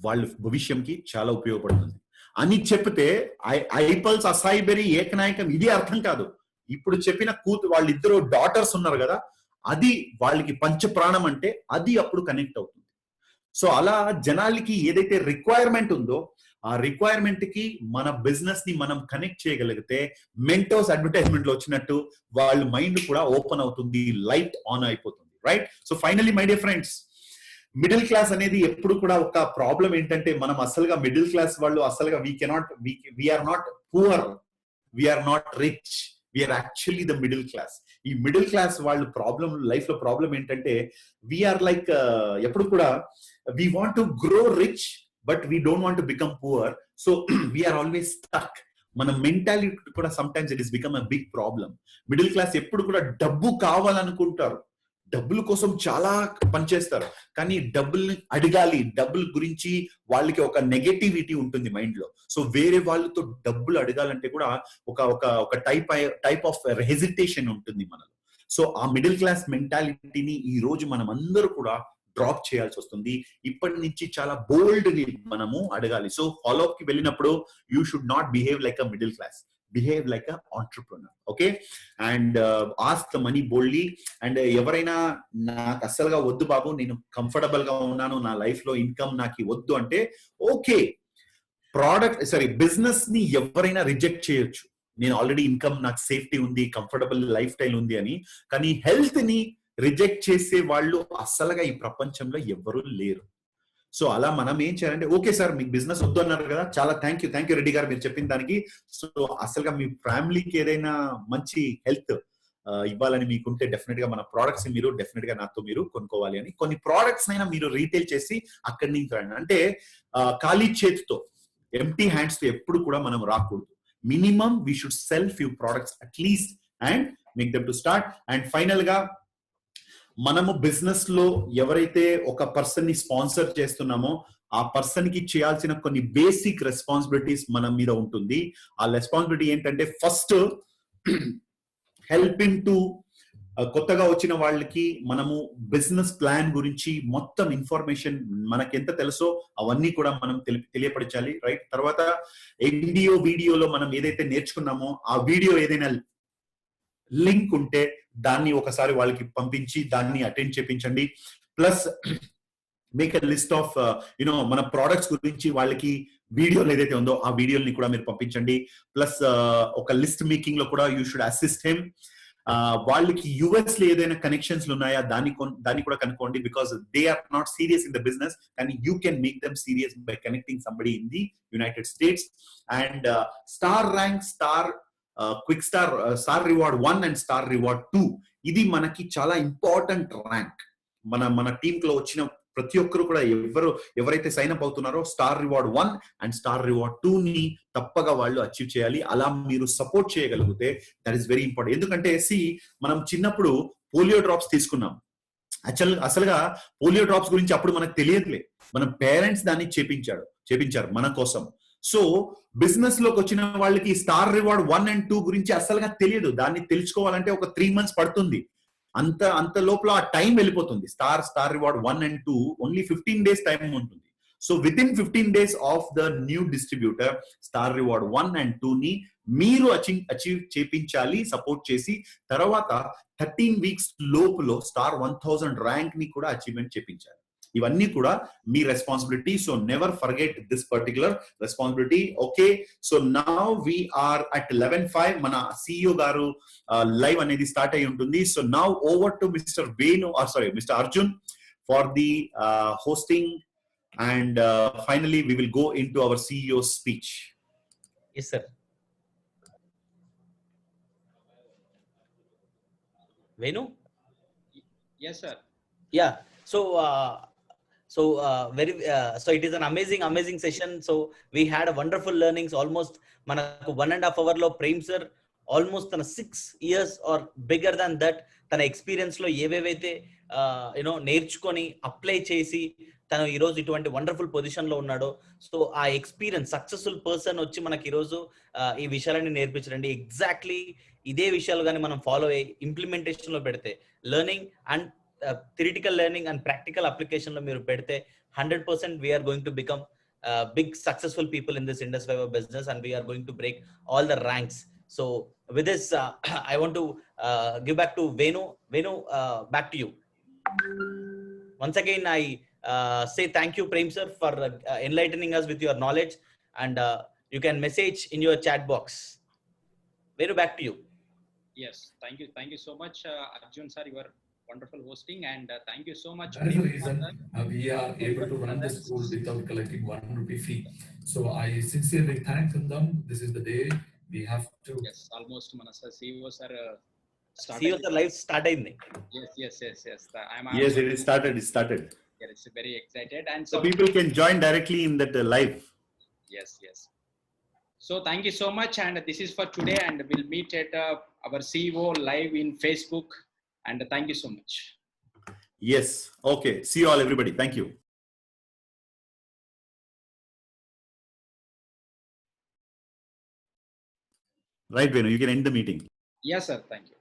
వాళ్ళ భవిష్యంకి చాలా ఉపయోగపడుతుంది అని చెప్తే ఐపల్స్, అసాయి బెరీ, ఏకనాయకం ఇది అర్థం కాదు. ఇప్పుడు చెప్పిన వాళ్ళిద్దరు డాటర్స్ ఉన్నారు కదా, అది వాళ్ళకి పంచప్రాణం అంటే అది అప్పుడు కనెక్ట్ అవుతుంది. సో అలా జనాలకి ఏదైతే రిక్వైర్మెంట్ ఉందో ఆ రిక్వైర్మెంట్ కి మన బిజినెస్ ని మనం కనెక్ట్ చేయగలిగితే మెంటోస్ అడ్వర్టైజ్మెంట్ లో వచ్చినట్టు వాళ్ళ మైండ్ కూడా ఓపెన్ అవుతుంది, లైట్ ఆన్ అయిపోతుంది, right? So finally my dear friends, middle class అనేది ఎప్పుడు కూడా ఒక ప్రాబ్లం ఏంటంటే, మనం అసలుగా మిడిల్ క్లాస్ వాళ్ళు అసలుగా we are not poor, we are not rich, we are actually the middle class. ఈ మిడిల్ క్లాస్ వాళ్ళు ప్రాబ్లం, లైఫ్ లో ప్రాబ్లం ఏంటంటే వీఆర్ లైక్ ఎప్పుడు కూడా we want to grow rich but we don't want to become poor. So we are always stuck. మన మెంటాలిటీ కూడా sometimes it is become a big problem. Middle class ఎప్పుడు కూడా డబ్బు కావాలనుకుంటారు, డబ్బుల కోసం చాలా పనిచేస్తారు, కానీ డబ్బుల్ని అడగాలి, డబ్బుల గురించి వాళ్ళకి ఒక నెగటివిటీ ఉంటుంది మైండ్ లో. సో వేరే వాళ్ళతో డబ్బులు అడగాలంటే కూడా ఒక టైప్ ఆఫ్ హెజిటేషన్ ఉంటుంది మనలో. సో ఆ మిడిల్ క్లాస్ మెంటాలిటీని ఈ రోజు మనం అందరూ కూడా డ్రాప్ చేయాల్సి వస్తుంది. ఇప్పటి నుంచి చాలా బోల్డ్ ని మనము అడగాలి. సో ఫాలో అప్ కి వెళ్ళినప్పుడు you should not behave like a middle class, behave like a entrepreneur. Okay, and ask the money boldly. And ఎవరైనా నాకు అస్సలుగా వద్దు బాబు, నేను కంఫర్టబుల్ గా ఉన్నాను, నా లైఫ్ లో ఇన్కమ్ నాకు వద్దు అంటే ఓకే, బిజినెస్ ని ఎవరైనా రిజెక్ట్ చేయొచ్చు. నేను ఆల్రెడీ ఇన్కమ్, నాకు సేఫ్టీ ఉంది, కంఫర్టబుల్ లైఫ్ స్టైల్ ఉంది అని. కానీ హెల్త్ ని రిజెక్ట్ చేసే వాళ్ళు అస్సలుగా ఈ ప్రపంచంలో ఎవ్వరూ లేరు. సో అలా మనం ఏం చేయాలంటే, ఓకే సార్ మీకు బిజినెస్ వద్దు అన్నారు కదా, చాలా థ్యాంక్ యూ రెడ్డి గారు మీరు చెప్పిన దానికి. సో అసలుగా మీ ఫ్యామిలీకి ఏదైనా మంచి హెల్త్ ఇవ్వాలని మీకుంటే డెఫినెట్ గా మన ప్రోడక్ట్స్ మీరు డెఫినెట్ గా నాతో మీరు కొనుక్కోవాలి అని. కొన్ని ప్రోడక్ట్స్ అయినా మీరు రీటైల్ చేసి అక్కడి నుంచి రండి. అంటే ఖాళీ చేతితో, ఎంప్టీ హ్యాండ్స్ తో ఎప్పుడు కూడా మనం రాకూడదు. Minimum we should cell few products at least and make them to start. And final గా మనము బిజినెస్ లో ఎవరైతే ఒక పర్సన్ ని స్పాన్సర్ చేస్తున్నామో ఆ పర్సన్ కి చేయాల్సిన కొన్ని బేసిక్ రెస్పాన్సిబిలిటీస్ మన మీద ఉంటుంది. ఆ రెస్పాన్సిబిలిటీ ఏంటంటే, ఫస్ట్ హెల్పింగ్ టు కొత్తగా వచ్చిన వాళ్ళకి మనము బిజినెస్ ప్లాన్ గురించి మొత్తం ఇన్ఫర్మేషన్ మనకి ఎంత తెలుసో అవన్నీ కూడా మనం తెలియపరచాలి, రైట్? తర్వాత వీడియోలో మనం ఏదైతే నేర్చుకున్నామో ఆ వీడియో ఏదైనా లింక్ ఉంటే దాన్ని ఒకసారి వాళ్ళకి పంపించి దాన్ని అటెండ్ చేపించండి. Plus make a list of మన ప్రోడక్ట్స్ గురించి వాళ్ళకి వీడియోలు ఏదైతే ఉందో ఆ వీడియోని కూడా మీరు పంపించండి. ప్లస్ ఒక లిస్ట్ మేకింగ్ లో కూడా యూ షుడ్ అసిస్ట్ హిమ్. వాళ్ళకి యుఎస్ లో ఏదైనా కనెక్షన్స్ ఉన్నాయా దాన్ని కూడా కనుక్కోండి. Because they are not serious in the business, కానీ you can make them serious by connecting somebody in the United States. And star rank, quick star reward 1 and star reward 2 ఇది మనకి చాలా ఇంపార్టెంట్ ర్యాంక్. మన టీమ్ లో వచ్చిన ప్రతి ఒక్కరు కూడా ఎవరైతే సైన్ అప్ అవుతున్నారో star reward 1 and star reward 2 ని తప్పగా వాళ్ళు అచీవ్ చేయాలి. అలా మీరు సపోర్ట్ చేయగలిగితే దట్ ఈస్ వెరీ ఇంపార్టెంట్. ఎందుకంటే మనం చిన్నప్పుడు పోలియో డ్రాప్స్ తీసుకున్నాం. అసలుగా పోలియో డ్రాప్స్ గురించి అప్పుడు మనకు తెలియదులే, మన పేరెంట్స్ దాన్ని చేపించారు మన కోసం. సో బిజినెస్ లోకి వచ్చిన వాళ్ళకి స్టార్ రివార్డ్ 1 అండ్ 2 గురించి అసలుగా తెలియదు. దాన్ని తెలుసుకోవాలంటే ఒక 3 months పడుతుంది. అంత లోపల ఆ టైం వెళ్ళిపోతుంది. Star reward 1 and 2 only 15 days time ఉంటుంది. So within 15 days of the new distributor star reward 1 and 2 ని మీరు అచీవ్ చేపించాలి సపోర్ట్ చేసి. తర్వాత 13 weeks లోపులో స్టార్ 1000 ర్యాంక్ ని కూడా అచీవ్మెంట్ చేపించాలి. ఇవన్నీ కూడా మీ responsibility. So never forget this particular responsibility. Okay, so now we're at 11:05. మన సిఇఓ గారు లైవ్ అనేది స్టార్ట్ అయి ఉంటుంది. So now over to mister mister Arjun for the hosting and finally we will go into our CEO speech. Yes sir. Venu? Yes sir. Yeah, so it is an amazing session. So we had a wonderful learnings. Almost manaku 1.5 hour lo Prem sir almost 6 years or bigger than that tana experience lo ఏవేవైతే నేర్చుకొని అప్లై చేసి తను ఈ రోజు ఇటువంటి వండర్ఫుల్ పొజిషన్ లో ఉన్నాడో, సో ఆ ఎక్స్పీరియన్స్ సక్సెస్ఫుల్ పర్సన్ వచ్చి మనకి ఈ రోజు ఈ విషయాలన్నీ నేర్పించండి. ఎగ్జాక్ట్లీ ఇదే విషయాలు కానీ మనం ఫాలో అయ్యి ఇంప్లిమెంటేషన్ లో పెడితే, learning and theoretical learning and practical application లో మీరు పెడితే 100% we are going to become big successful people in this industry of business, and we are going to break all the ranks. So with this I want to give back to Venu, back to you. Once again I say thank you Prem sir for enlightening us with your knowledge, and you can message in your chat box. Venu, back to you. Yes, thank you so much Arjun sir, you are wonderful hosting, and thank you so much. That is the reason we are able to run the school without collecting 1 rupee fee. So I sincerely thank them. This is the day we have to. Yes, almost manasa CEO sir live start ayindi. Yes. Yes, it is started. Yeah, it's very excited, and so people can join directly in that live. Yes. So thank you so much, and this is for today, and we'll meet at our CEO live in Facebook, and thank you so much. Yes, okay, see you all everybody, thank you. Right Venu, you can end the meeting. Yes sir, thank you.